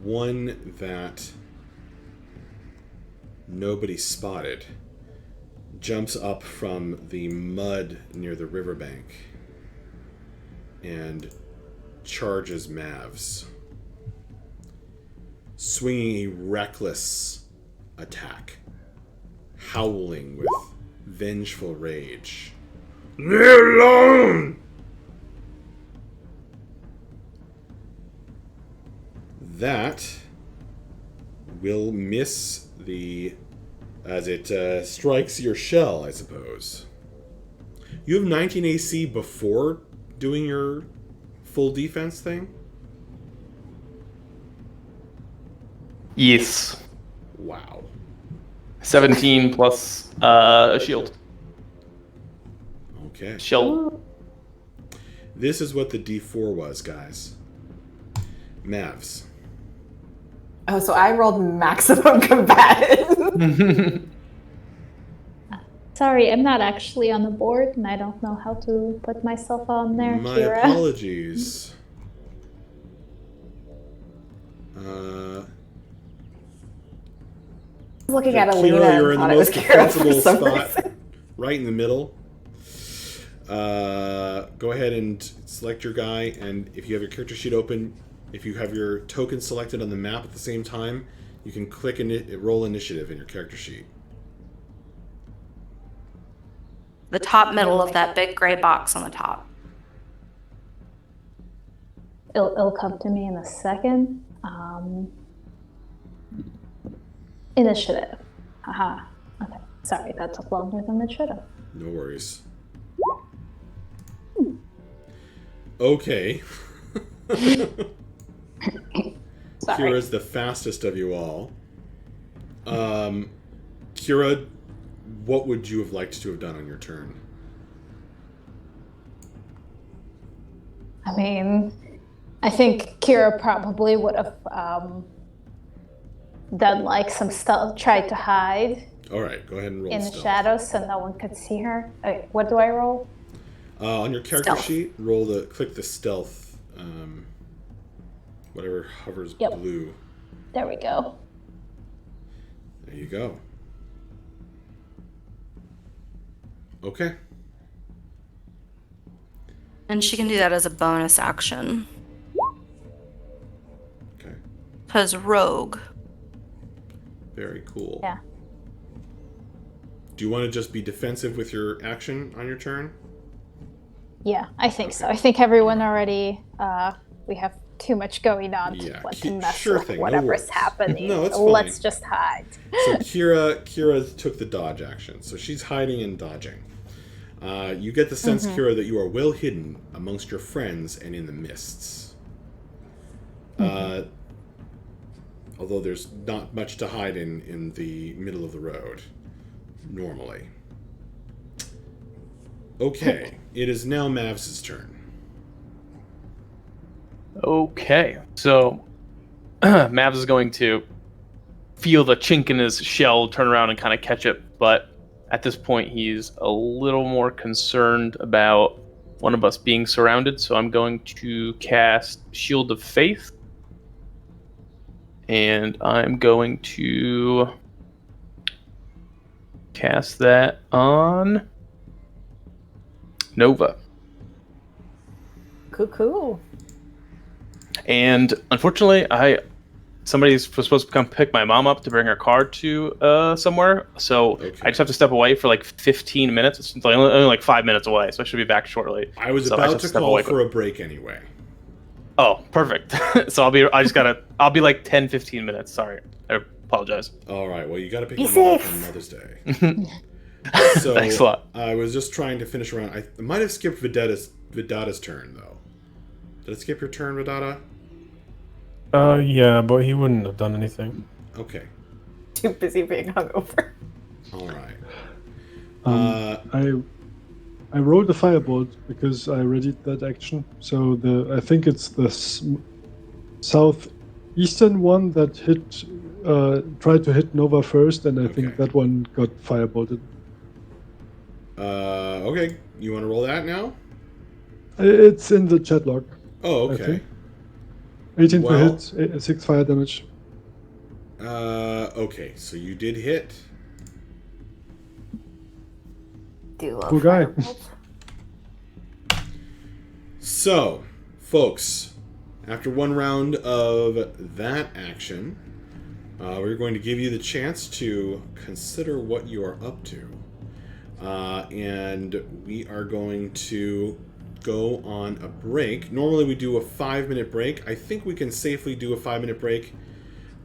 one that nobody spotted jumps up from the mud near the riverbank and charges Mavs, swinging a reckless attack howling with vengeful rage. Leave me alone! That will miss as it strikes your shell, I suppose. You have 19 AC before doing your full defense thing? Yes. Wow. 17 plus a shield. Okay. Shield. This is what the D4 was, guys. Mavs. Oh, so I rolled maximum combatant. Sorry, I'm not actually on the board, and I don't know how to put myself on there, My Kira. apologies. Looking at Kira, Alina you're and in the thought it was most Kira for defensible some spot, reason. right in the middle. Go ahead and select your guy, and if you have your character sheet open, if you have your token selected on the map at the same time, you can click roll initiative in your character sheet. The top middle of that big gray box on the top. It'll come to me in a second. Initiative. Haha. Okay. Sorry, that took longer than it should have. No worries. Okay. Sorry. Kira's the fastest of you all. Kira, what would you have liked to have done on your turn? I mean, I think Kira probably would have done like some stuff, tried to hide All right, go ahead and roll in the stealth. shadows so no one could see her. Okay, what do I roll? On your character Stealth. sheet, click the stealth, whatever hovers Yep. blue. There we go. There you go. Okay. And she can do that as a bonus action. Okay. Because rogue. Very cool. Yeah. Do you want to just be defensive with your action on your turn? Yeah, I think so. I think everyone already, we have too much going on Yeah, to want to mess sure with thing, no whatever's worries. happening. No, it's Let's fine. just hide. So Kira took the dodge action. So she's hiding and dodging. You get the sense, Kira, that you are well hidden amongst your friends and in the mists. Although there's not much to hide in the middle of the road, normally. Okay, it is now Mavs' turn. Okay, so Mavs is going to feel the chink in his shell, turn around and kind of catch it, but at this point he's a little more concerned about one of us being surrounded, so I'm going to cast Shield of Faith, and I'm going to cast that on Nova. Cool. And unfortunately, somebody's supposed to come pick my mom up to bring her car to somewhere. So Okay. I just have to step away for like 15 minutes. It's only like 5 minutes away, so I should be back shortly. I was So about just to step call away for a break anyway. Oh, perfect. So I'll be like 10, 15 minutes. Sorry. I apologize. All right, well, you got to pick Be them up safe. on Mother's Day. So, Thanks a lot. I was just trying to finish around. I might have skipped Vidata's turn, though. Did I skip your turn, Vidata? Yeah, but he wouldn't have done anything. Okay. Too busy being hungover. All right. I rolled a firebolt because I readied that action. So I think it's the southeastern one that tried to hit Nova first, and I think Okay. that one got firebolted. Okay. You want to roll that now? It's in the chat log. Oh, I okay. think. 18 Well- to hit, 6 fire damage. Okay, so you did hit. Do love Cool guy. fireballs. So, folks, after one round of that action, we're going to give you the chance to consider what you are up to. And we are going to go on a break. Normally we do a 5-minute break. I think we can safely do a 5-minute break.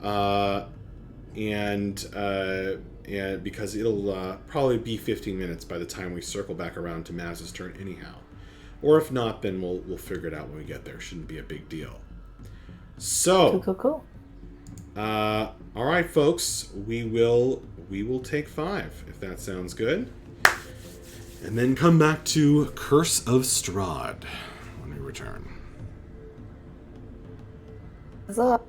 And because it'll probably be 15 minutes by the time we circle back around to Maz's turn anyhow. Or if not, then we'll figure it out when we get there. Shouldn't be a big deal. So, Cool. all right, folks, we will take 5 if that sounds good, and then come back to Curse of Strahd when we return. What's up?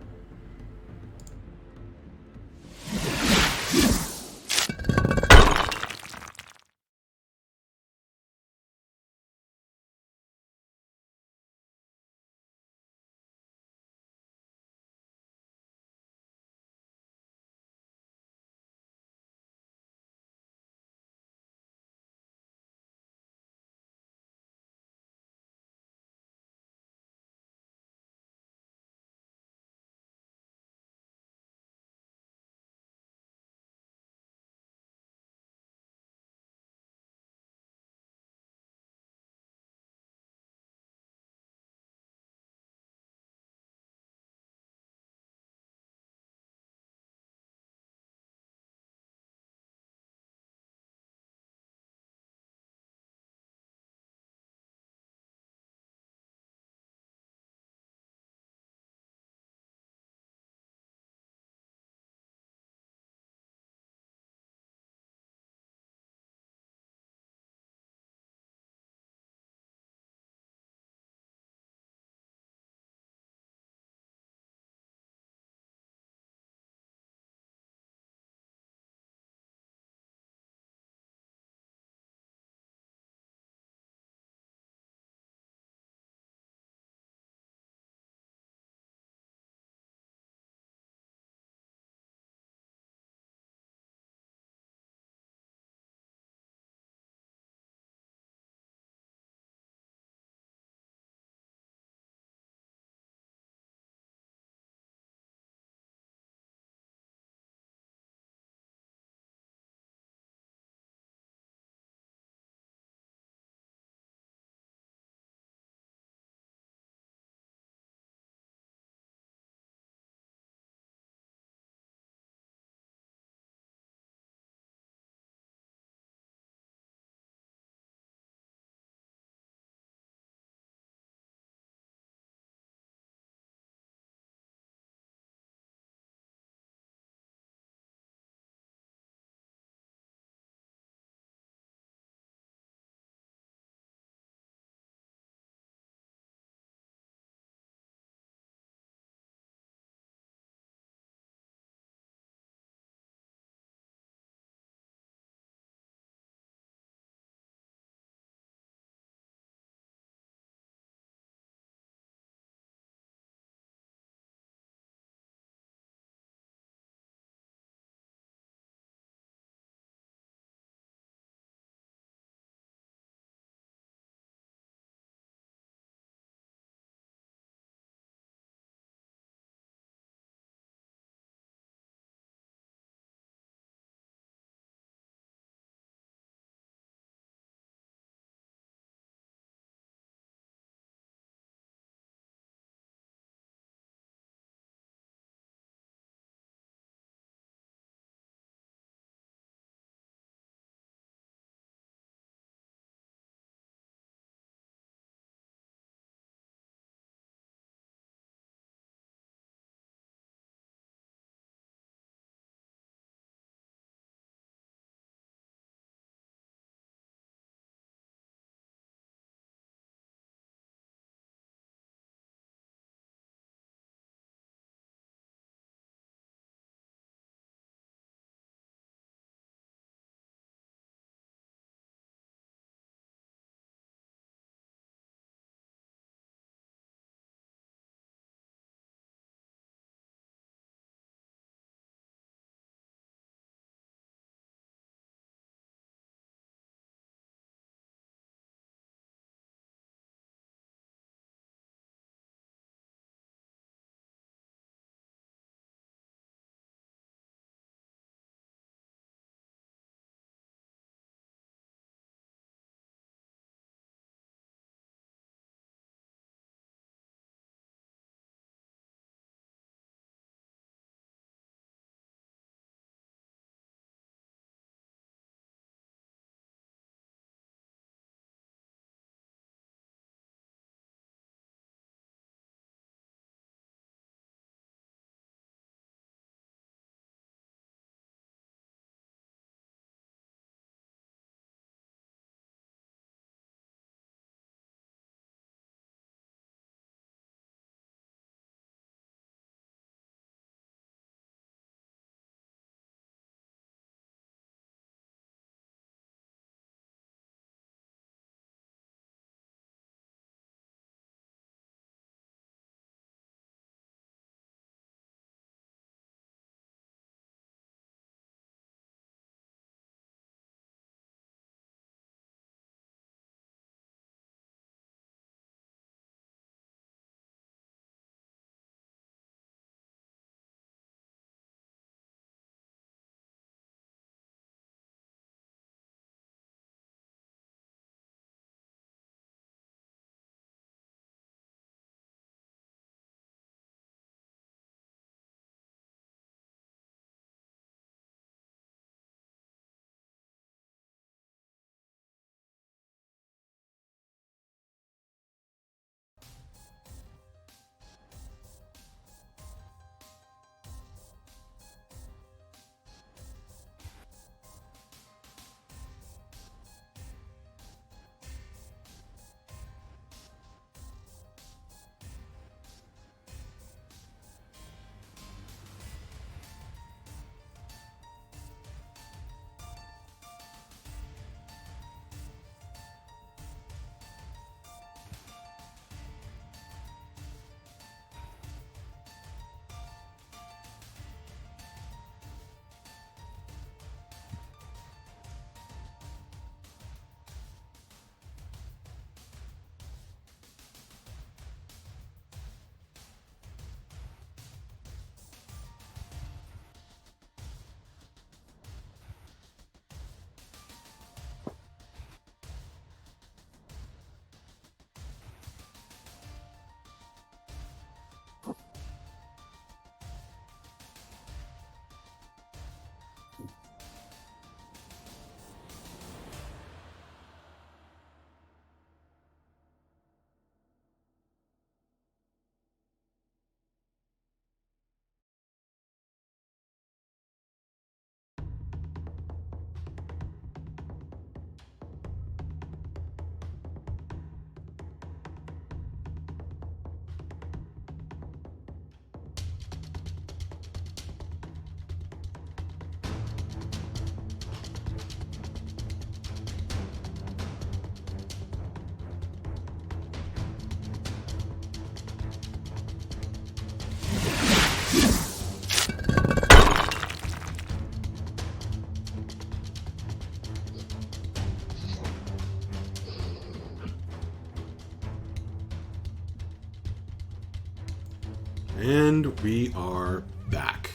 And we are back.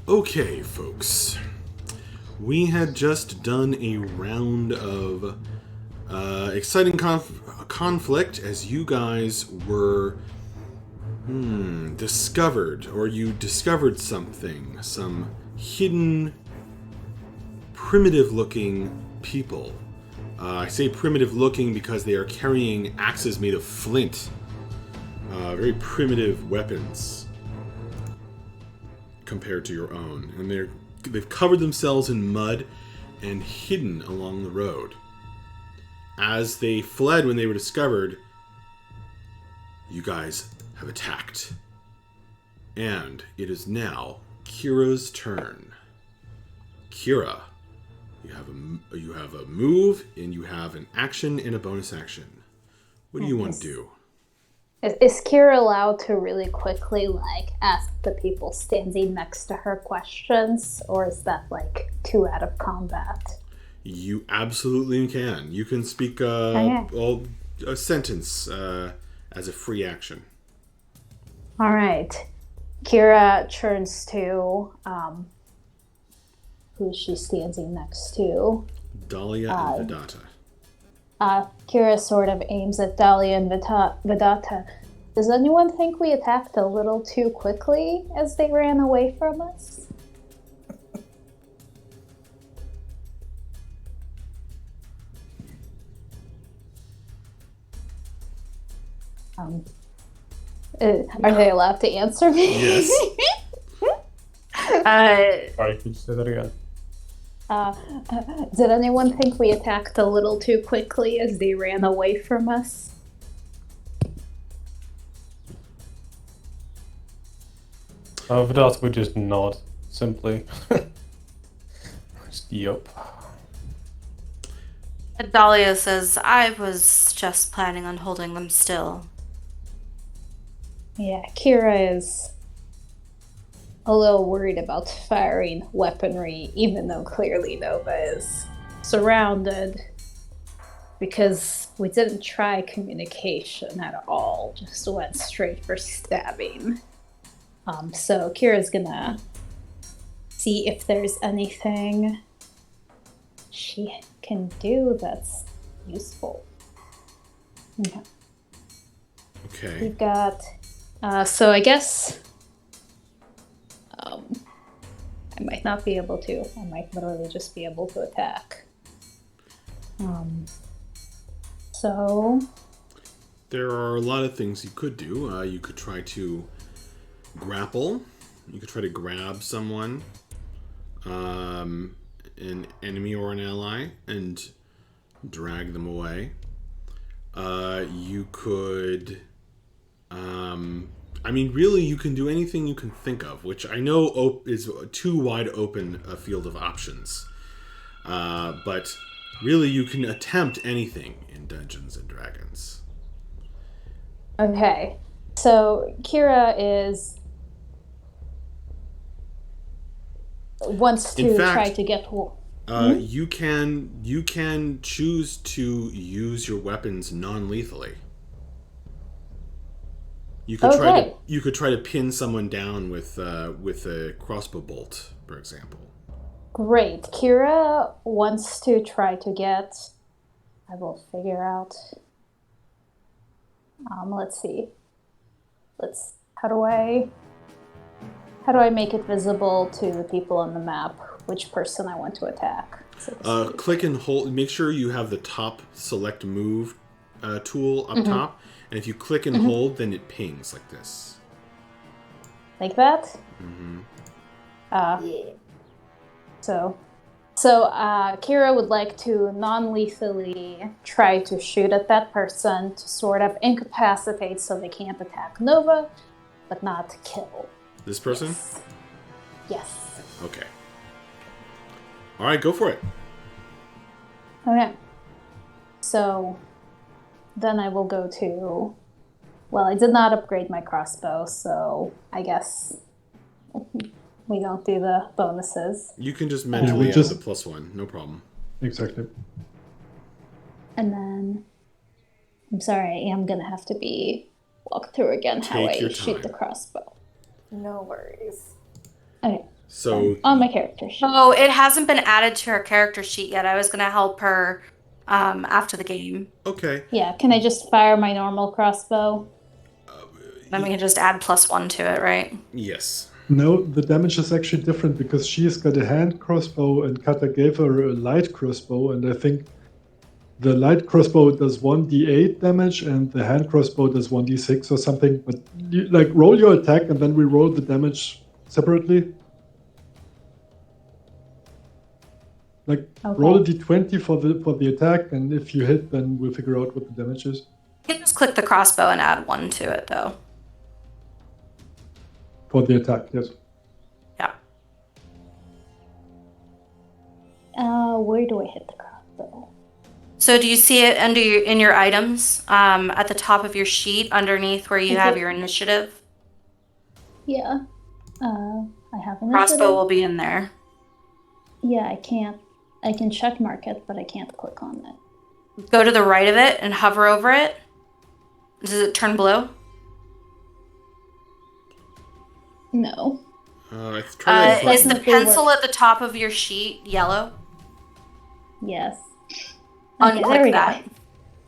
Okay, folks. We had just done a round of exciting conflict as you guys were discovered, or you discovered something, some hidden, primitive-looking people. I say primitive-looking because they are carrying axes made of flint. Very primitive weapons compared to your own. And they've covered themselves in mud and hidden along the road. As they fled when they were discovered, you guys have attacked. And it is now Kira's turn. Kira, you have a move, and you have an action and a bonus action. What do you want to do? Is Kira allowed to really quickly, ask the people standing next to her questions? Or is that, too out of combat? You absolutely can. You can speak a sentence as a free action. All right. Kira turns to... who she standing next to? Dahlia and Vidata. Kira sort of aims at Dahlia and Vidata. Does anyone think we attacked a little too quickly as they ran away from us? Are they allowed to answer me? Yes. Sorry, could you say that again? Did anyone think we attacked a little too quickly as they ran away from us? Vidata would just nod, simply. Just, yup. Dahlia says, I was just planning on holding them still. Yeah, Kira is a little worried about firing weaponry, even though clearly Nova is surrounded, because we didn't try communication at all, just went straight for stabbing. So Kira's gonna see if there's anything she can do that's useful. Okay. We've got, so I guess, I might not be able to. I might literally just be able to attack. So... There are a lot of things you could do. You could try to grapple. You could try to grab someone, an enemy or an ally, and drag them away. You could... really, you can do anything you can think of, which I know is too wide open a field of options. But really, you can attempt anything in Dungeons and Dragons. Okay, so Kira wants to try to get... You can choose to use your weapons non-lethally. You could try to pin someone down with a crossbow bolt, for example. Great. Kira wants to try to get... I will figure out... let's see. How do I make it visible to the people on the map which person I want to attack? Click and hold. Make sure you have the top select move tool up top. And if you click and hold, then it pings like this. Like that? So Kira would like to non-lethally try to shoot at that person to sort of incapacitate so they can't attack Nova, but not kill. This person? Yes. Okay. All right, go for it. Okay. So then I will go to... Well, I did not upgrade my crossbow, so I guess we don't do the bonuses. You can just mentally add the +1, no problem. Exactly. And then... I'm sorry, I am going to have to be walk through again how Take I your shoot time. the crossbow. No worries. Okay. So On my character sheet. Oh, it hasn't been added to her character sheet yet. I was gonna help her after the game. okay. Yeah, can I just fire my normal crossbow? Then we can just add +1 to it, right? Yes. No, the damage is actually different because she's got a hand crossbow and Kata gave her a light crossbow, and I think the light crossbow does 1d8 damage and the hand crossbow does 1d6 or something. But you, like, roll your attack and then we roll the damage separately. Like, roll a d20 for the attack, and if you hit, then we'll figure out what the damage is. You can just click the crossbow and add 1 to it, though. For the attack, yes. Yeah. Where do I hit the crossbow? So do you see it in your items at the top of your sheet underneath where you Is have it- your initiative? Yeah. I have initiative. Crossbow will be in there. Yeah, I can't. I can check mark it, but I can't click on it. Go to the right of it and hover over it. Does it turn blue? No. Let's try that Is button. the pencil at the top of your sheet yellow? Yes. Okay, there Unclick we that. go.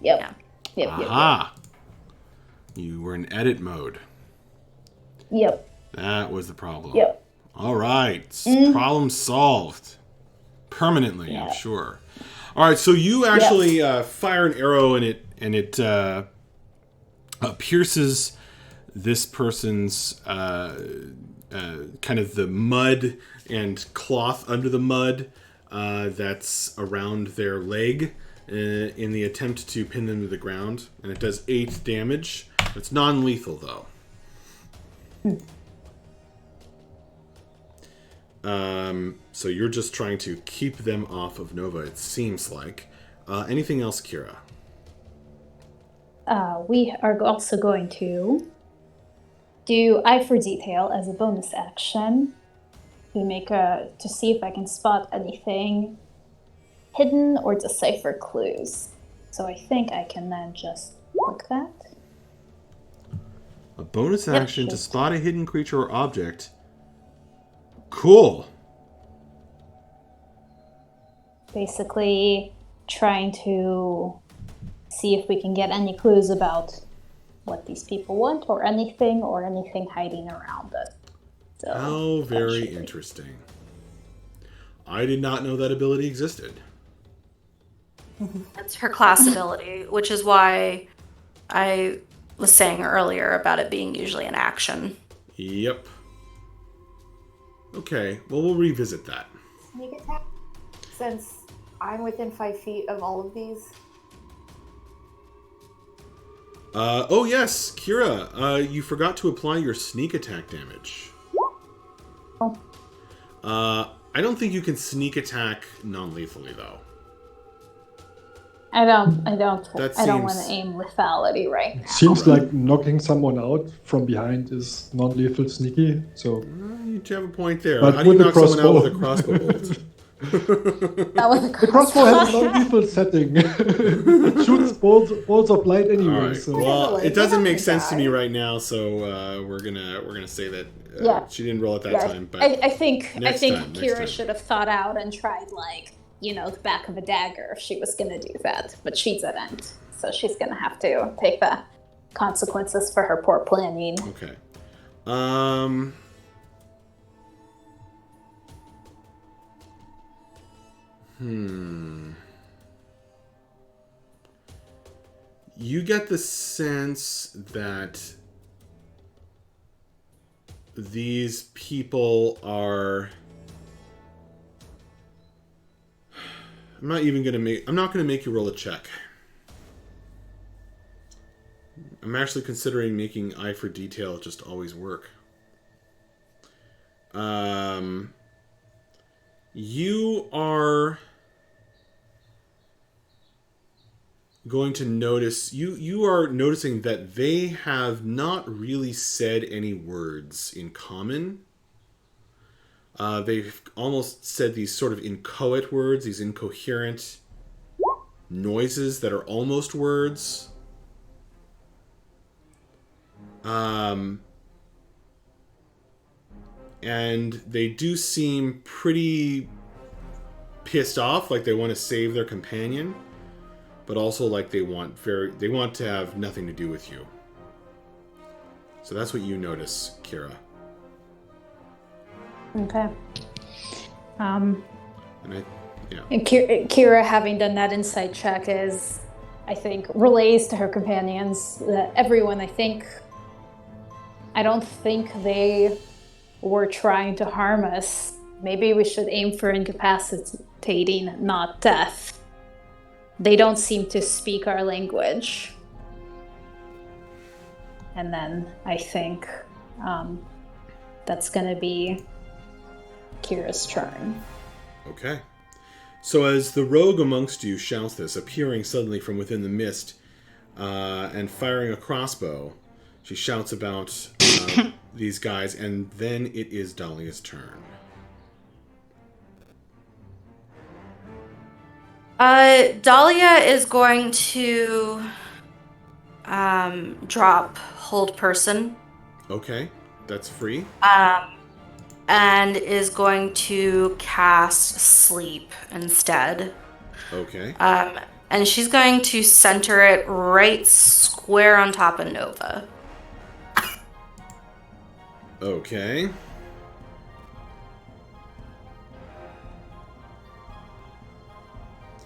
Yep. Yeah. Yep. Aha! You were in edit mode. Yep. That was the problem. Yep. All right. Problem solved. Permanently, I'm Yeah. sure. All right, so you actually fire an arrow and it pierces this person's kind of the mud and cloth under the mud that's around their leg in the attempt to pin them to the ground. And it does 8 damage. It's non-lethal, though. So you're just trying to keep them off of Nova, it seems like. Anything else, Kira? We are also going to do Eye for Detail as a bonus action to see if I can spot anything hidden or decipher clues. So I think I can then just click that. A bonus action to spot a hidden creature or object. Cool. Basically trying to see if we can get any clues about what these people want or anything hiding around it. So How very interesting. I did not know that ability existed. That's her class ability, which is why I was saying earlier about it being usually an action. Yep. Okay, well, we'll revisit that. Sneak attack? Since I'm within 5 feet of all of these. Oh yes, Kira, you forgot to apply your sneak attack damage. Oh. I don't think you can sneak attack non-lethally, though. I don't That want seems- to aim lethality right now. Seems like knocking someone out from behind is non-lethal sneaky, so... You have a point there. But How do you with a knock someone out with a crossbow. crossbow bolt? That was a The crossbow has a non-lethal setting. It shoots balls of light anyway, All right. so... Well, Wait, it doesn't they make don't sense to me die. right now, so we're gonna say that Yeah. she didn't roll at that Yeah, time. But I think next time. Kira should have thought out and tried the back of a dagger if she was gonna do that, but she didn't. So she's gonna have to take the consequences for her poor planning. Okay. You get the sense that these people are... I'm not gonna make you roll a check. I'm actually considering making Eye for Detail just always work. You are going to notice, you are noticing that they have not really said any words in common. They've almost said these sort of inchoate words, these incoherent noises that are almost words. And they do seem pretty pissed off, like they want to save their companion, but also like they want to have nothing to do with you. So that's what you notice, Kira. Okay. And And Kira, having done that insight check, I think, relays to her companions that everyone, I don't think they were trying to harm us. Maybe we should aim for incapacitating, not death. They don't seem to speak our language. And then I think that's going to be Kira's turn. Okay. So as the rogue amongst you shouts this, appearing suddenly from within the mist and firing a crossbow, she shouts about these guys, and then it is Dahlia's turn. Dahlia is going to drop hold person. Okay, that's free. And is going to cast sleep instead. Okay. And she's going to center it right square on top of Nova. Okay.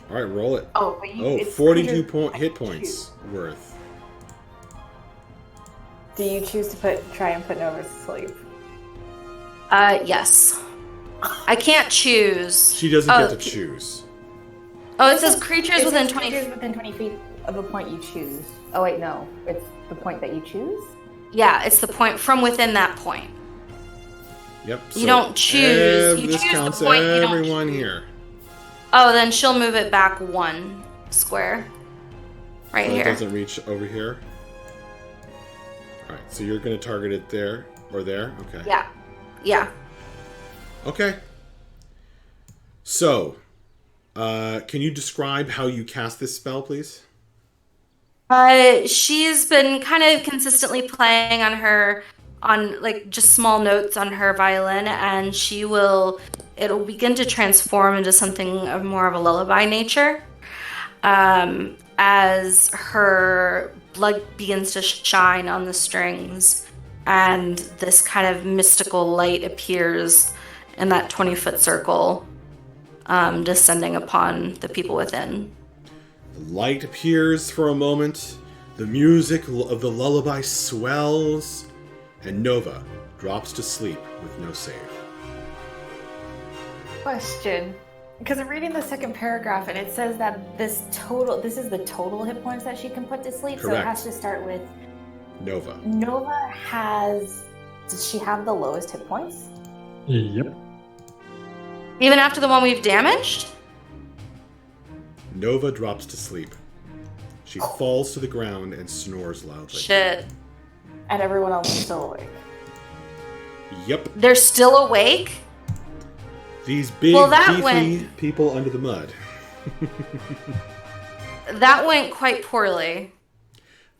All right, roll it. Oh, but 42 hit points worth. Do you choose to try and put Nova to sleep? Yes. I can't choose. She doesn't get to choose. Oh, it says creatures It within says 20 creatures within 20 feet of a point you choose. Oh wait, no. It's the point that you choose? Yeah, it's the point from within that point. Yep. You don't choose. You This choose counts the point. You don't everyone choose. here. Oh, then she'll move it back 1 square. Right It here. doesn't reach over here. All right, so you're going to target it there or there? Okay. Yeah. Yeah. Okay. So, can you describe how you cast this spell, please? She's been kind of consistently playing on like just small notes on her violin, and it'll begin to transform into something of more of a lullaby nature. As her blood begins to shine on the strings, and this kind of mystical light appears in that 20-foot circle, descending upon the people within. The light appears for a moment, the music of the lullaby swells, and Nova drops to sleep with no save. Question. Because I'm reading the second paragraph and it says that this is the total hit points that she can put to sleep. Correct. So it has to start with Nova. Does she have the lowest hit points? Yep. Even after the one we've damaged? Nova drops to sleep. She falls to the ground and snores loudly. Shit. And everyone else is still awake. Yep. They're still awake? These big, beefy people under the mud. That went quite poorly.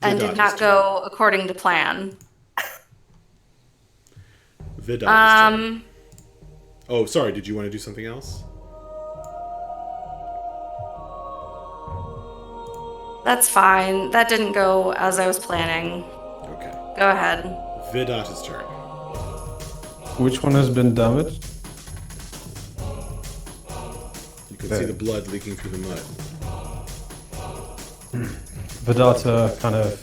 And did not go according to plan. Vidal's turn. Oh, sorry. Did you want to do something else? That's fine. That didn't go as I was planning. Okay. Go ahead. Vidata's turn. Which one has been damaged? You can see the blood leaking through the mud. Vedata kind of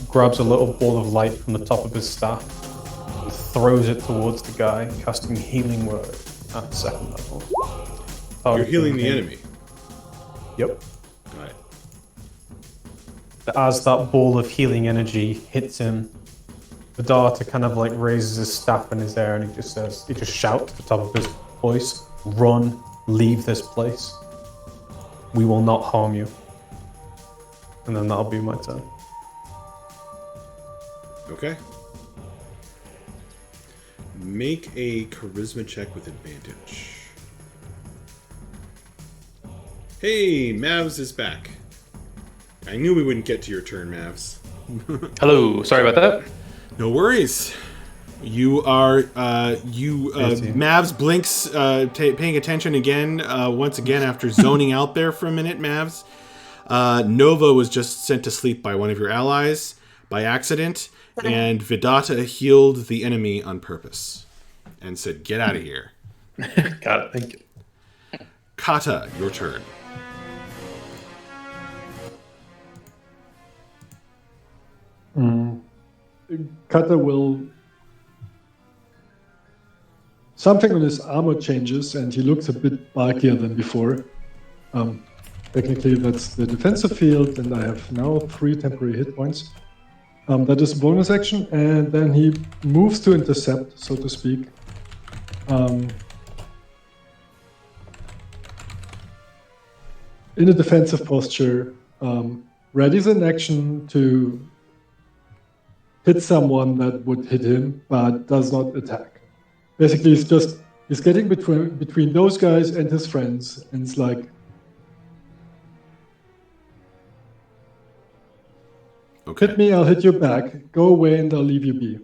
grabs a little ball of light from the top of his staff and throws it towards the guy, casting Healing Word at the second level. You're healing the enemy. Yep. Got it. As that ball of healing energy hits him, Vedata kind of like raises his staff in his air and he just shouts at the top of his voice, "Run, leave this place. We will not harm you." And then that'll be my turn. Okay. Make a charisma check with advantage. Hey, Mavs is back. I knew we wouldn't get to your turn, Mavs. Hello, sorry about that. No worries. You are Mavs blinks, paying attention again. Once again, after zoning out there for a minute, Mavs. Nova was just sent to sleep by one of your allies by accident, and Vidata healed the enemy on purpose and said, "Get out of here." Got it. Thank you. Kata, your turn. Kata will. Something on his armor changes, and he looks a bit bulkier than before. Technically, that's the defensive field, and I have now 3 temporary hit points. That is a bonus action, and then he moves to intercept, so to speak. In a defensive posture, readies an action to hit someone that would hit him, but does not attack. Basically, he's getting between those guys and his friends, and it's like, Okay. hit me, I'll hit you back. Go away, and I'll leave you be.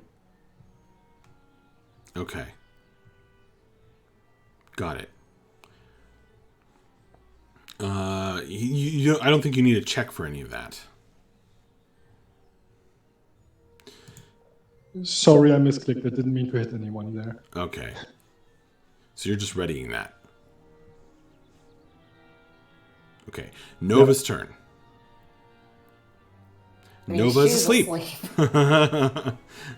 Okay. Got it. I don't think you need to check for any of that. Sorry, I misclicked. I didn't mean to hit anyone there. Okay. So you're just readying that. Okay. Nova's turn. I mean, Nova's she's asleep.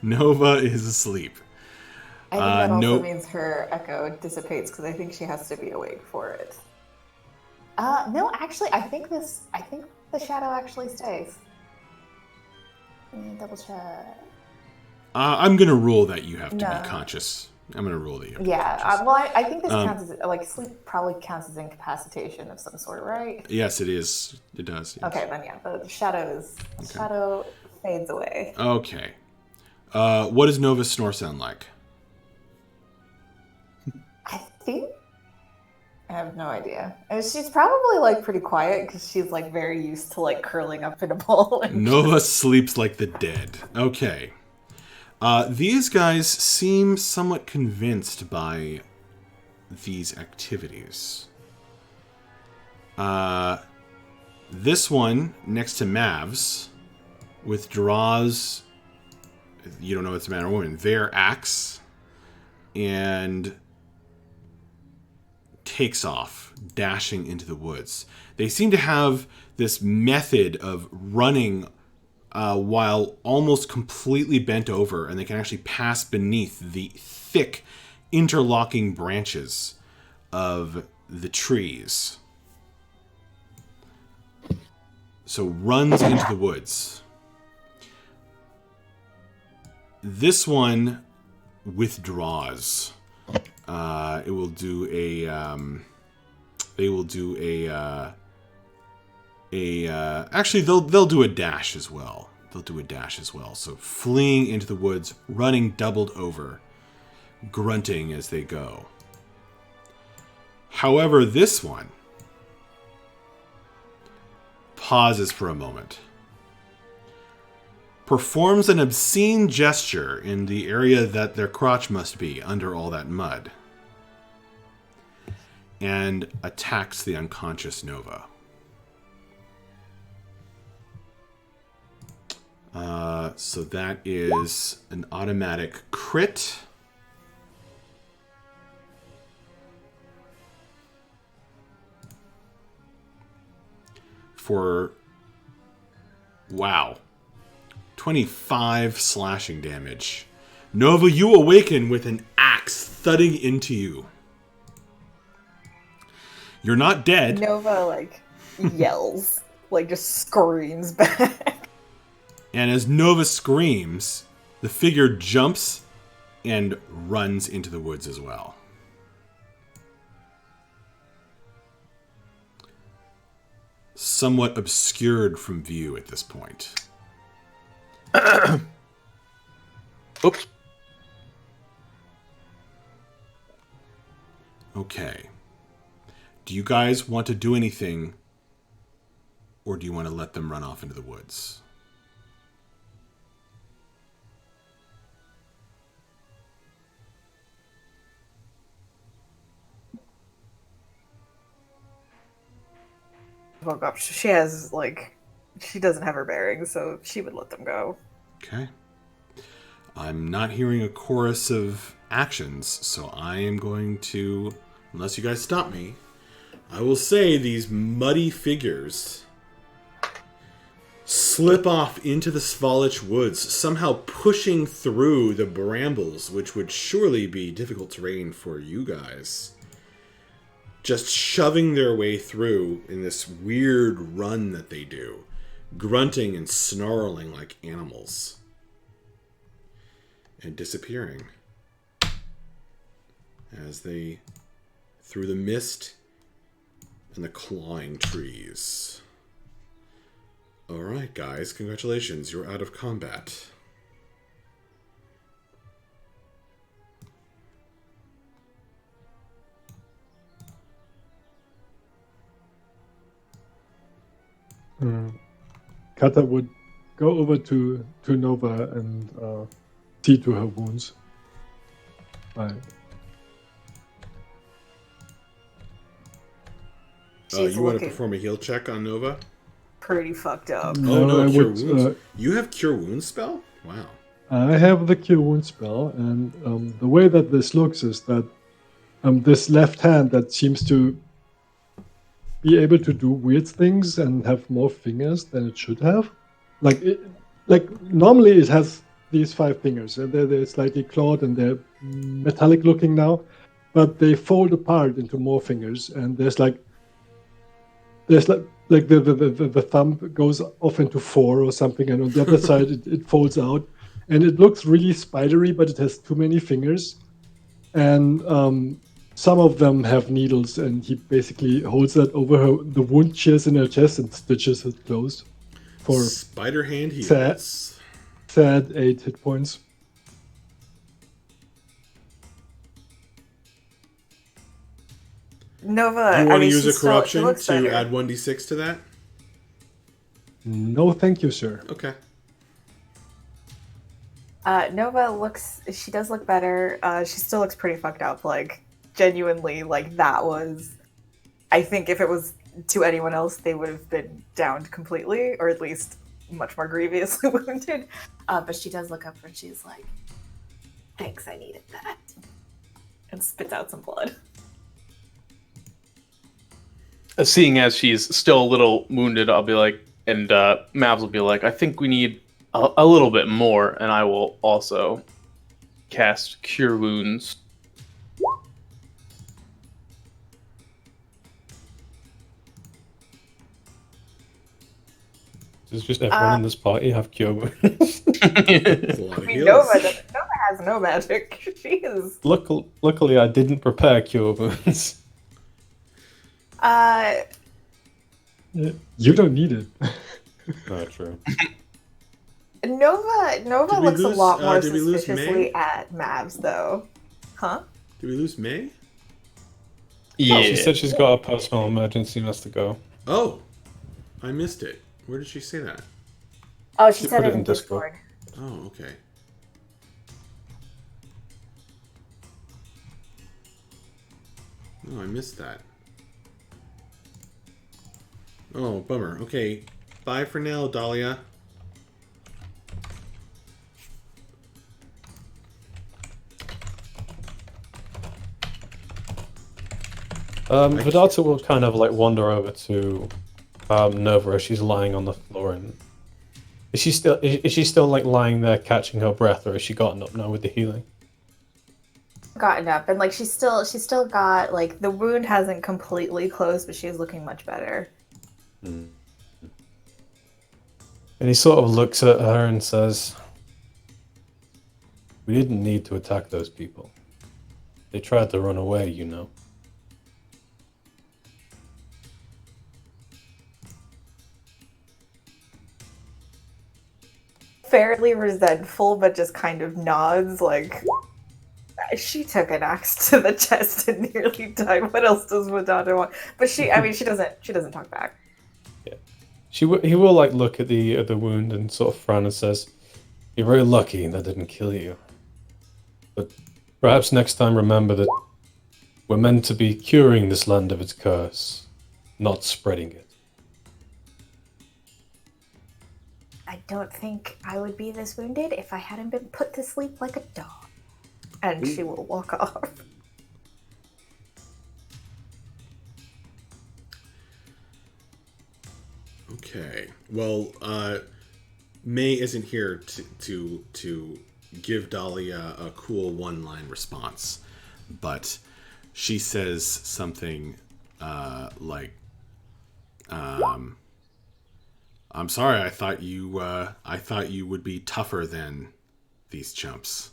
Nova is asleep. I think that also no- means her echo dissipates because I think she has to be awake for it. No, actually, I think the shadow actually stays. Let me double check. I'm gonna rule that you have to No. be conscious. I'm gonna rule that you have to be Yeah, conscious. well, I think this counts as like sleep probably counts as incapacitation of some sort, right? Yes, it is. It does. Yes. Okay, then yeah, the shadow fades away. Okay. What does Nova's snore sound like? I think I have no idea. And she's probably like pretty quiet because she's like very used to like curling up in a ball. And Nova sleeps like the dead. Okay. These guys seem somewhat convinced by these activities. This one, next to Mavs, withdraws, you don't know if it's a man or woman, their axe, and takes off, dashing into the woods. They seem to have this method of running while almost completely bent over, and they can actually pass beneath the thick, interlocking branches of the trees. So runs into the woods. This one withdraws. It will do a. They will do a. Actually, they'll do a dash as well. They'll do a dash as well. So fleeing into the woods, running doubled over, grunting as they go. However, this one pauses for a moment, performs an obscene gesture in the area that their crotch must be under all that mud, and attacks the unconscious Nova. So that is an automatic crit. For, wow, 25 slashing damage. Nova, you awaken with an axe thudding into you. You're not dead. Nova like yells, like just screams back. And as Nova screams, the figure jumps and runs into the woods as well. Somewhat obscured from view at this point. Oops. Okay. Do you guys want to do anything, or do you want to let them run off into the woods? woke up. She has, like, she doesn't have her bearings, so she would let them go. Okay. I'm not hearing a chorus of actions, so I am going to, unless you guys stop me, I will say these muddy figures slip off into the Svalich woods, somehow pushing through the brambles, which would surely be difficult terrain for you guys. Just shoving their way through in this weird run that they do, grunting and snarling like animals. And disappearing as they, through the mist and the clawing trees. Alright, guys, congratulations, you're out of combat. Kata would go over to Nova and see to her wounds. Right. She's You want to looking perform a heal check on Nova? pretty fucked up. Oh no, I Cure would, Wounds. You have Cure Wounds spell? Wow. I have the Cure Wound spell, and the way that this looks is that this left hand that seems to be able to do weird things and have more fingers than it should have. Like normally it has these 5 fingers, and they're slightly clawed and they're metallic looking now, but they fold apart into more fingers, and there's like the thumb goes off into 4 or something, and on the other side it folds out, and it looks really spidery, but it has too many fingers, and some of them have needles, and he basically holds that over the wound she has in her chest and stitches it closed for Spider hand heals. sad 8 hit points. Nova, You want to use a she corruption looks to better. add 1d6 to that? No, thank you, sir. Okay. Nova she does look better. She still looks pretty fucked up. Like, genuinely, like, that was, I think if it was to anyone else, they would have been downed completely, or at least much more grievously wounded. But she does look up and she's like, thanks, I needed that. And spits out some blood. Seeing as she's still a little wounded, I'll be like, and Mavs will be like, I think we need a little bit more, and I will also cast Cure Wounds. Does just everyone in this party have cure wounds? That's a lot of heals. Nova has no magic. She is. Luckily, I didn't prepare cure wounds. You don't need it. Oh, true. Nova Did we looks lose- a lot more did we lose May? suspiciously at Mavs, though. Huh? Did we lose May? Yeah. She said she's got a personal emergency and has to go. Oh, I missed it. Where did she say that? Oh, she She said put it in Discord. Oh, okay. Oh, I missed that. Oh, bummer. Okay, bye for now, Dahlia. Vidalta will kind of like wander over to Nova as she's lying on the floor. And is she still like lying there catching her breath, or has she gotten up now with the healing? Gotten up, and like she's still got, like, the wound hasn't completely closed, but she's looking much better. And he sort of looks at her and says, "We didn't need to attack those people. They tried to run away, you know." Fairly resentful, but just kind of nods, like, she took an axe to the chest and nearly died. What else does Madonna want? But she doesn't talk back. He will like look at the wound and sort of frown and says, "You're very lucky that didn't kill you. But perhaps next time remember that we're meant to be curing this land of its curse, not spreading it." don't think I would be this wounded if I hadn't been put to sleep like a dog. And she will walk off. Okay. Well, May isn't here to give Dahlia a cool one-line response, but she says something like, "I'm sorry. I thought you would be tougher than these chumps."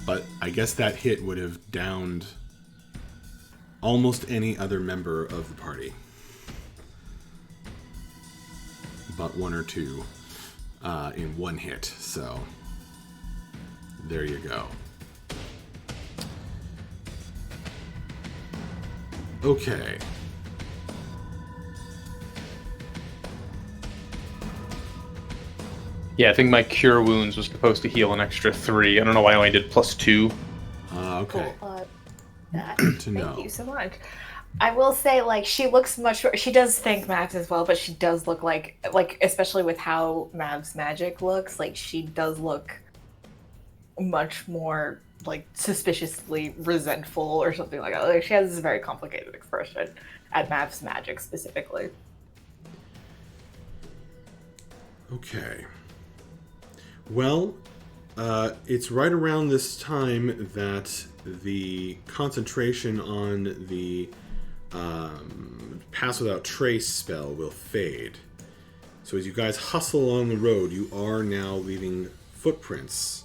But I guess that hit would have downed almost any other member of the party. But one or two in one hit, so there you go. Okay. Yeah, I think my cure wounds was supposed to heal an extra 3. I don't know why I only did +2. Okay. Cool. Good to know. Thank you so much. I will say, like, she looks much. She does think Mavs as well, but she does look like, especially with how Mavs' magic looks, like she does look much more like suspiciously resentful or something like that. Like, she has this very complicated expression at Mavs' magic specifically. Okay. Well, it's right around this time that the concentration on the Pass Without Trace spell will fade. So as you guys hustle along the road, you are now leaving footprints.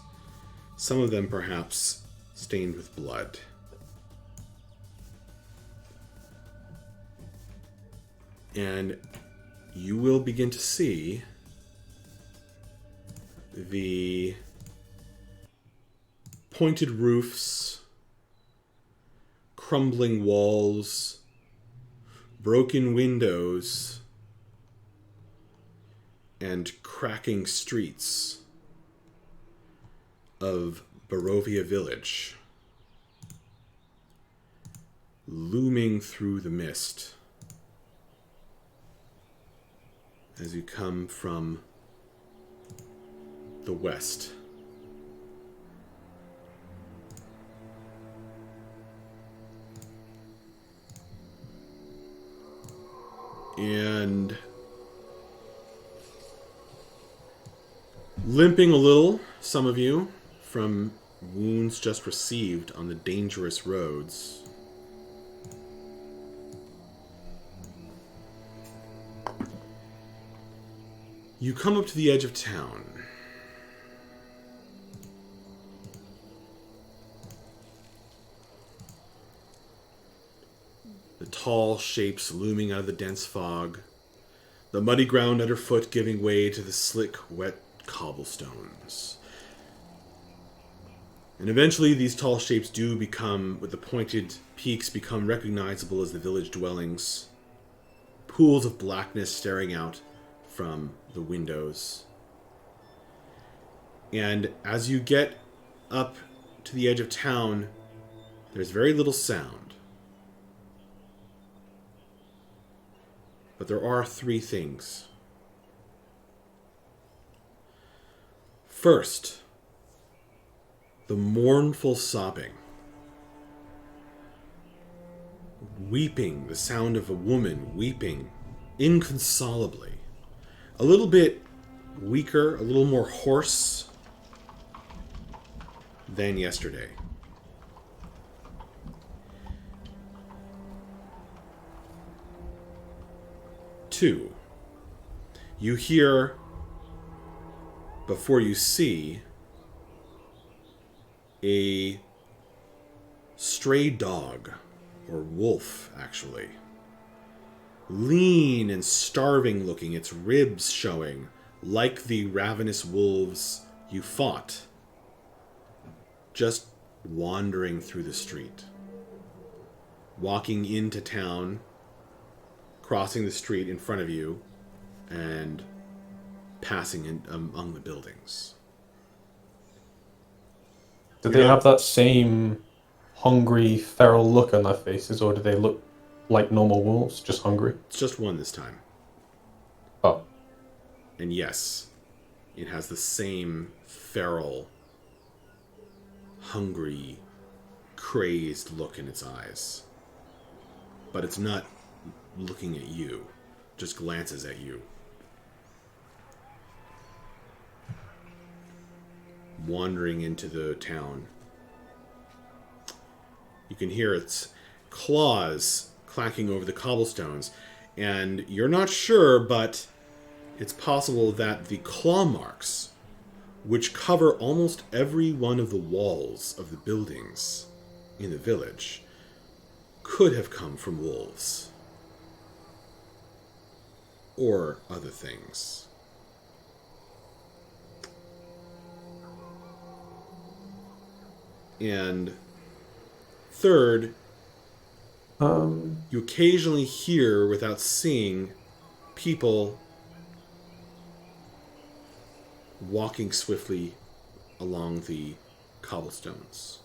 Some of them perhaps stained with blood. And you will begin to see the pointed roofs, crumbling walls, broken windows, and cracking streets of Barovia Village looming through the mist as you come from the west. And limping a little, some of you, from wounds just received on the dangerous roads, you come up to the edge of town. The tall shapes looming out of the dense fog, the muddy ground underfoot giving way to the slick, wet cobblestones. And eventually these tall shapes do become, with the pointed peaks, become recognizable as the village dwellings. Pools of blackness staring out from the windows. And as you get up to the edge of town, there's very little sound. But there are 3 things. First, the mournful sobbing. Weeping, the sound of a woman weeping inconsolably. A little bit weaker, a little more hoarse than yesterday. Two, you hear, before you see, a stray dog, or wolf, actually. Lean and starving looking, its ribs showing, like the ravenous wolves you fought. Just wandering through the street. Walking into town, crossing the street in front of you, and passing in among the buildings. Do they have that same hungry, feral look on their faces, or do they look like normal wolves, just hungry? It's just one this time. Oh. And yes, it has the same feral, hungry, crazed look in its eyes. But it's not looking at you, just glances at you. Wandering into the town. You can hear its claws clacking over the cobblestones, and you're not sure, but it's possible that the claw marks, which cover almost every one of the walls of the buildings in the village, could have come from wolves. Or other things. And third, you occasionally hear, without seeing, people walking swiftly along the cobblestones.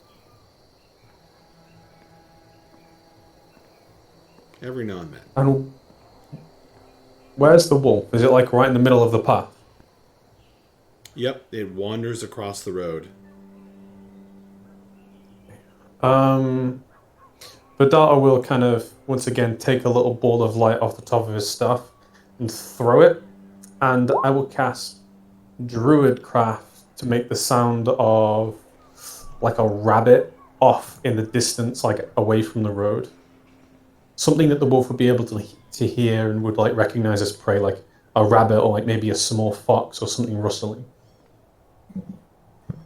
Every now and then. And where's the wolf? Is it like right in the middle of the path? Yep, it wanders across the road. Vidata will kind of, once again, take a little ball of light off the top of his staff and throw it, and I will cast Druidcraft to make the sound of like a rabbit off in the distance, like away from the road. Something that the wolf would be able to hear and would like recognize as prey, like a rabbit or like maybe a small fox or something rustling.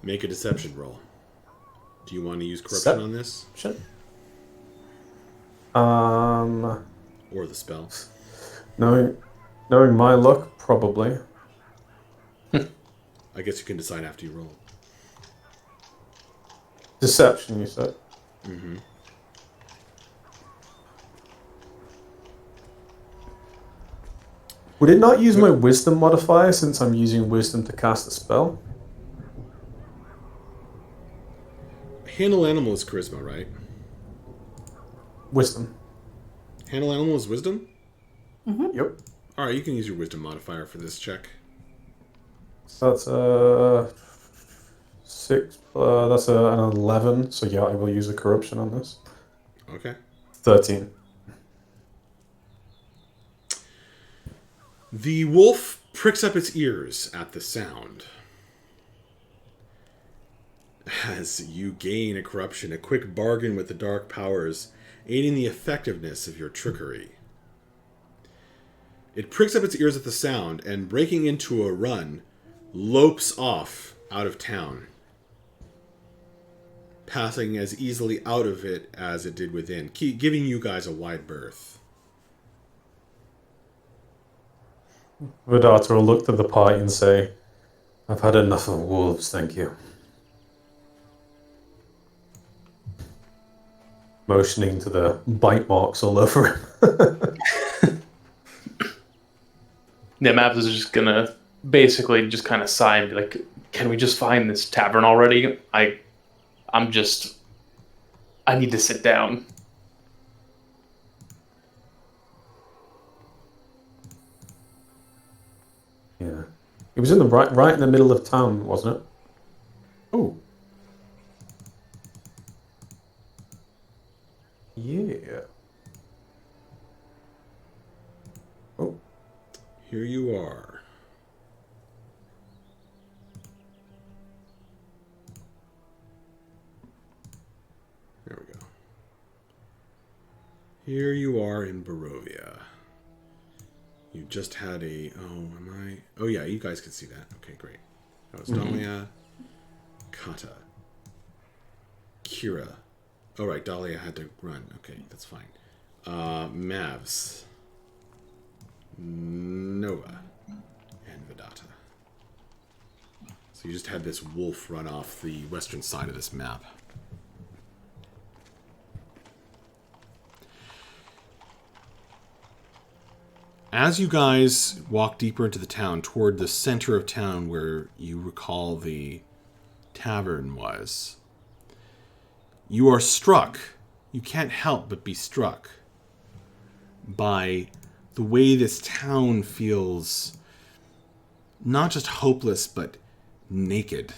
Make a deception roll. Do you want to use corruption on this? Sure. Or the spell? Knowing my luck, probably. I guess you can decide after you roll. Deception, you said? Mm-hmm. Would it not use my wisdom modifier since I'm using wisdom to cast a spell? Handle animal is charisma, right? Wisdom. Handle animal is wisdom? Mm-hmm. Yep. Alright, you can use your wisdom modifier for this check. So that's 6, that's an 11, so yeah, I will use a corruption on this. Okay. 13. The wolf pricks up its ears at the sound. As you gain a corruption, a quick bargain with the dark powers, aiding the effectiveness of your trickery. It pricks up its ears at the sound, and breaking into a run, lopes off out of town, passing as easily out of it as it did within, giving you guys a wide berth. Vidata will look to the party and say, I've had enough of wolves, thank you. Motioning to the bite marks all over him. Yeah, Maps is just gonna basically just kind of sigh and be like, can we just find this tavern already? I need to sit down. Yeah. It was in the right in the middle of town, wasn't it? Oh. Yeah. Oh. Here you are. There we go. Here you are in Barovia. You just had a... Oh, am I... Oh, yeah, you guys can see that. Okay, great. That was Dahlia, Kata, Kira. Oh, right, Dahlia had to run. Okay, that's fine. Mavs, Nova, and Vidata. So you just had this wolf run off the western side of this map. As you guys walk deeper into the town, toward the center of town where you recall the tavern was, you are struck. You can't help but be struck by the way this town feels not just hopeless, but naked.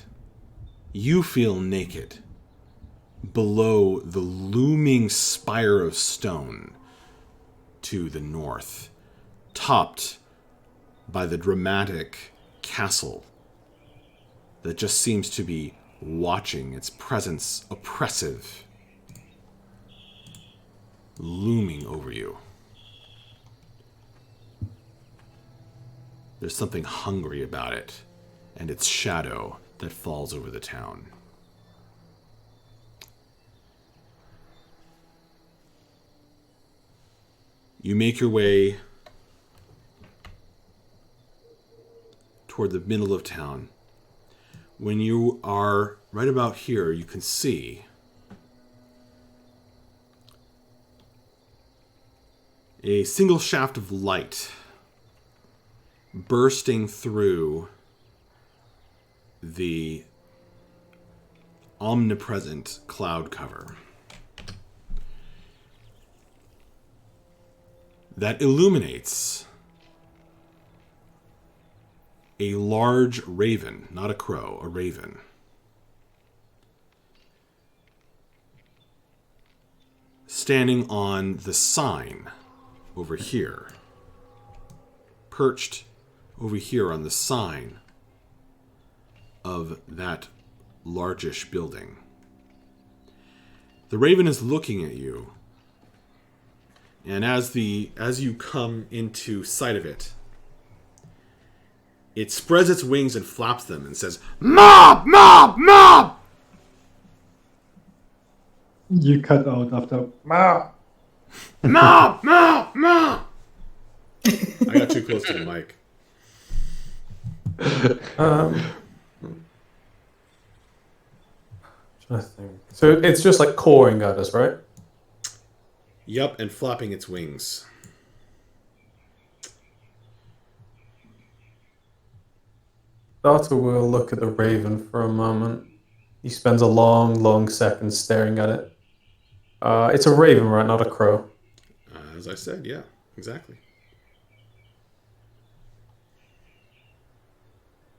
You feel naked below the looming spire of stone to the north, topped by the dramatic castle that just seems to be watching, its presence oppressive, looming over you. There's something hungry about it, and its shadow that falls over the town. You make your way toward the middle of town. When you are right about here, you can see a single shaft of light bursting through the omnipresent cloud cover that illuminates a large raven, not a crow, a raven. Standing on the sign over here. Perched over here on the sign of that largish building. The raven is looking at you, and as you come into sight of it, it spreads its wings and flaps them and says, "Mob! Mob! Mob!" You cut out after. Mob! Mob! Mob! Mob! I got too close to the mic. I think. So it's just like cawing at us, right? Yep, and flapping its wings. Darta will look at the raven for a moment. He spends a long, long second staring at it. It's a raven, right? Not a crow. As I said, yeah, exactly.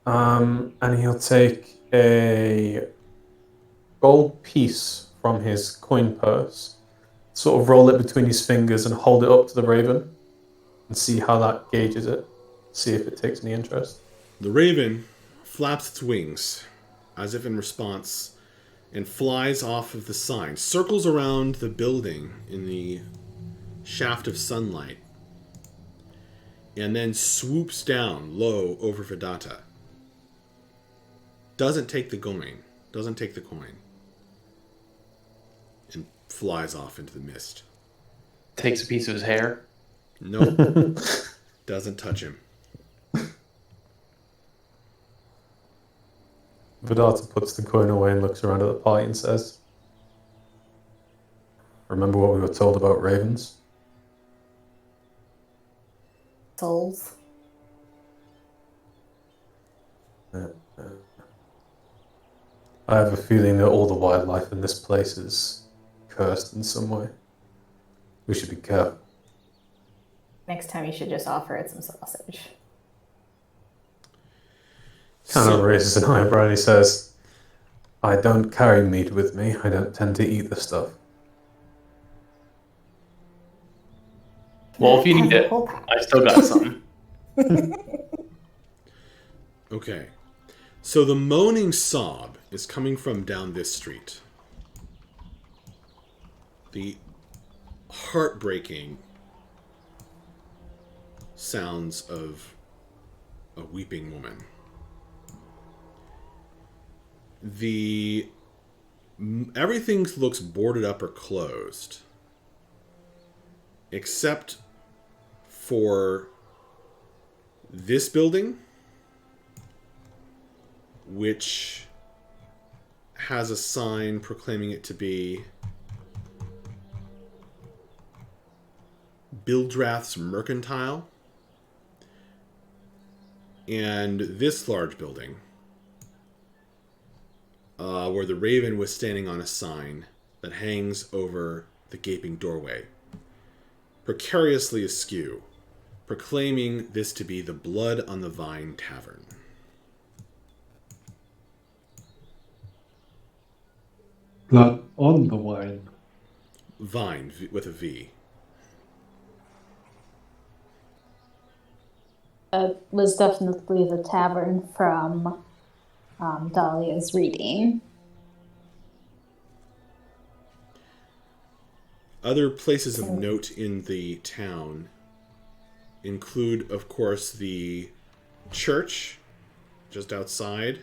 And he'll take a gold piece from his coin purse, sort of roll it between his fingers and hold it up to the raven and see how that gauges it. See if it takes any interest. The raven flaps its wings as if in response and flies off of the sign, circles around the building in the shaft of sunlight, and then swoops down low over Vedanta. Doesn't take the coin, and flies off into the mist. Takes a piece of his hair. Nope. Doesn't touch him. Vedanta puts the coin away and looks around at the party and says, "Remember what we were told about ravens?" Souls. I have a feeling that all the wildlife in this place is cursed in some way. We should be careful. Next time you should just offer it some sausage. Kind of raises an eyebrow and he says, "I don't carry meat with me. I don't tend to eat the stuff." Well, if you need it, I still got some. Okay. So the moaning sob is coming from down this street. The heartbreaking sounds of a weeping woman. Everything looks boarded up or closed, except for this building, which has a sign proclaiming it to be Bildrath's Mercantile, and this large building, where the raven was standing on a sign that hangs over the gaping doorway. precariously askew, proclaiming this to be the Blood on the Vine Tavern. Blood on the wine. Vine, with a V. It was definitely the tavern from Dahlia's reading. Other places of note in the town include, of course, the church just outside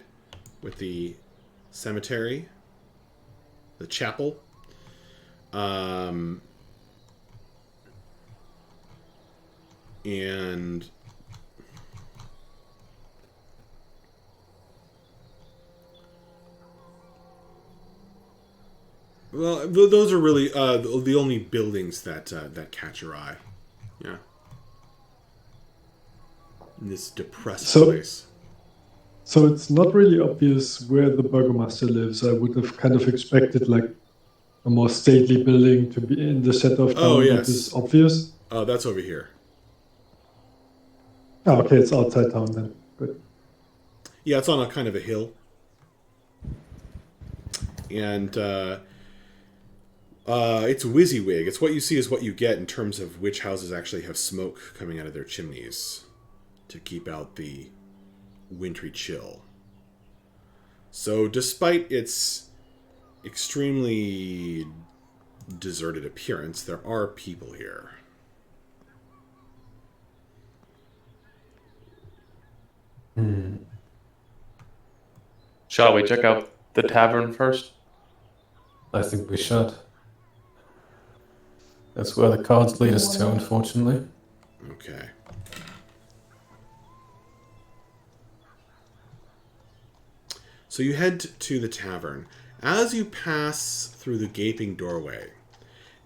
with the cemetery, the chapel, and well, those are really the only buildings that that catch your eye. Yeah, in this depressed place. So it's not really obvious where the burgomaster lives. I would have kind of expected like a more stately building to be in the center of town. Oh, yes. That is obvious. Oh, that's over here. Oh, okay, it's outside town then. Good. Yeah, it's on a kind of a hill. And it's WYSIWYG. It's what you see is what you get in terms of which houses actually have smoke coming out of their chimneys to keep out the wintry chill. So despite its extremely deserted appearance, there are people here. Shall we check out the tavern first? I think we should. That's where the cards lead us to, unfortunately. Okay. So you head to the tavern. As you pass through the gaping doorway,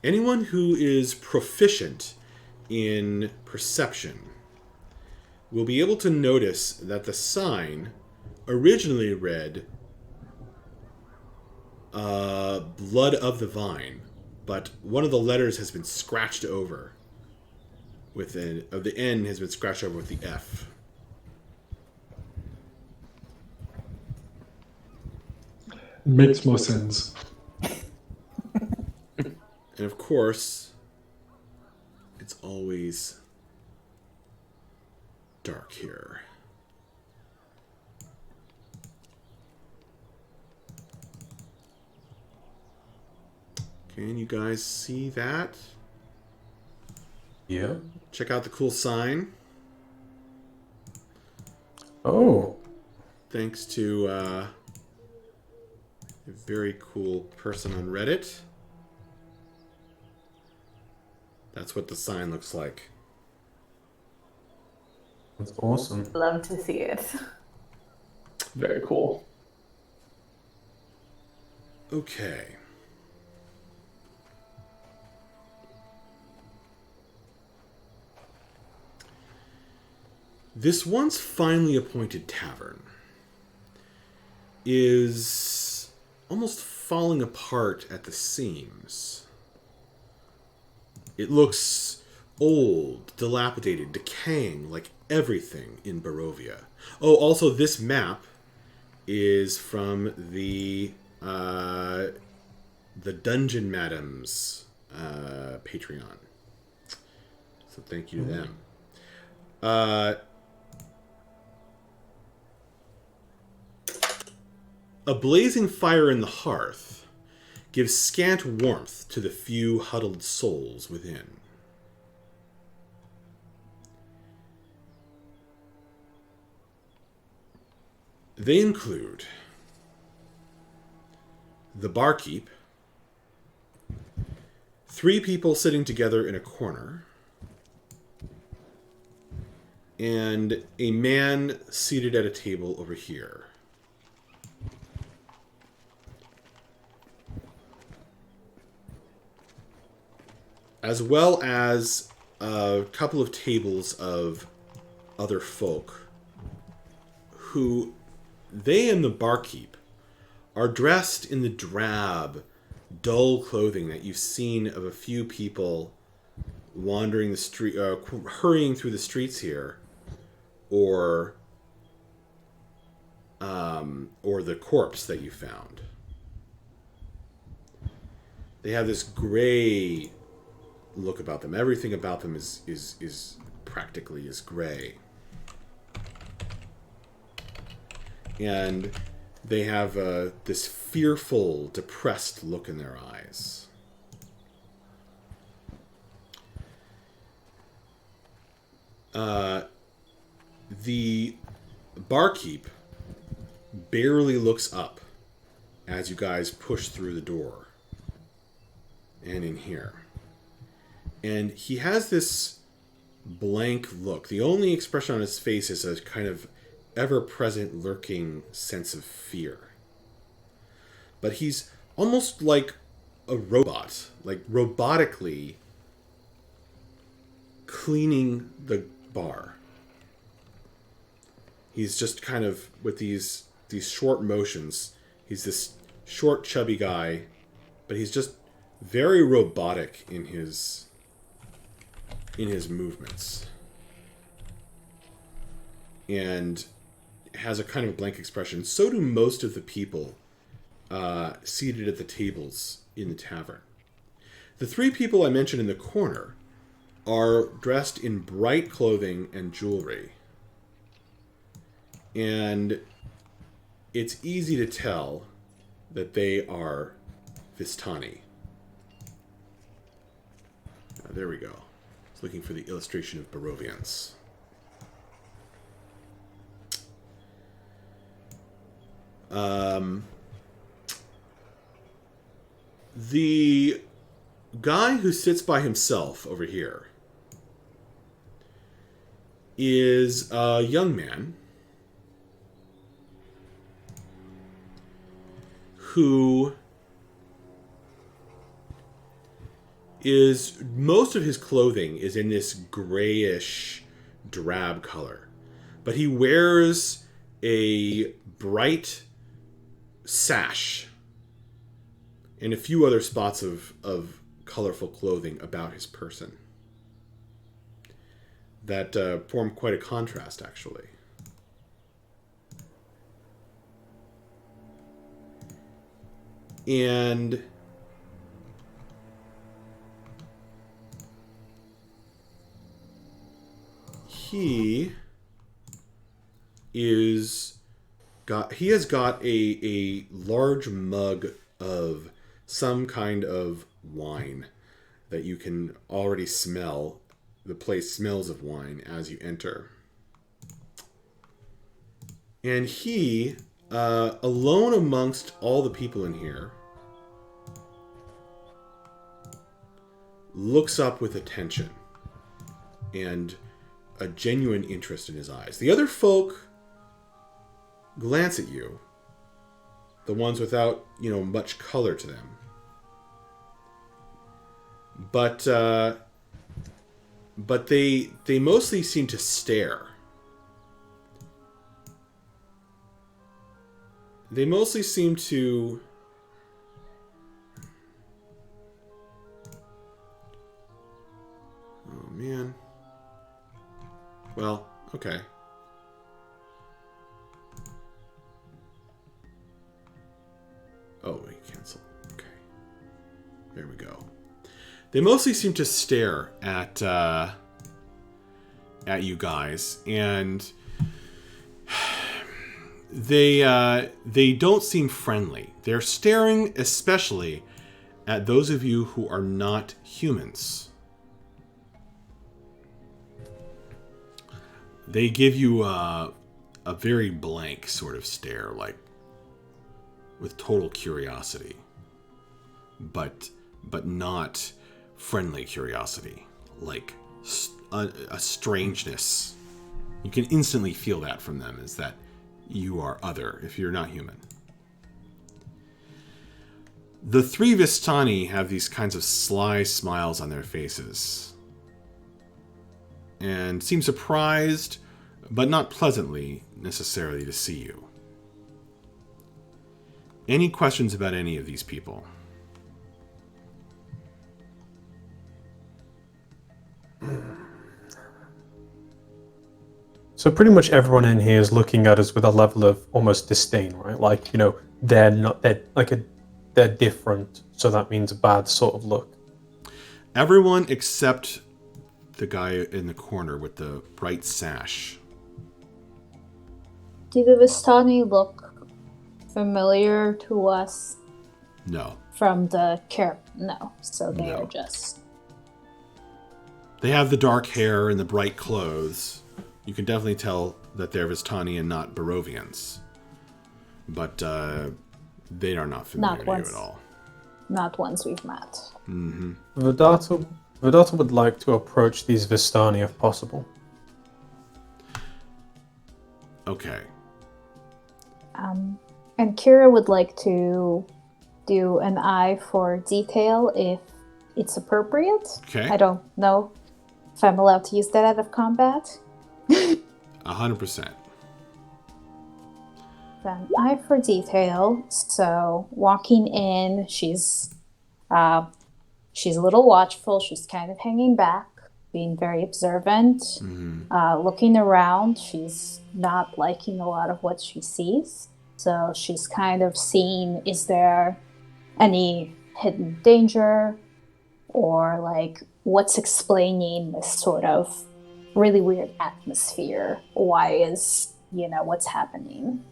anyone who is proficient in perception will be able to notice that the sign originally read Blood of the Vine, but one of the letters has been scratched over with the N has been scratched over with the F. It makes more sense. And of course, it's always dark here. Can you guys see that? Yeah. Check out the cool sign. Oh. Thanks to a very cool person on Reddit. That's what the sign looks like. That's awesome. Love to see it. Very cool. Okay. This once finely appointed tavern is almost falling apart at the seams. It looks old, dilapidated, decaying like everything in Barovia. Oh, also this map is from the Dungeon Madams Patreon. So thank you to them. A blazing fire in the hearth gives scant warmth to the few huddled souls within. They include the barkeep, 3 people sitting together in a corner, and a man seated at a table over here. As well as a couple of tables of other folk who, they and the barkeep, are dressed in the drab, dull clothing that you've seen of a few people wandering the street, hurrying through the streets here, or the corpse that you found. They have this gray look about them. Everything about them is practically is gray. And they have this fearful, depressed look in their eyes. The barkeep barely looks up as you guys push through the door and in here. And he has this blank look. The only expression on his face is a kind of ever-present lurking sense of fear. But he's almost like a robot, like robotically cleaning the bar. He's just kind of with these short motions. He's this short, chubby guy, but he's just very robotic in his movements, and has a kind of blank expression. So do most of the people seated at the tables in the tavern. The three people I mentioned in the corner are dressed in bright clothing and jewelry. And it's easy to tell that they are Vistani. There we go. I was looking for the illustration of Barovians. The guy who sits by himself over here is a young man who is, most of his clothing is in this grayish drab color, but he wears a bright sash and a few other spots of colorful clothing about his person that form quite a contrast, actually. And he has got a large mug of some kind of wine that you can already smell. The place smells of wine as you enter. And he, alone amongst all the people in here, looks up with attention and a genuine interest in his eyes. The other folk glance at you, the ones without, much color to them. But they mostly seem to stare. They mostly seem to oh man. Well, okay. Oh, wait, cancel. Okay. There we go. They mostly seem to stare at you guys, and they don't seem friendly. They're staring especially at those of you who are not humans. They give you a very blank sort of stare, like with total curiosity, but not friendly curiosity, like a strangeness. You can instantly feel that from them, is that you are other if you're not human. The three Vistani have these kinds of sly smiles on their faces and seem surprised, but not pleasantly necessarily, to see you. Any questions about any of these people? So pretty much everyone in here is looking at us with a level of almost disdain, right? Like, they're different, so that means a bad sort of look. Everyone except the guy in the corner with the bright sash. Do the Vistani look familiar to us No. from the No. So they No. are just... They have the dark hair and the bright clothes. You can definitely tell that they're Vistani and not Barovians. But they are not familiar to you at all. Not ones we've met. Mm-hmm. Vedata would like to approach these Vistani if possible. Okay. And Kira would like to do an eye for detail if it's appropriate. Okay. I don't know if I'm allowed to use that out of combat. 100%. Then eye for detail. So walking in, she's a little watchful. She's kind of hanging back, being very observant. Looking around, she's not liking a lot of what she sees. So she's kind of seeing, is there any hidden danger? Or like, what's explaining this sort of really weird atmosphere? Why is, what's happening?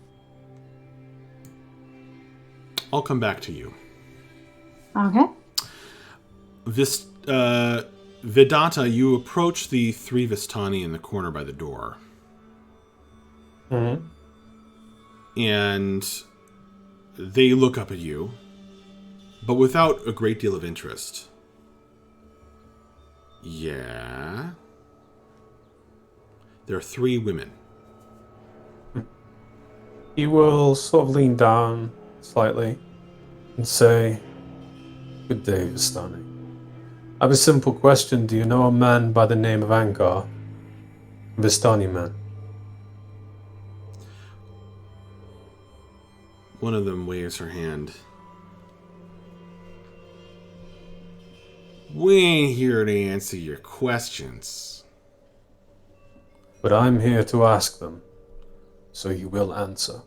I'll come back to you. Okay. Vedanta, you approach the 3 Vistani in the corner by the door. Mm-hmm. And they look up at you, but without a great deal of interest. Yeah. There are 3 women. He will sort of lean down slightly and say, "Good day, Vistani. I have a simple question. Do you know a man by the name of Angar? Vistani man." One of them waves her hand. We ain't here to answer your questions. But I'm here to ask them, so you will answer.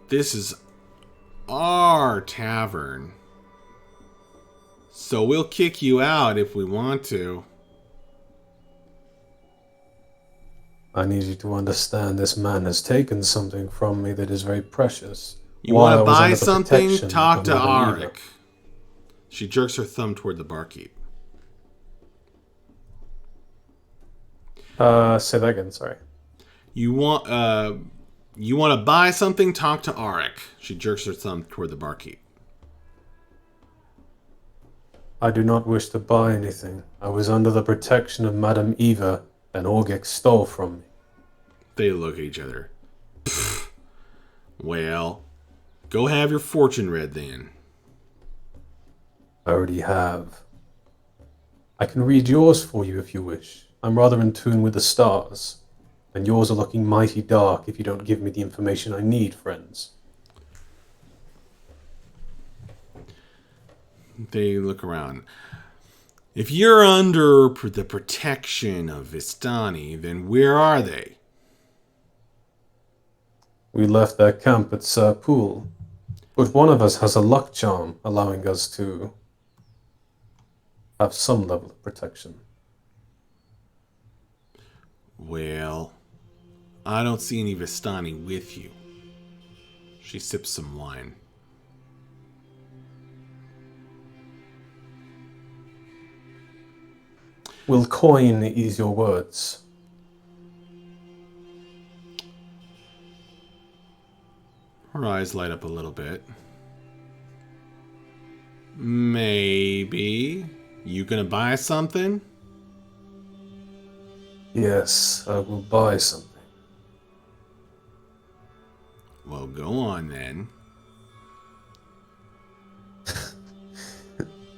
This is our tavern. So we'll kick you out if we want to. I need you to understand this man has taken something from me that is very precious. You While want I to was buy under the something? protection Talk of to Madame Eva. Arik. She jerks her thumb toward the barkeep. Say that again, sorry. You want to buy something? Talk to Arik. She jerks her thumb toward the barkeep. I do not wish to buy anything. I was under the protection of Madame Eva, and Orgex stole from me. They look at each other. Pfft. Well, go have your fortune read then. I already have. I can read yours for you if you wish. I'm rather in tune with the stars, and yours are looking mighty dark if you don't give me the information I need, friends. They look around. If you're under the protection of Vistani, then where are they? We left their camp at Serpool, but one of us has a luck charm allowing us to have some level of protection. Well, I don't see any Vistani with you. She sips some wine. Will coin ease your words? Her eyes light up a little bit. Maybe. You gonna buy something? Yes, I will buy something. Well, go on then.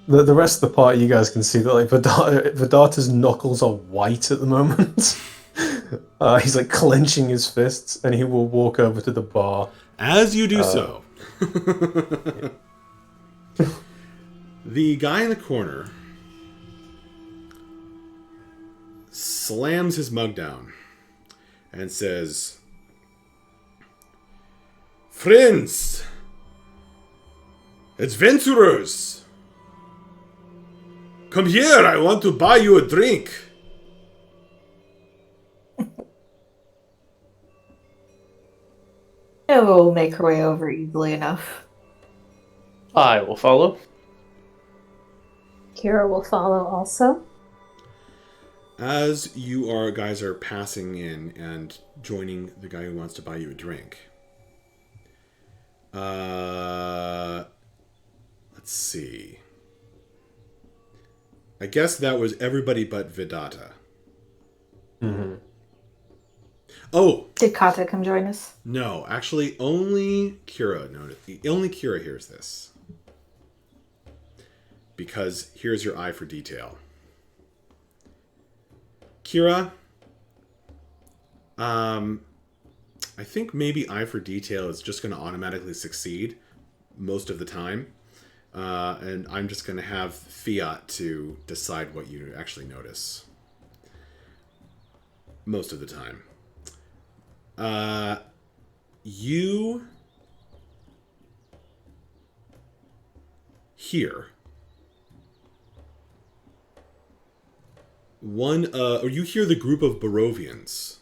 The rest of the party, you guys can see that like Vedata's knuckles are white at the moment. He's like clenching his fists, and he will walk over to the bar. As you do so. The guy in the corner slams his mug down and says, "Friends, adventurers, come here, I want to buy you a drink." It will make her way over easily enough. I will follow. Kira will follow also. As you guys are passing in and joining the guy who wants to buy you a drink. Let's see. I guess that was everybody but Vedata. Mm-hmm. Oh! Did Kata come join us? No, actually, only Kira noticed. Only Kira hears this. Because here's your eye for detail. Kira, I think maybe eye for detail is just going to automatically succeed most of the time. And I'm just going to have Fiat to decide what you actually notice. Most of the time. You hear or you hear the group of Barovians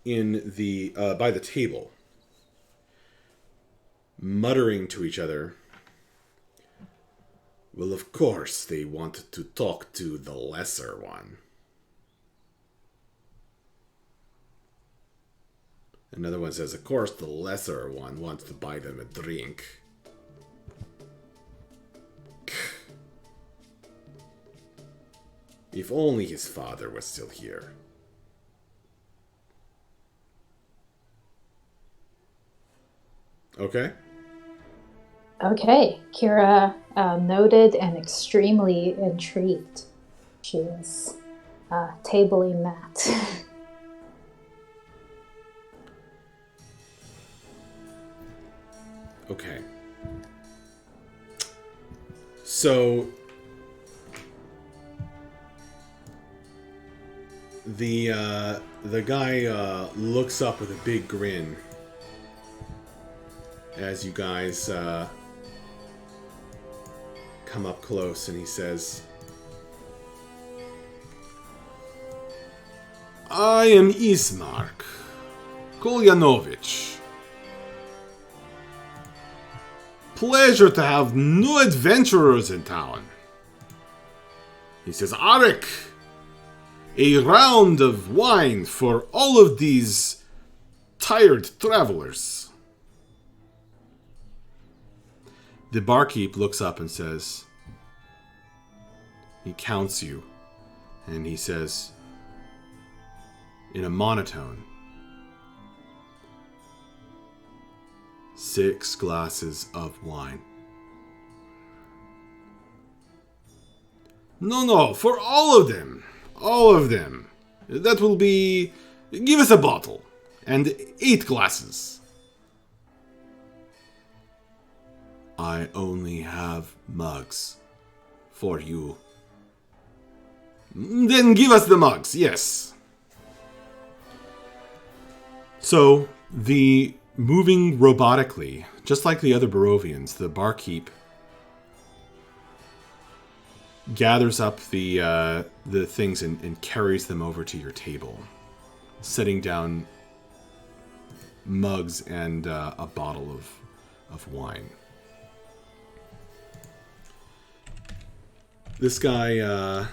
in the by the table muttering to each other. Well, of course they wanted to talk to the lesser one. Another one says, of course the lesser one wants to buy them a drink. If only his father was still here. Okay? Okay, Kira noted and extremely intrigued. She is tabling that. Okay. So the guy looks up with a big grin as you guys come up close, and he says, "I am Ismark Kolyanovich. Pleasure to have new adventurers in town." He says, "Arik, a round of wine for all of these tired travelers." The barkeep looks up and says, he counts you, and he says, in a monotone, 6 glasses of wine. No, for all of them. All of them. That will be... Give us a bottle. And 8 glasses. I only have mugs. For you. Then give us the mugs, yes. So, moving robotically, just like the other Barovians, the barkeep gathers up the things and carries them over to your table, setting down mugs and a bottle of wine. This guy,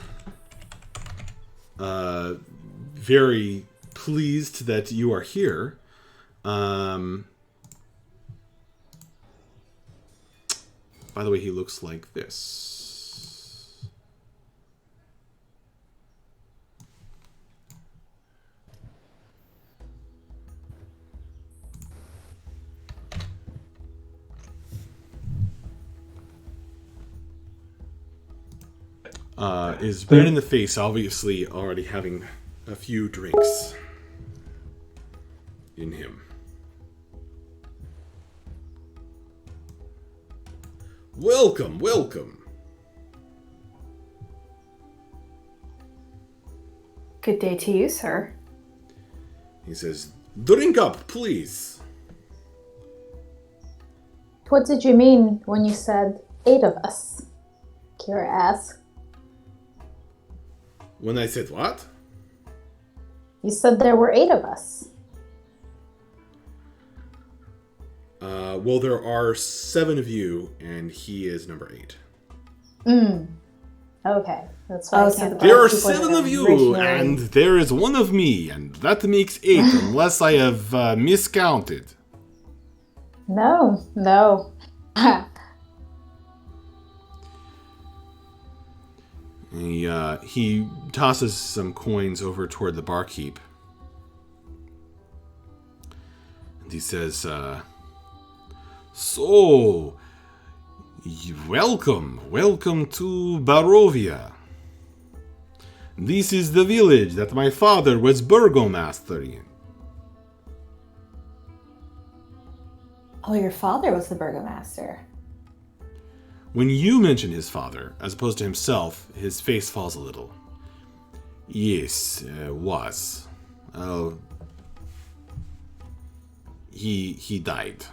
very pleased that you are here. By the way, he looks like this. Is red in the face, obviously already having a few drinks in him. Welcome, welcome. Good day to you, sir. He says, "Drink up, please." What did you mean when you said 8 of us? Kira asked. When I said what? You said there were 8 of us. Well, there are 7 of you, and he is number 8. Okay, that's why I can't. There are people 7 that of you, originally- and there is 1 of me, and that makes 8, unless I have miscounted. No. He tosses some coins over toward the barkeep. And he says, "So, welcome to Barovia. This is the village that my father was burgomaster in." Oh, your father was the burgomaster. When you mention his father, as opposed to himself, his face falls a little. "Yes, was. He died."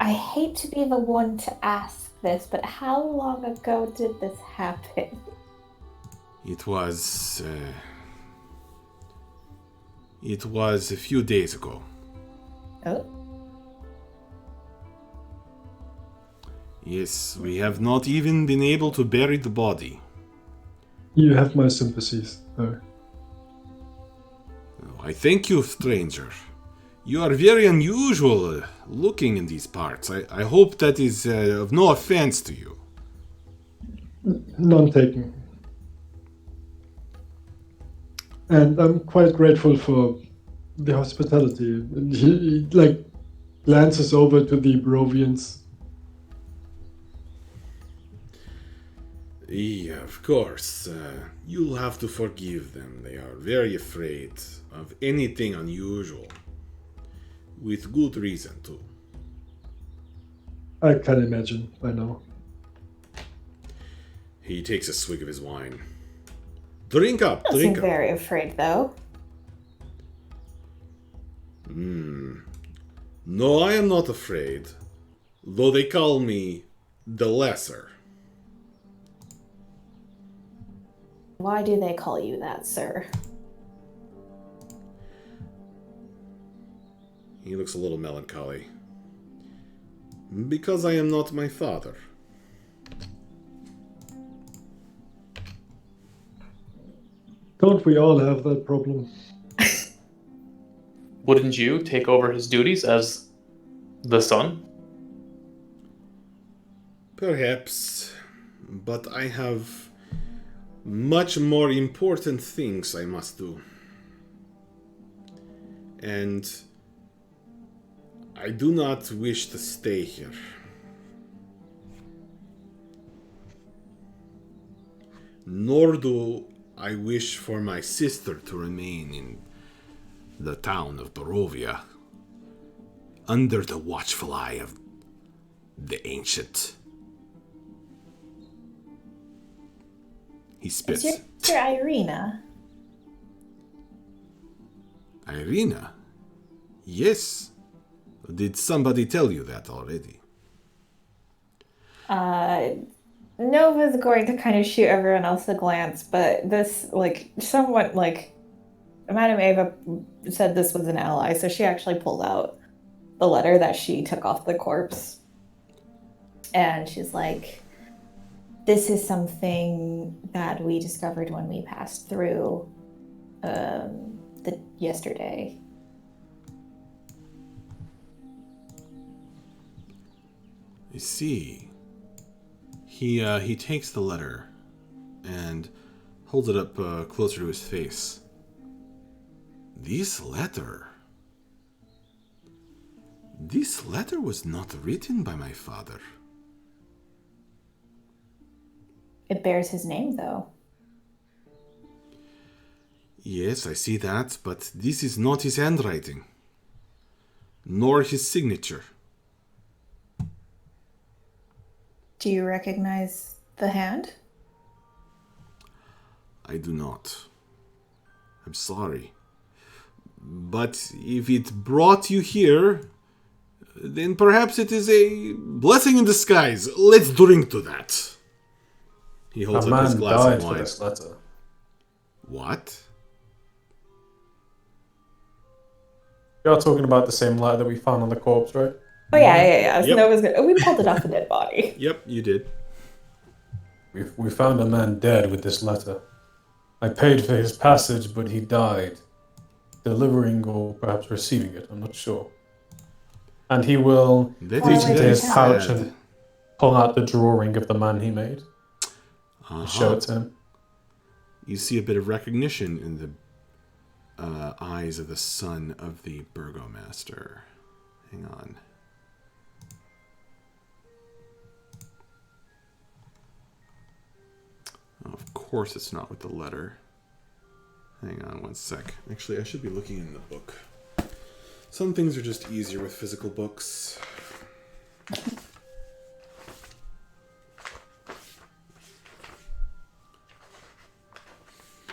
I hate to be the one to ask this, but how long ago did this happen? It was a few days ago. Oh. Yes, we have not even been able to bury the body. You have my sympathies, though. I thank you, stranger. You are very unusual looking in these parts. I hope that is of no offense to you. None taken. And I'm quite grateful for the hospitality. He glances over to the Barovians. Yeah, of course. You'll have to forgive them. They are very afraid of anything unusual. With good reason, too. I can imagine by now. He takes a swig of his wine. Drink up, Doesn't drink seem up. very afraid, though. No, I am not afraid. Though they call me the Lesser. Why do they call you that, sir? He looks a little melancholy. Because I am not my father. Don't we all have that problem? Wouldn't you take over his duties as the son? Perhaps. But I have much more important things I must do. And I do not wish to stay here. Nor do I wish for my sister to remain in the town of Barovia, under the watchful eye of the ancient. He spits. Is your sister Irina? Irina? Yes. Did somebody tell you that already? Nova's going to kind of shoot everyone else a glance, but this, somewhat, Madame Ava said this was an ally, so she actually pulled out the letter that she took off the corpse. And she's like, this is something that we discovered when we passed through yesterday. I see. He takes the letter and holds it up closer to his face. This letter was not written by my father. It bears his name, though. Yes, I see that, but this is not his handwriting, nor his signature. Do you recognize the hand? I do not. I'm sorry. But if it brought you here, then perhaps it is a blessing in disguise. Let's drink to that. He holds A up his man glass died of for wine. this letter. What? You're talking about the same letter that we found on the corpse, right? Oh yeah. Yep. Nova's good. We pulled it off a dead body. Yep, you did. We found a man dead with this letter. I paid for his passage, but he died. Delivering or perhaps receiving it, I'm not sure. And he will That reach is into very his pouch sad. and pull out the drawing of the man he made. And show Uh-huh. it to him. You see a bit of recognition in the eyes of the son of the burgomaster. Hang on. Oh, of course it's not with the letter. Hang on one sec. Actually, I should be looking in the book. Some things are just easier with physical books.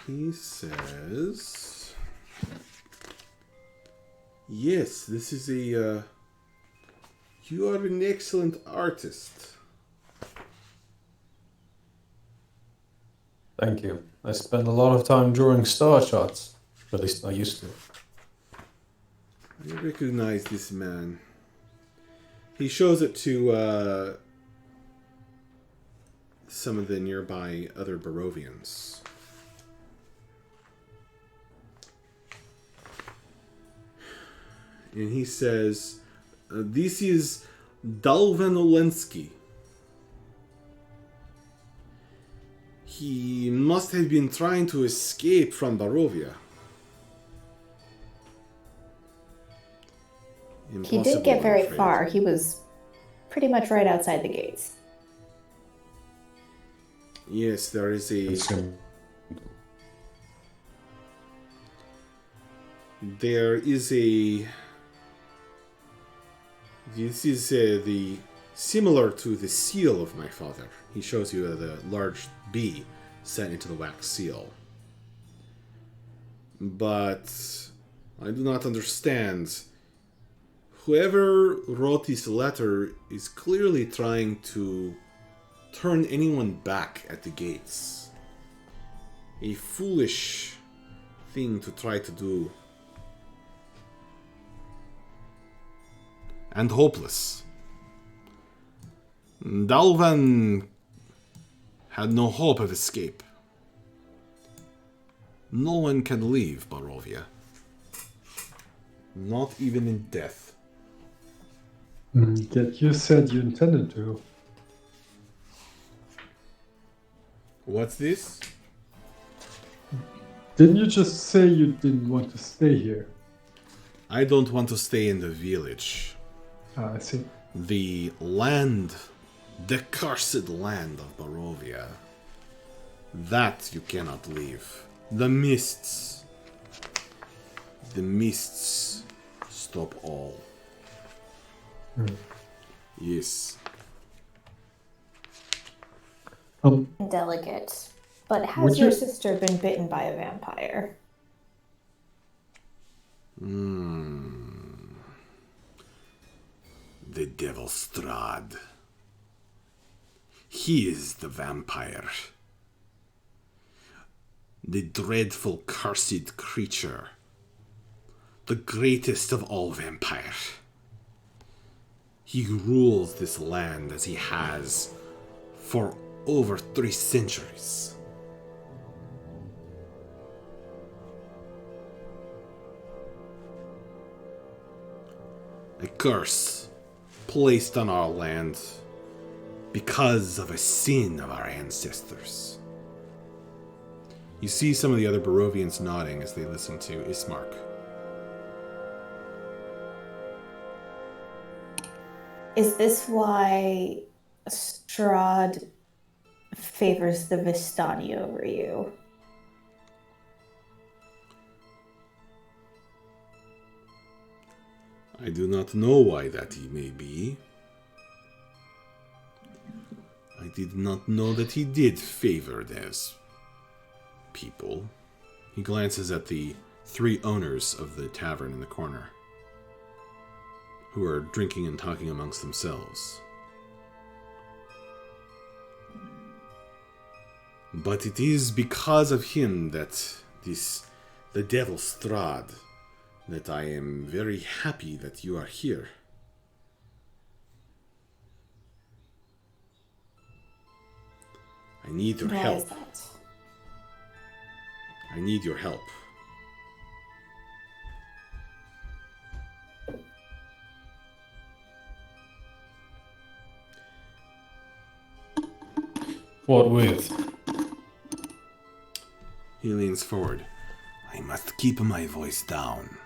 He says... Yes, this is a... You are an excellent artist. Thank you. I spend a lot of time drawing star charts. At least I used to. I recognize this man. He shows it to some of the nearby other Barovians. And he says, this is Dalvan Olensky. He must have been trying to escape from Barovia. He Impossible, didn't get I'm very afraid. far. He was pretty much right outside the gates. Yes, there is a... There is a... This is the... Similar to the seal of my father. He shows you the large B set into the wax seal. But... I do not understand. Whoever wrote this letter is clearly trying to turn anyone back at the gates. A foolish thing to try to do. And hopeless. Dalvan had no hope of escape. No one can leave Barovia. Not even in death. Yet you said you intended to. What's this? Didn't you just say you didn't want to stay here? I don't want to stay in the village. Ah, I see. The land, the cursed land of Barovia. That you cannot leave. The mists. The mists stop all. Yes. Delicate. But Would has your you- sister been bitten by a vampire? The devil Strahd. He is the vampire. The dreadful cursed creature. The greatest of all vampires. He rules this land as he has for over 3 centuries. A curse placed on our land because of a sin of our ancestors. You see some of the other Barovians nodding as they listen to Ismark. Is this why Strahd favors the Vistani over you? I do not know why that he may be. I did not know that he did favor those people. He glances at the 3 owners of the tavern in the corner, who are drinking and talking amongst themselves. But it is because of him that the devil Strahd, that I am very happy that you are here. I need your Why help. is that? I need your help. What with? He leans forward. I must keep my voice down.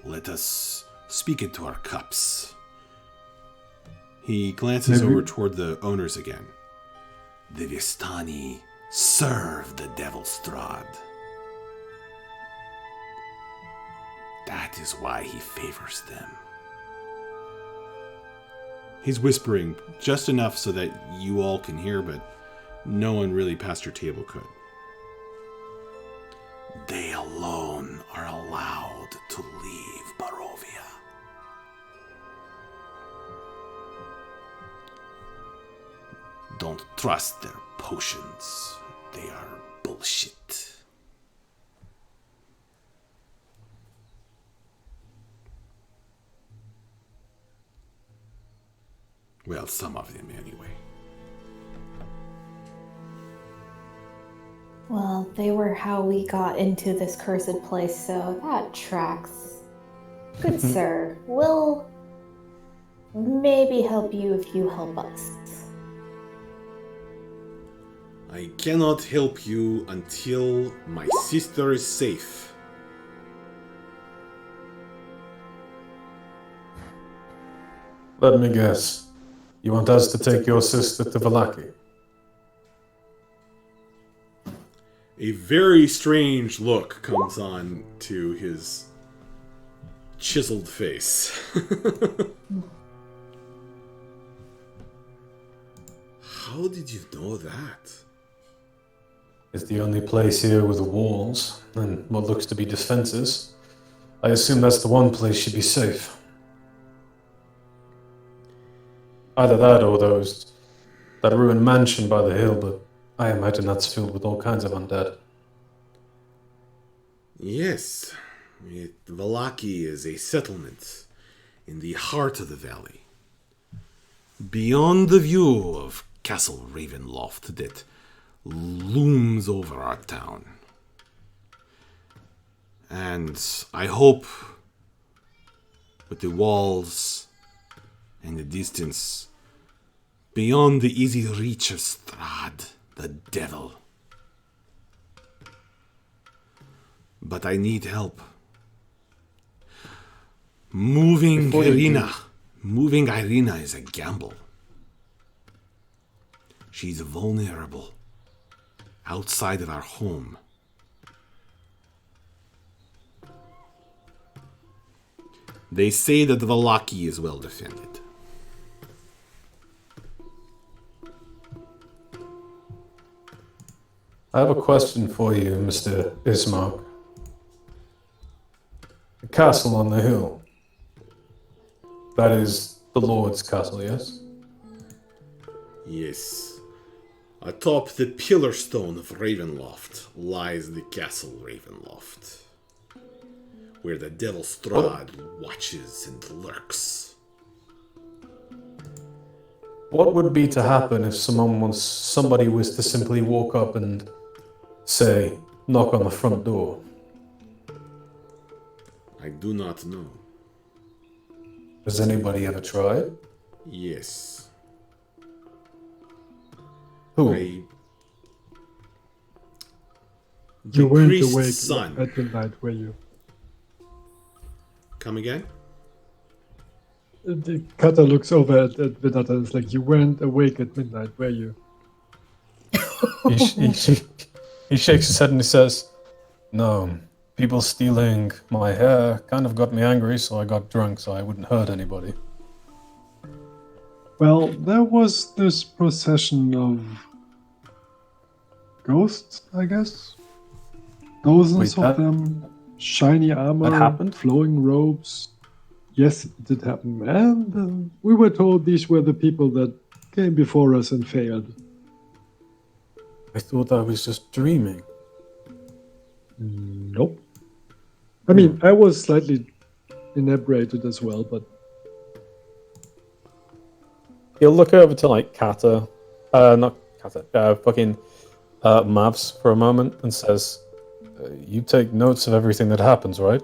Let us speak into our cups. He glances over toward the owners again. The Vistani serve the devil Strahd. That is why he favors them. He's whispering just enough so that you all can hear, but no one really past your table could. They alone are allowed to leave Barovia. Don't trust their potions. They are bullshit. Well, some of them anyway. Well, they were how we got into this cursed place, so that tracks. Good sir, we'll maybe help you if you help us. I cannot help you until my sister is safe. Let me guess. You want us to take your sister to Vallaki? A very strange look comes on to his chiseled face. How did you know that? It's the only place here with walls and what looks to be defenses. I assume that's the one place she'd be safe. Either that or that ruined mansion by the hill, but I imagine that's filled with all kinds of undead. Yes, Vallaki is a settlement in the heart of the valley, beyond the view of Castle Ravenloft that looms over our town. And I hope with the walls and the distance beyond the easy reach of Strahd, the devil. But I need help. Moving Irina is a gamble. She's vulnerable outside of our home. They say that Vallaki is well defended. I have a question for you, Mr. Ismark. The castle on the hill. That is the Lord's castle, yes? Yes. Atop the pillar stone of Ravenloft lies the castle Ravenloft, where the devil Strahd watches and lurks. What would be to happen if somebody was to simply walk up and, say, knock on the front door? I do not know. Has anybody ever tried? Yes. Who? The You weren't priest's awake son. at midnight, were you? Come again? The cutter looks over at Vidata and is like, you weren't awake at midnight, were you? He shakes his head and he says, "No, people stealing my hair kind of got me angry, so I got drunk so I wouldn't hurt anybody." Well, there was this procession of ghosts, I guess. Dozens Wait, of them, shiny armor, happened? flowing robes. Yes, it did happen. And we were told these were the people that came before us and failed. I thought I was just dreaming. Nope. I mean, I was slightly inebriated as well, but He'll look over to like Kata, not Kata, fucking Mavs for a moment and says, "You take notes of everything that happens, right?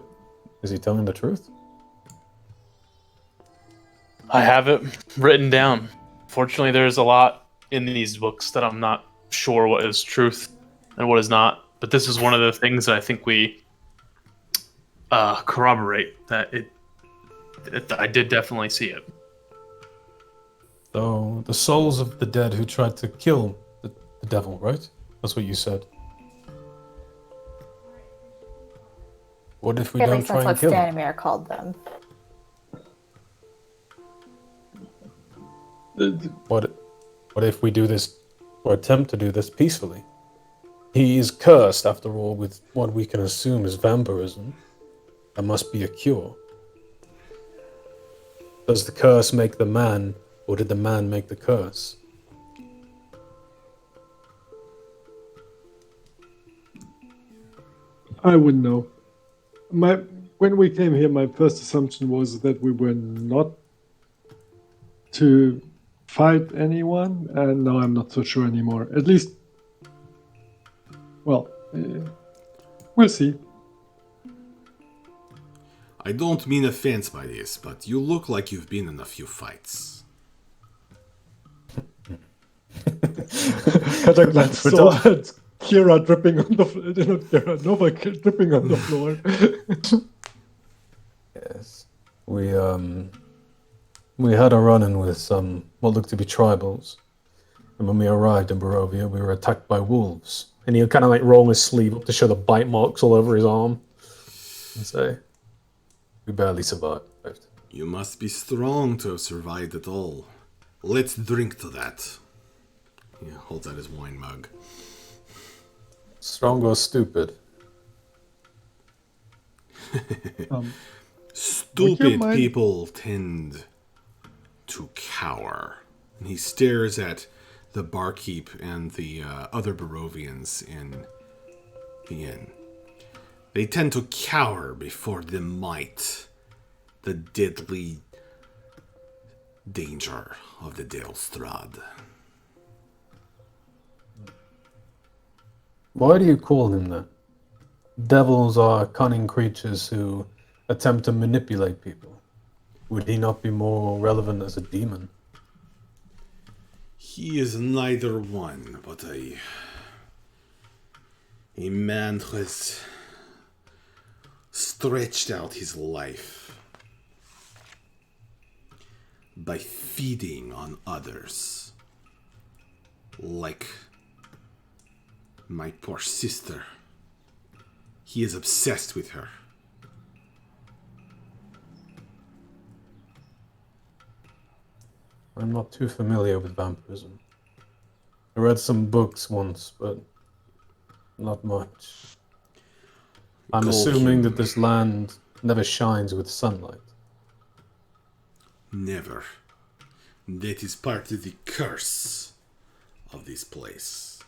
Is he telling the truth?" I have it written down. Fortunately, there's a lot in these books that I'm not sure what is truth and what is not. But this is one of the things that I think we corroborate that I did definitely see it. So the souls of the dead who tried to kill the devil, right? That's what you said. What if we At don't least try that's and what kill him? Stanimir called them. What if we do this, or attempt to do this peacefully? He is cursed, after all, with what we can assume is vampirism. There must be a cure. Does the curse make the man, or did the man make the curse? I wouldn't know. When we came here, my first assumption was that we were not to fight anyone, and now I'm not so sure anymore. At least, well, we'll see. I don't mean offense by this, but you look like you've been in a few fights. Kata glanced at Kira dripping on the floor. Nova dripping on the floor. Yes. We had a run-in with some what looked to be tribals. And when we arrived in Barovia, we were attacked by wolves. And he'll kind of like roll his sleeve up to show the bite marks all over his arm. And say, we barely survived. You must be strong to have survived at all. Let's drink to that. He holds out his wine mug. Strong or stupid? Stupid people tend to cower. And he stares at the barkeep and the other Barovians in the inn. They tend to cower before the might, the deadly danger of the Dale Strahd. Why do you call him that? Devils are cunning creatures who attempt to manipulate people. Would he not be more relevant as a demon? He is neither one, but a man who has stretched out his life by feeding on others. Like my poor sister. He is obsessed with her. I'm not too familiar with vampirism. I read some books once, but not much. I'm assuming that this land never shines with sunlight. Never. That is part of the curse of this place.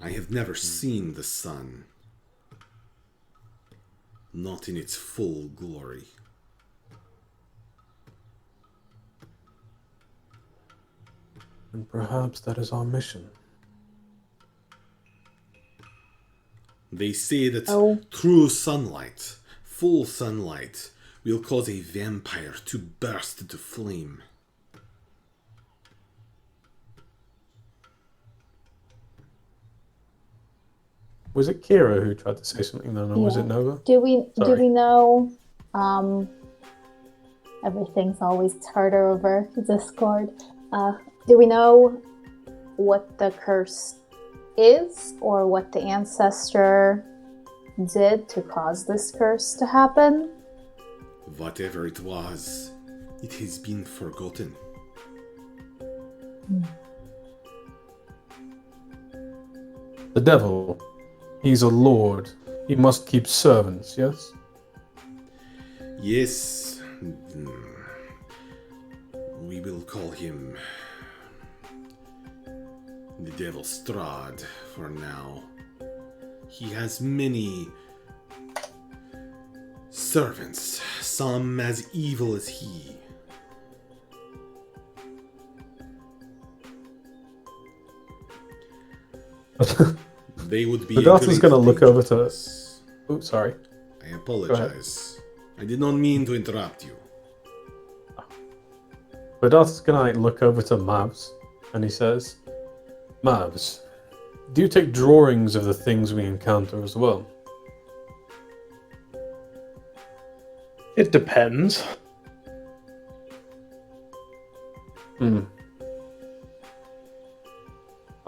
I have never seen the sun. Not in its full glory. And perhaps that is our mission. They say that true sunlight, full sunlight, will cause a vampire to burst into flame. Was it Kira who tried to say something then, or was it Nova? Do we know? Everything's always harder over Discord. Do we know what the curse is, or what the ancestor did to cause this curse to happen? Whatever it was, It has been forgotten. The devil, he's a lord. He must keep servants, yes? Yes. We will call him the devil Strahd for now. He has many servants, some as evil as he. They would be. Vedasta's gonna look over to us. Oh, sorry. I apologize. I did not mean to interrupt you. Vedasta's gonna look over to Mavs, and he says, Mavs, do you take drawings of the things we encounter as well? It depends.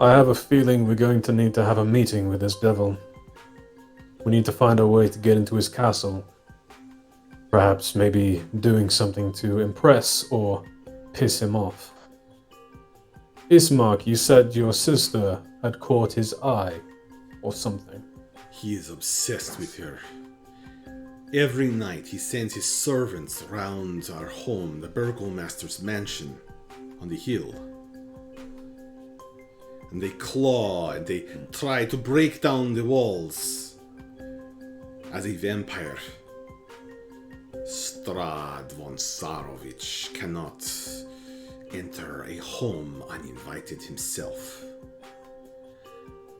I have a feeling we're going to need to have a meeting with this devil. We need to find a way to get into his castle. Perhaps maybe doing something to impress or piss him off. Ismark, you said your sister had caught his eye, or something. He is obsessed with her. Every night he sends his servants round our home, the burgomaster's mansion on the hill. And they claw and they try to break down the walls. As a vampire, Strahd von Sarovich cannot enter a home uninvited himself.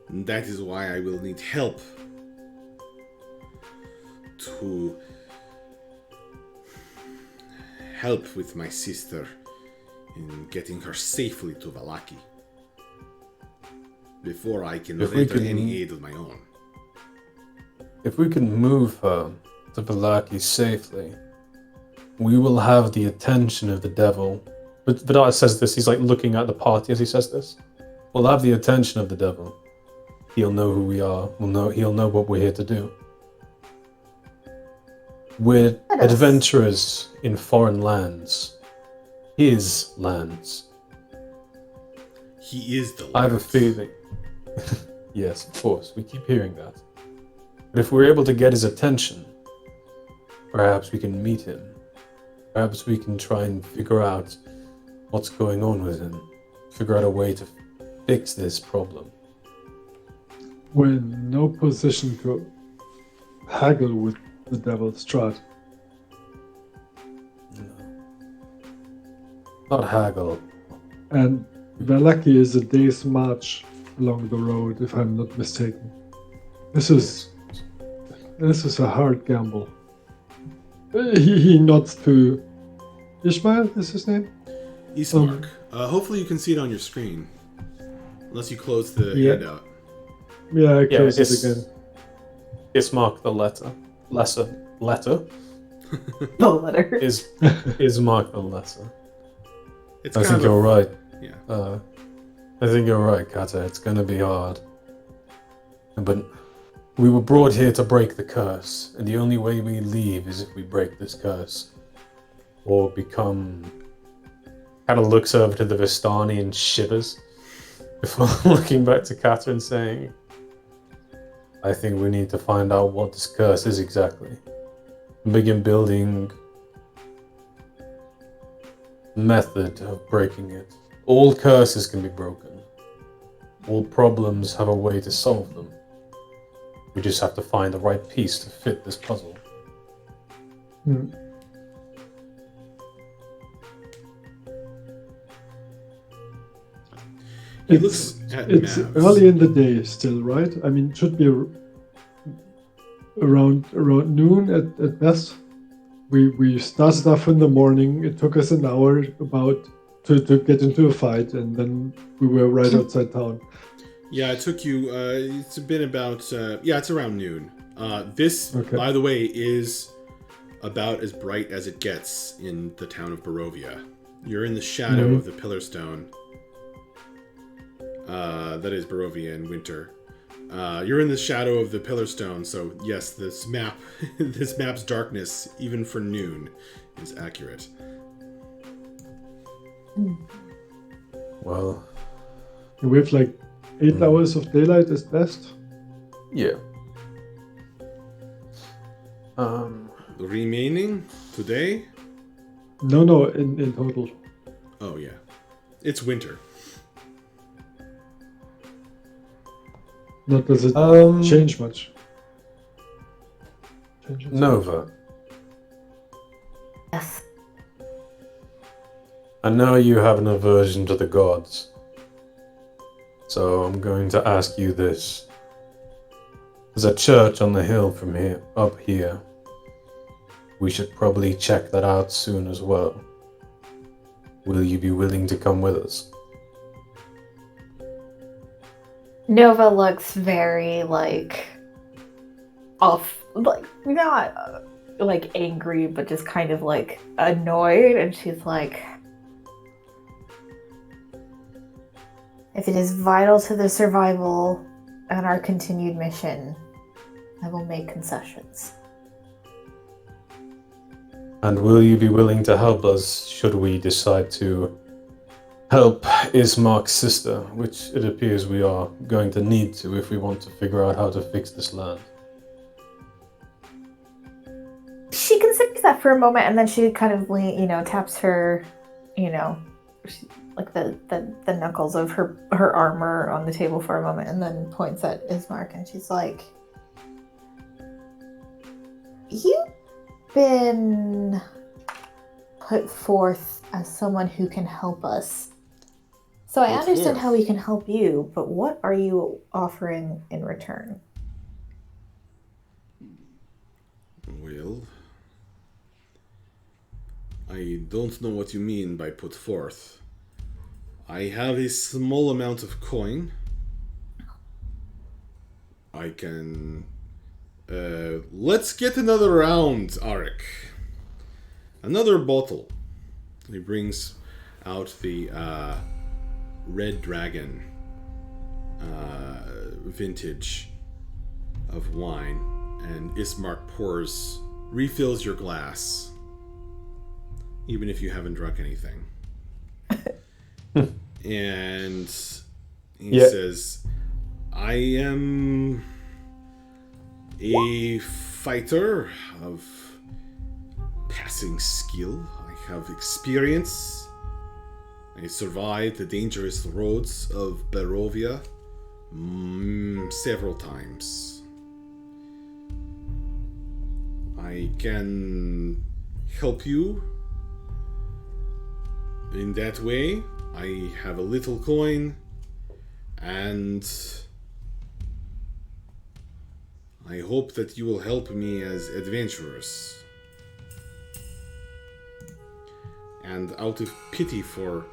And that is why I will need help to help with my sister in getting her safely to Vallaki before I can render any aid of my own. If we can move her to Vallaki safely, we will have the attention of the devil. But Vidar says this, he's like looking at the party as he says this. We'll have the attention of the devil. He'll know who we are. He'll know what we're here to do. We're adventurers in foreign lands. His lands. He is the Lord. I have a feeling. Yes, of course, we keep hearing that. But if we're able to get his attention, perhaps we can meet him. Perhaps we can try and figure out what's going on with him. Figure out a way to fix this problem. We're in no position to haggle with the devil Strahd. Not haggle. And Vallaki is a day's march along the road, if I'm not mistaken. This is a hard gamble. He nods to Ishmael, is his name? Ismark. Hopefully you can see it on your screen. Unless you close the handout. Yeah, I close it again. Ismark the letter. Letter? The letter. Ismark the lesser. It's I think you're right. Yeah. I think you're right, Kata. It's going to be hard. But we were brought here to break the curse, and the only way we leave is if we break this curse. Or become... Kind of looks over to the Vistani and shivers before looking back to Kata and saying, I think we need to find out what this curse is exactly. And begin building method of breaking it. All curses can be broken. All problems have a way to solve them. We just have to find the right piece to fit this puzzle. It's early in the day still, right? I mean, it should be around noon at best. We started off in the morning. It took us an hour about to get into a fight, and then we were right outside town. Yeah, it took you. It's been about. It's around noon. This, by the way, is about as bright as it gets in the town of Barovia. You're in the shadow of the Pillar Stone. That is Barovia in winter. You're in the shadow of the Pillar Stone, so yes, this map's darkness, even for noon, is accurate. Well, We have like 8 hours of daylight is best. yeah. The remaining today? No, in total. Oh yeah, it's winter. Not does it change much. Changes. Nova, Yes. I know you have an aversion to the gods, so I'm going to ask you this. There's a church on the hill from here, up here. We should probably check that out soon as well. Will you be willing to come with us? Nova looks very off, not angry, but just kind of annoyed, and she's like, if it is vital to the survival and our continued mission, I will make concessions. And will you be willing to help us should we decide to help Ismark's sister, which it appears we are going to need to if we want to figure out how to fix this land? She considers that for a moment, and then she kind of taps her, the knuckles of her armor on the table for a moment, and then points at Ismark, and she's like, you've been put forth as someone who can help us. So I understand how we can help you, but what are you offering in return? Well, I don't know what you mean by put forth. I have a small amount of coin. I can... let's get another round, Arik. Another bottle. He brings out the Red Dragon vintage of wine, and Ismark refills your glass, even if you haven't drunk anything. And he says, I am a fighter of passing skill. I have experience. I survived the dangerous roads of Barovia several times. I can help you in that way. I have a little coin, and I hope that you will help me as adventurers. And out of pity for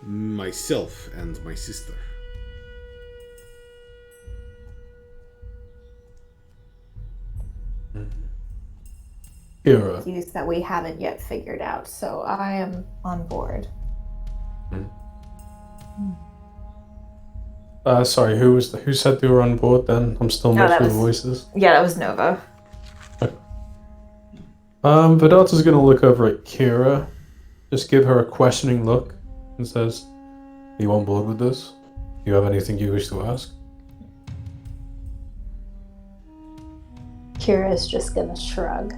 myself and my sister. Kira. Use that we haven't yet figured out, so I am on board. Sorry, who said they were on board then? I'm still not through the voices. Yeah, that was Nova. Vidalta's gonna look over at Kira, just give her a questioning look, and says, are you on board with this? Do you have anything you wish to ask? Kira's just gonna shrug.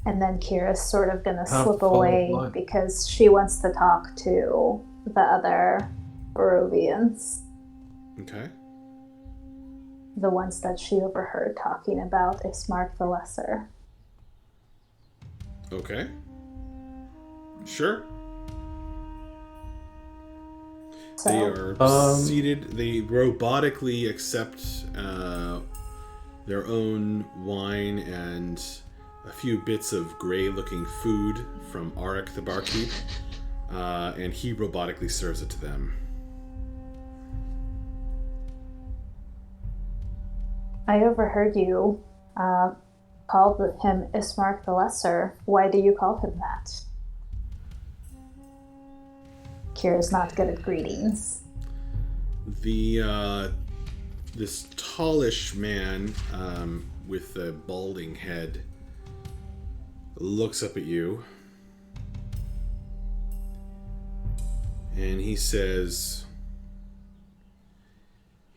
And then Kira's sort of gonna slip away because she wants to talk to the other Barovians. Okay. The ones that she overheard talking about Ismark the Lesser. Okay. Sure. So, they are seated. They robotically accept their own wine and a few bits of gray-looking food from Arik the barkeep, and he robotically serves it to them. I overheard you call him Ismark the Lesser. Why do you call him that? Kira's not good at greetings. This tallish man with the balding head looks up at you, and he says,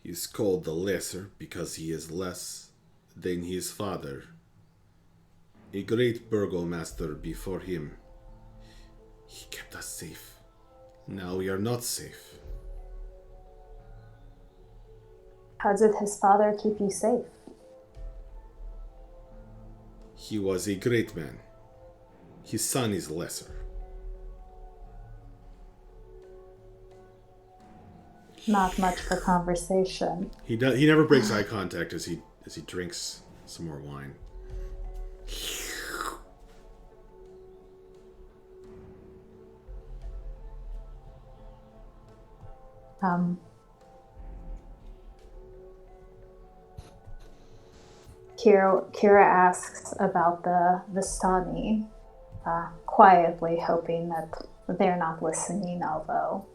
he's called the Lesser because he is less than his father. A great burgomaster before him. He kept us safe. Now we are not safe. How did his father keep you safe? He was a great man. His son is lesser. Not much for conversation. He never breaks eye contact as he drinks some more wine. Kira asks about the Vistani, quietly hoping that they're not listening, although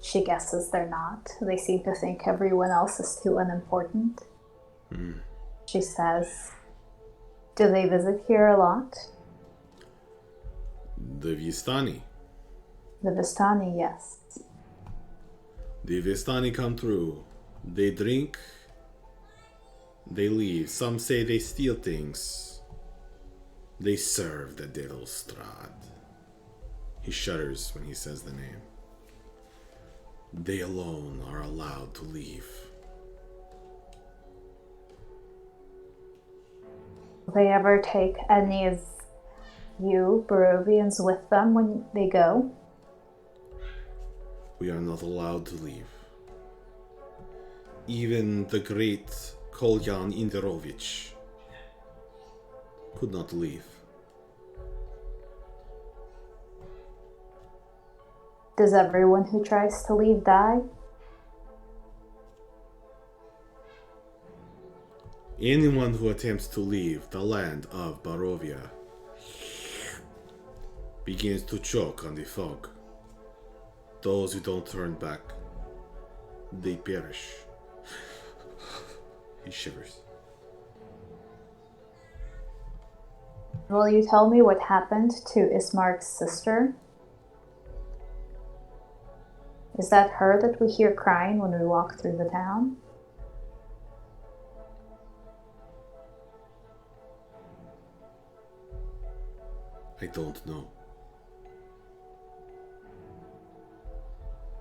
she guesses they're not. They seem to think everyone else is too unimportant. She says, do they visit here a lot? The Vistani. The Vistani, yes. The Vistani come through. They drink. They leave. Some say they steal things. They serve the devil Strahd. He shudders when he says the name. They alone are allowed to leave. Will they ever take any of you Barovians with them when they go? We are not allowed to leave. Even the great Kolyan Inderovich could not leave. Does everyone who tries to leave die? Anyone who attempts to leave the land of Barovia begins to choke on the fog. Those who don't turn back, they perish. He shivers. Will you tell me what happened to Ismark's sister? Is that her that we hear crying when we walk through the town? I don't know.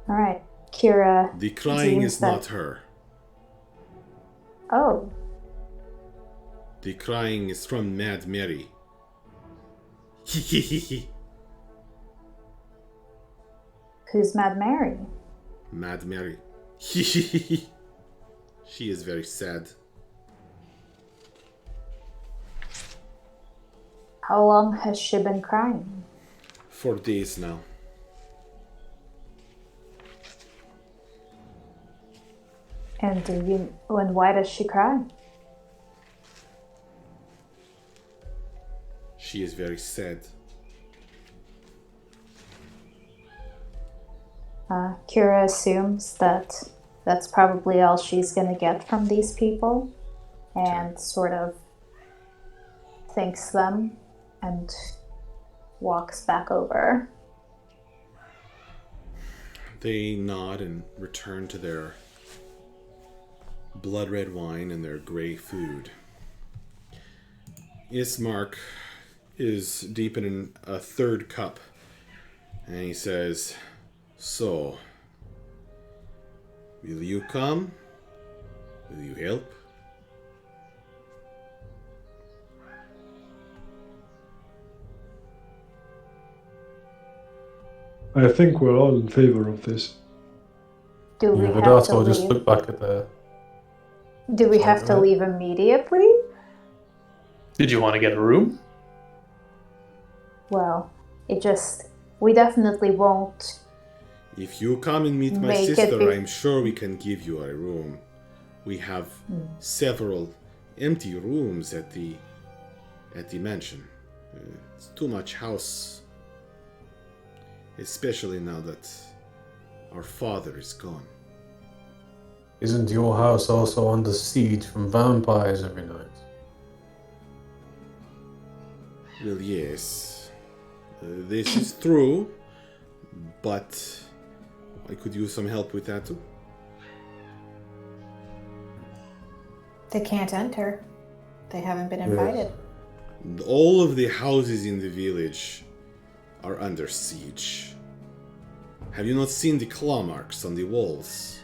Alright, Kira. The crying deems is that- not her. Oh, The crying is from Mad Mary. who's Mad Mary? Mad Mary. She is very sad. How long has she been crying? 4 days now. And why does she cry? She is very sad. Kira assumes that that's probably all she's going to get from these people and sort of thanks them and walks back over. They nod and return to their blood red wine and their gray food. Ismark is deep in a third cup, and he says, "So, will you come? Will you help?" I think we're all in favor of this. Do we Yeah, but have also to just leave? look back at the. Do we have to Alright. leave immediately? Did you want to get a room? Well, we definitely won't. If you come and meet my Make it sister, be- I'm sure we can give you a room. We have several empty rooms at the mansion. It's too much house, especially now that our father is gone. Isn't your house also under siege from vampires every night? Well, yes. This is true, but I could use some help with that too. They can't enter. They haven't been invited. All of the houses in the village are under siege. Have you not seen the claw marks on the walls?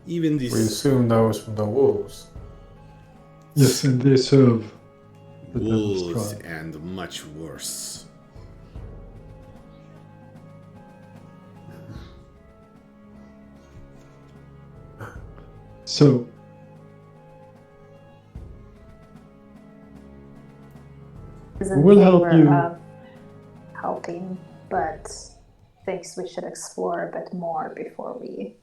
Even We this assume that was from the wolves. Yes, and they serve the devil's wolves tribe. and much worse. So, Isn't We'll help favor you. of helping, but thinks we should explore a bit more before we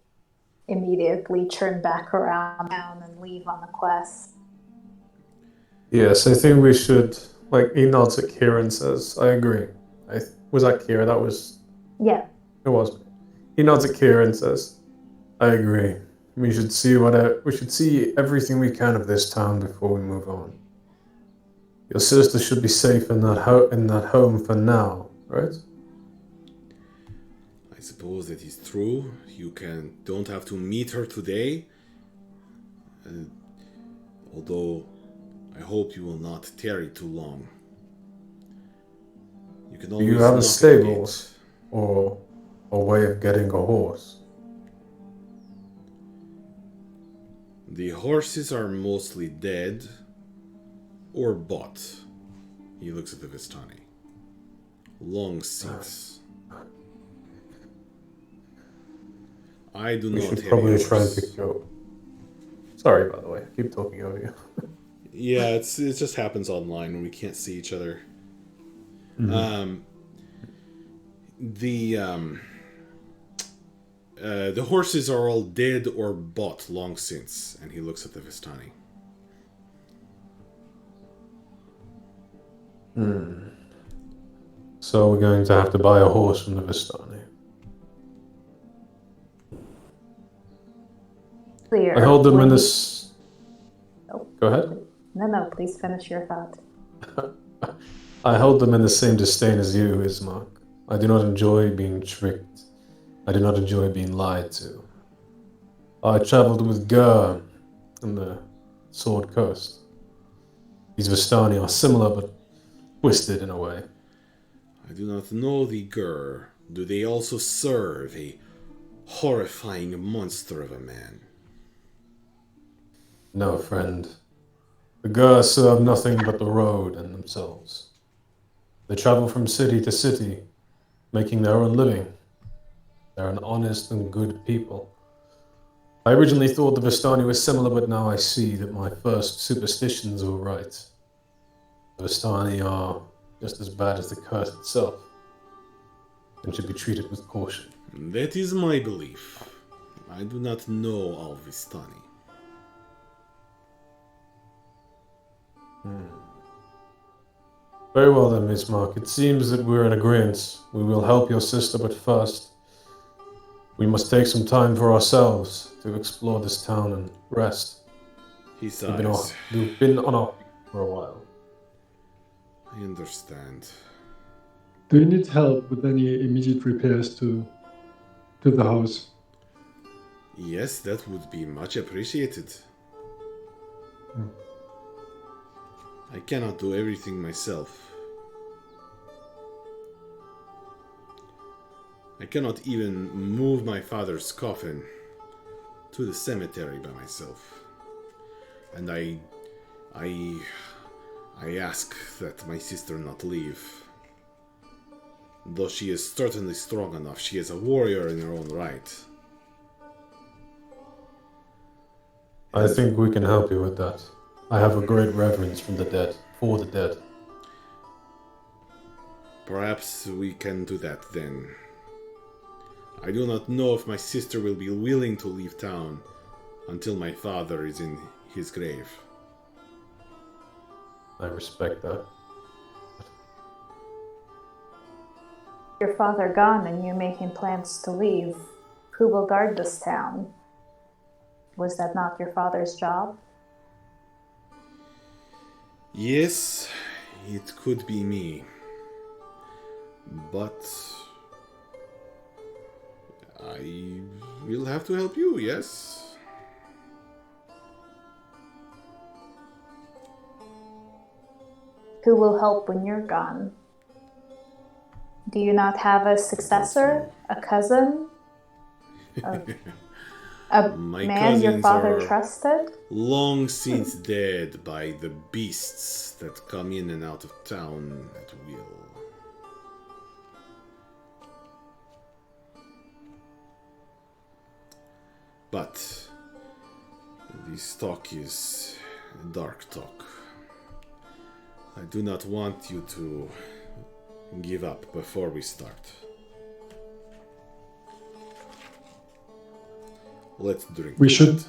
immediately turn back around town and leave on the quest. Yes, I think we should. Like, he nods at Kira and says, I agree. Was that Kira? That was. Yeah, It was. He nods at Kira and says, I agree. We should see everything we can of this town before we move on. Your sister should be safe in that home for now, right? I suppose that is true. You don't have to meet her today. Although I hope you will not tarry too long. You can Do always you have knock a at the stables gate. or a way of getting a horse? The horses are mostly dead or bought. He looks at the Vistani. Long since. I do We not should have probably a try and horse. pick you up. Sorry, by the way. Keep talking over you. Yeah, it just happens online when we can't see each other. The horses are all dead or bought long since, and he looks at the Vistani. So we're going to have to buy a horse from the Vistani. clear. I hold them in when- this. Oh. Go ahead. No, please finish your thought. I hold them in the same disdain as you, Ismark. I do not enjoy being tricked. I do not enjoy being lied to. I traveled with Gur on the Sword Coast. These Vistani are similar but twisted in a way. I do not know the Gur. Do they also serve a horrifying monster of a man? No, friend. The Gur serve nothing but the road and themselves. They travel from city to city, making their own living. They're an honest and good people. I originally thought the Vistani were similar, but now I see that my first superstitions were right. The Vistani are just as bad as the curse itself, and should be treated with caution. That is my belief. I do not know all Vistani. Very well then, Miss Mark. It seems that we're in agreement. We will help your sister, but first, we must take some time for ourselves to explore this town and rest. He We've sighs. been on our for a while. I understand. do you need help with any immediate repairs to the house? Yes, that would be much appreciated. I cannot do everything myself. I cannot even move my father's coffin to the cemetery by myself. And I ask that my sister not leave. Though she is certainly strong enough, she is a warrior in her own right. I think we can help you with that. I have a great reverence for the dead. Perhaps we can do that then. I do not know if my sister will be willing to leave town until my father is in his grave. I respect that. Your father gone and you making plans to leave. Who will guard this town? Was that not your father's job? Yes, It could be me. But I will have to help you, yes? Who will help when you're gone? Do you not have a successor? A cousin? A My man your cousins father are trusted? long since dead by the beasts that come in and out of town at will. But this talk is dark talk. I do not want you to give up before we start. Let's drink. We to should- it.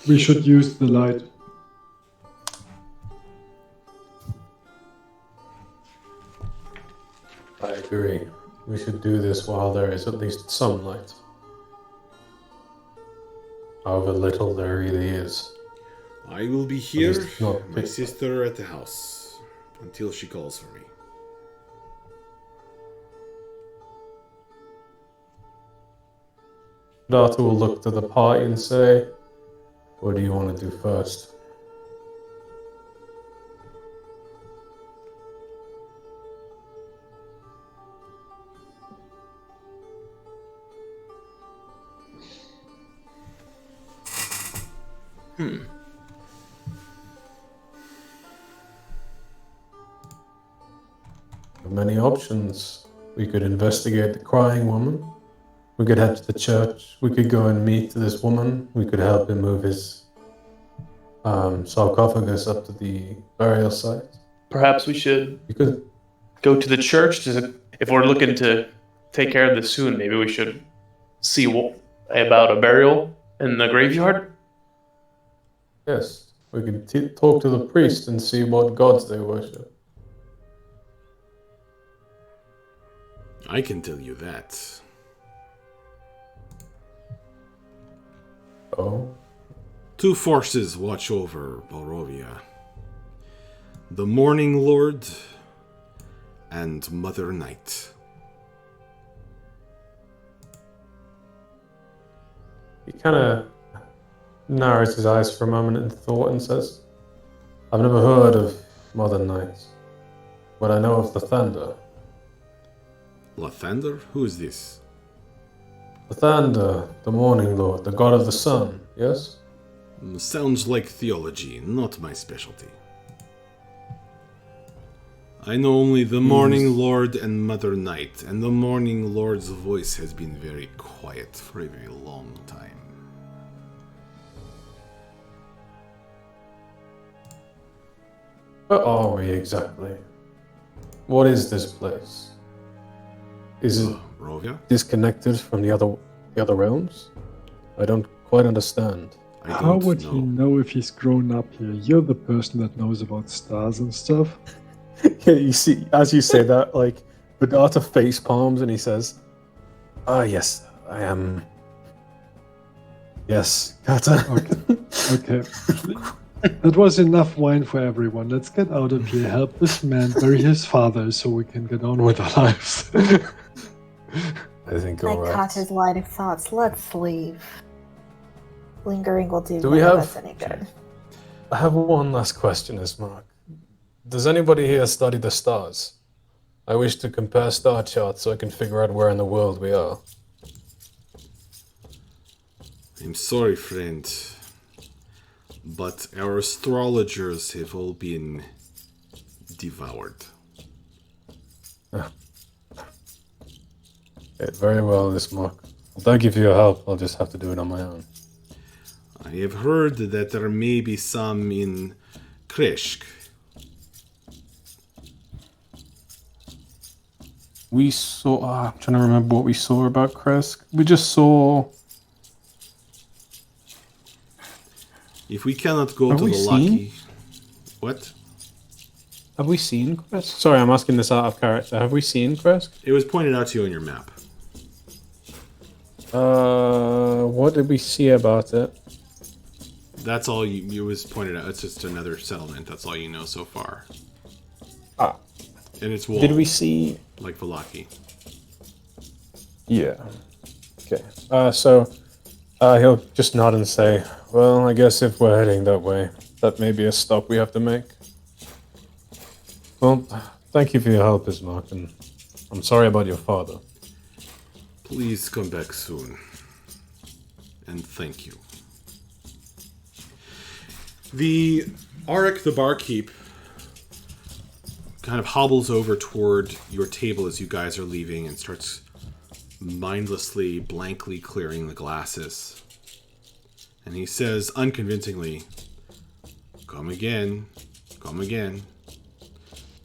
We should use the light. I agree. We should do this while there is at least some light. However little there really is. I will be here, least not my big. sister at the house, until she calls for me. Data will look to the party and say, what do you want to do first? Many options. We could investigate the crying woman. We could head to the church. We could go and meet this woman. We could help him move his sarcophagus up to the burial site. Perhaps we should We could. go to the church. If we're looking to take care of this soon, maybe we should see about a burial in the graveyard. Yes, we could talk to the priest and see what gods they worship. I can tell you that. Oh, Two forces watch over Barovia. The Morning Lord and Mother Night. he kind of narrows his eyes for a moment in thought and says, I've never heard of Mother Night, but I know of the Thunder. Lathander? Who is this? The Thunder, the Morning Lord, the god of the sun, yes? Sounds like theology, not my specialty. I know only the Morning Lord and Mother Night, and the Morning Lord's voice has been very quiet for a very long time. Where are we exactly? What is this place? Is it Barovia? disconnected from the other realms? I don't quite understand. I How don't would know. he know if he's grown up here? You're the person that knows about stars and stuff. Yeah, you see, as you say that, like, Vedata face palms and he says, ah, yes, I am. Yes, Kata. Okay. That was enough wine for everyone. Let's get out of here. Help this man bury his father so we can get on with our lives. I think I you're right. caught his line of thoughts. Let's leave. Lingering will do Do we none of have- us any good. I have one last question, Ismark. Does anybody here study the stars? I wish to compare star charts so I can figure out where in the world we are. I'm sorry, friend, but our astrologers have all been devoured. Very well, Ismark. Well, thank you for your help. I'll just have to do it on my own. I have heard that there may be some in Kreshk. We saw. I'm trying to remember what we saw about Kresk. We just saw. If we cannot go Have to we the seen? lucky... What? Have we seen Kresk? Sorry, I'm asking this out of character. Have we seen Kresk? It was pointed out to you on your map. What did we see about it? That's all it was pointed out. It's just another settlement. That's all you know so far. Ah. And its wall. Did we see... Like Velaki. Yeah. Okay. He'll just nod and say, well, I guess if we're heading that way, that may be a stop we have to make. Well, thank you for your help, Ismark, and I'm sorry about your father. Please come back soon. And thank you. The Arik, the barkeep, kind of hobbles over toward your table as you guys are leaving and starts mindlessly, blankly clearing the glasses. And he says unconvincingly, come again,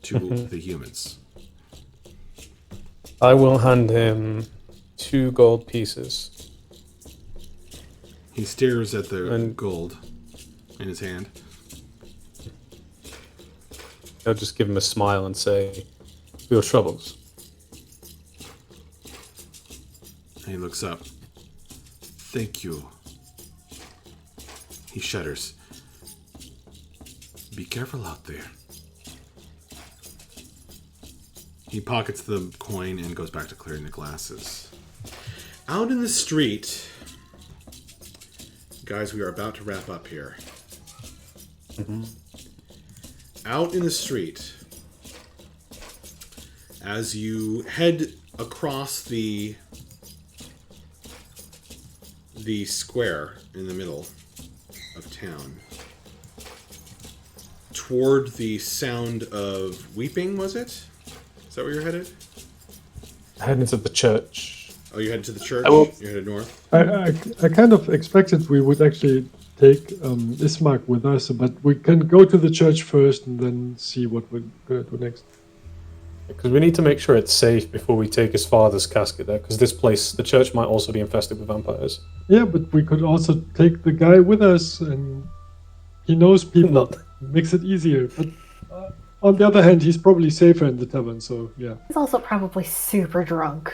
to the humans. I will hand him 2 gold pieces. He stares at the gold in his hand. I'll just give him a smile and say, for your troubles. And he looks up. Thank you. He shudders. Be careful out there. He pockets the coin and goes back to clearing the glasses. Out in the street, guys, we are about to wrap up here. Mm-hmm. Out in the street, as you head across the square in the middle of town, toward the sound of weeping, was it? Is that where you're headed? Heading to the church. Oh, you're headed to the church? You're headed north? I kind of expected we would actually take Ismark with us, but we can go to the church first and then see what we're going to do next. Because we need to make sure it's safe before we take his father's casket there, because this place, the church, might also be infested with vampires. Yeah, but we could also take the guy with us, and he knows people. Makes it easier. But on the other hand, he's probably safer in the tavern, so yeah. He's also probably super drunk.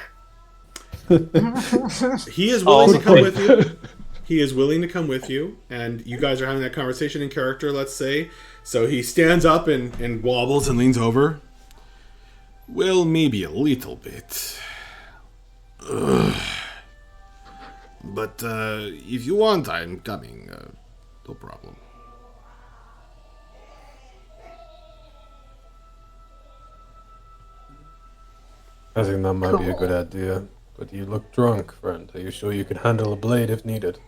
He is willing to come with you. He is willing to come with you, and you guys are having that conversation in character, let's say. So he stands up and wobbles and leans over. Well, maybe a little bit. Ugh. But if you want, I'm coming. No problem. I think that might be a good idea. But you look drunk, friend. Are you sure you can handle a blade if needed?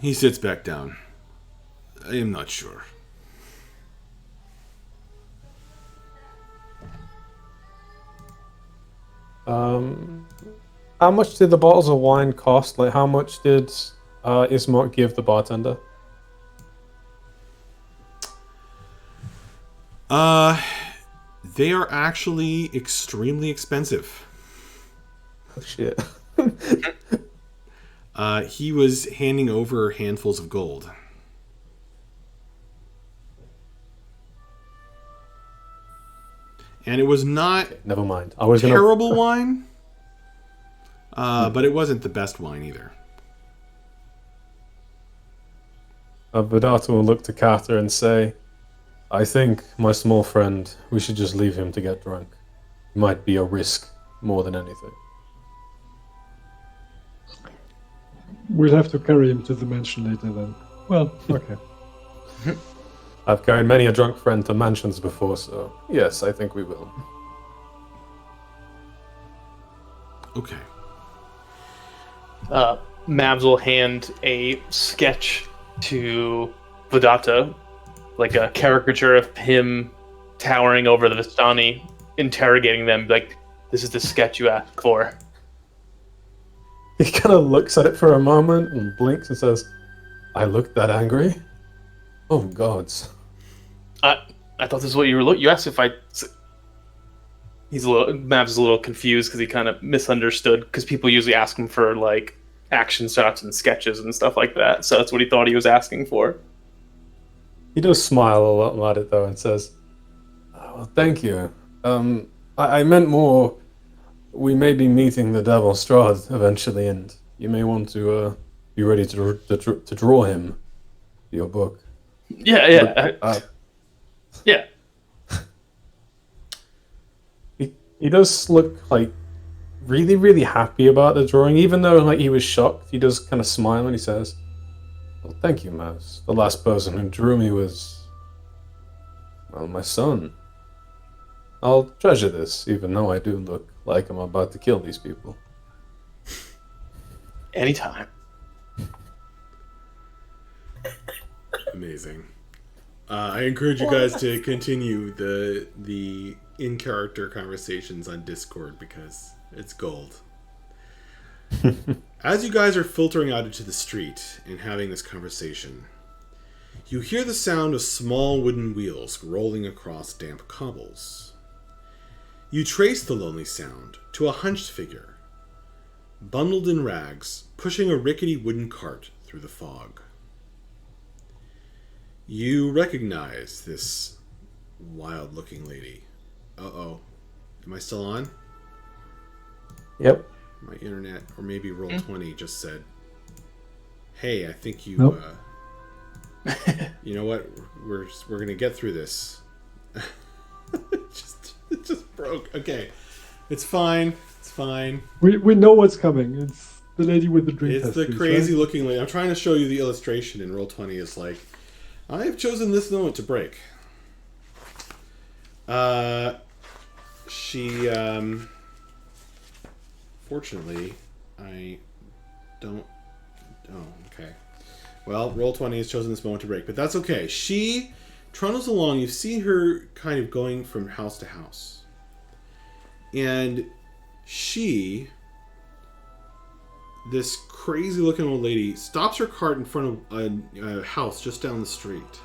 He sits back down. I am not sure. How much did the bottles of wine cost? Like, how much did Ismark give the bartender? They are actually extremely expensive. Oh, shit. He was handing over handfuls of gold. And it was not Never mind. I was terrible wine, but it wasn't the best wine either. Vidata will look to Carter and say, I think, my small friend, we should just leave him to get drunk. It might be a risk more than anything. We'll have to carry him to the mansion later then. Well, okay. I've carried many a drunk friend to mansions before, so yes, I think we will. Okay. Mavs will hand a sketch to Vidata, like a caricature of him towering over the Vistani, interrogating them, like, this is the sketch you asked for. He kind of looks at it for a moment and blinks and says, I looked that angry? Oh, gods. I thought this is what you asked if I... Mavs is a little confused because he kind of misunderstood, because people usually ask him for, like, action shots and sketches and stuff like that, so that's what he thought he was asking for. He does smile a lot at it, though, and says, oh, well, thank you. I meant more, we may be meeting the devil Strahd eventually, and you may want to be ready to draw him for your book. Yeah. But, yeah. He does look like really, really happy about the drawing, even though like he was shocked. He does kind of smile and he says, "Well, thank you, Mavs. The last person who drew me was, well, my son. I'll treasure this, even though I do look like I'm about to kill these people." Anytime. Amazing. I encourage you guys to continue the in-character conversations on Discord because it's gold. As you guys are filtering out into the street and having this conversation, you hear the sound of small wooden wheels rolling across damp cobbles. You trace the lonely sound to a hunched figure, bundled in rags, pushing a rickety wooden cart through the fog. You recognize this wild-looking lady. Uh-oh. Am I still on? Yep. My internet, or maybe Roll20 just said, "Hey, I think you, Nope. You know what? We're gonna get through this." it just broke. Okay, it's fine. It's fine. We know what's coming. It's the lady with the drink. It's the crazy-looking lady. I'm trying to show you the illustration, and Roll20 is like, "I have chosen this moment to break." She, fortunately, I don't... Oh, okay. Well, Roll20 has chosen this moment to break, but that's okay. She trundles along. You see her kind of going from house to house. And she, this crazy-looking old lady, stops her cart in front of a house just down the street.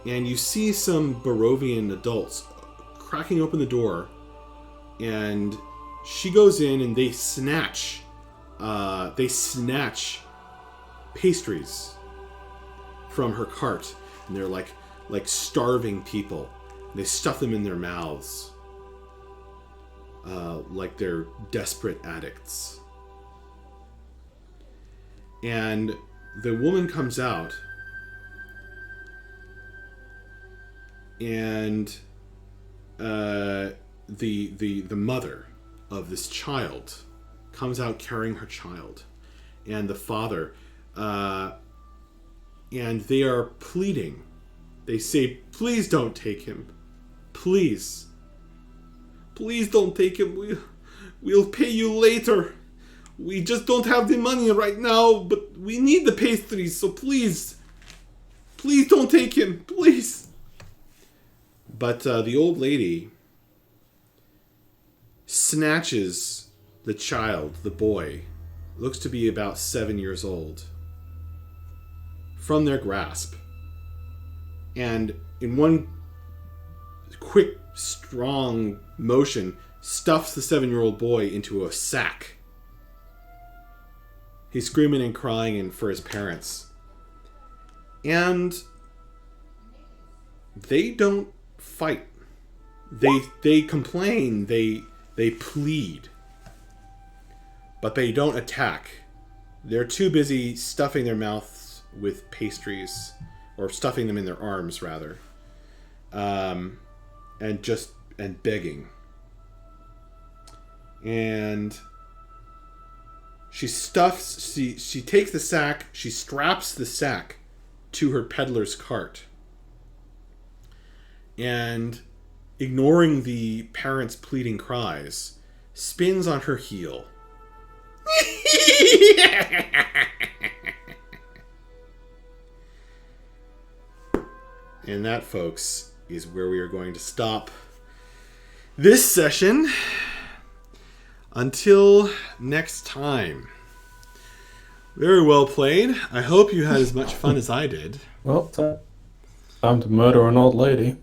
And you see some Barovian adults cracking open the door, and she goes in and they snatch pastries from her cart, and they're like starving people. They stuff them in their mouths, like they're desperate addicts. And the woman comes out, and the mother of this child comes out carrying her child, and the father, and they are pleading. They say, "Please don't take him. Please. Please don't take him. We'll pay you later. We just don't have the money right now, but we need the pastries, so please. Please don't take him. Please." But the old lady snatches the child, the boy, looks to be about 7 years old, from their grasp. And in one quick, strong motion, stuffs the 7-year-old boy into a sack. He's screaming and crying for his parents. And they don't fight. They complain, they plead. But they don't attack. They're too busy stuffing their mouths with pastries, or stuffing them in their arms rather, and begging. And she takes the sack, she straps the sack to her peddler's cart, and ignoring the parents' pleading cries, spins on her heel. And that, folks, is where we are going to stop this session. Until next time. Very well played. I hope you had as much fun as I did. Well, time to murder an old lady.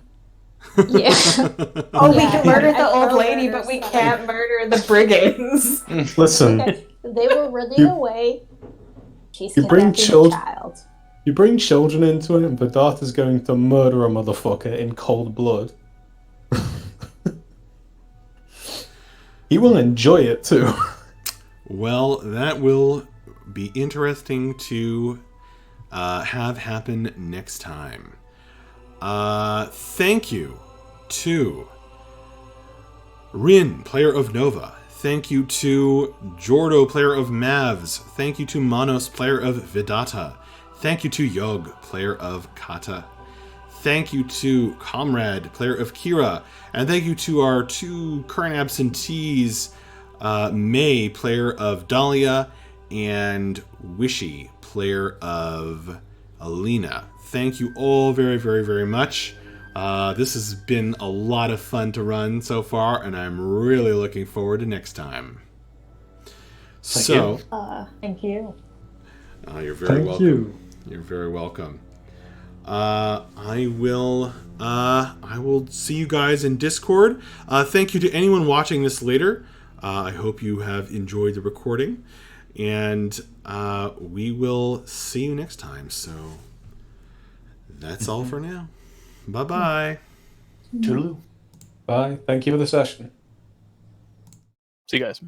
Yeah. Oh, we can murder the old lady, but we can't murder the brigands. Listen. Okay, they were running away. She's You bring kidnapping the child. You bring children into it, and Vedart is going to murder a motherfucker in cold blood. He will enjoy it too. Well, that will be interesting to have happen next time. Thank you to Rin, player of Nova. Thank you to Jordo, player of Mavs. Thank you to Manos, player of Vidata. Thank you to Yog, player of Kata. Thank you to Comrade, player of Kira. And thank you to our two current absentees, May, player of Dahlia, and Wishy, player of Alina. Thank you all very, very, very much. This has been a lot of fun to run so far, and I'm really looking forward to next time. Thank you. You're very welcome. You. You're very welcome. I will see you guys in Discord. Thank you to anyone watching this later. I hope you have enjoyed the recording, and we will see you next time. So that's all for now. Bye-bye. Toodaloo. Bye. Thank you for the session. See you guys.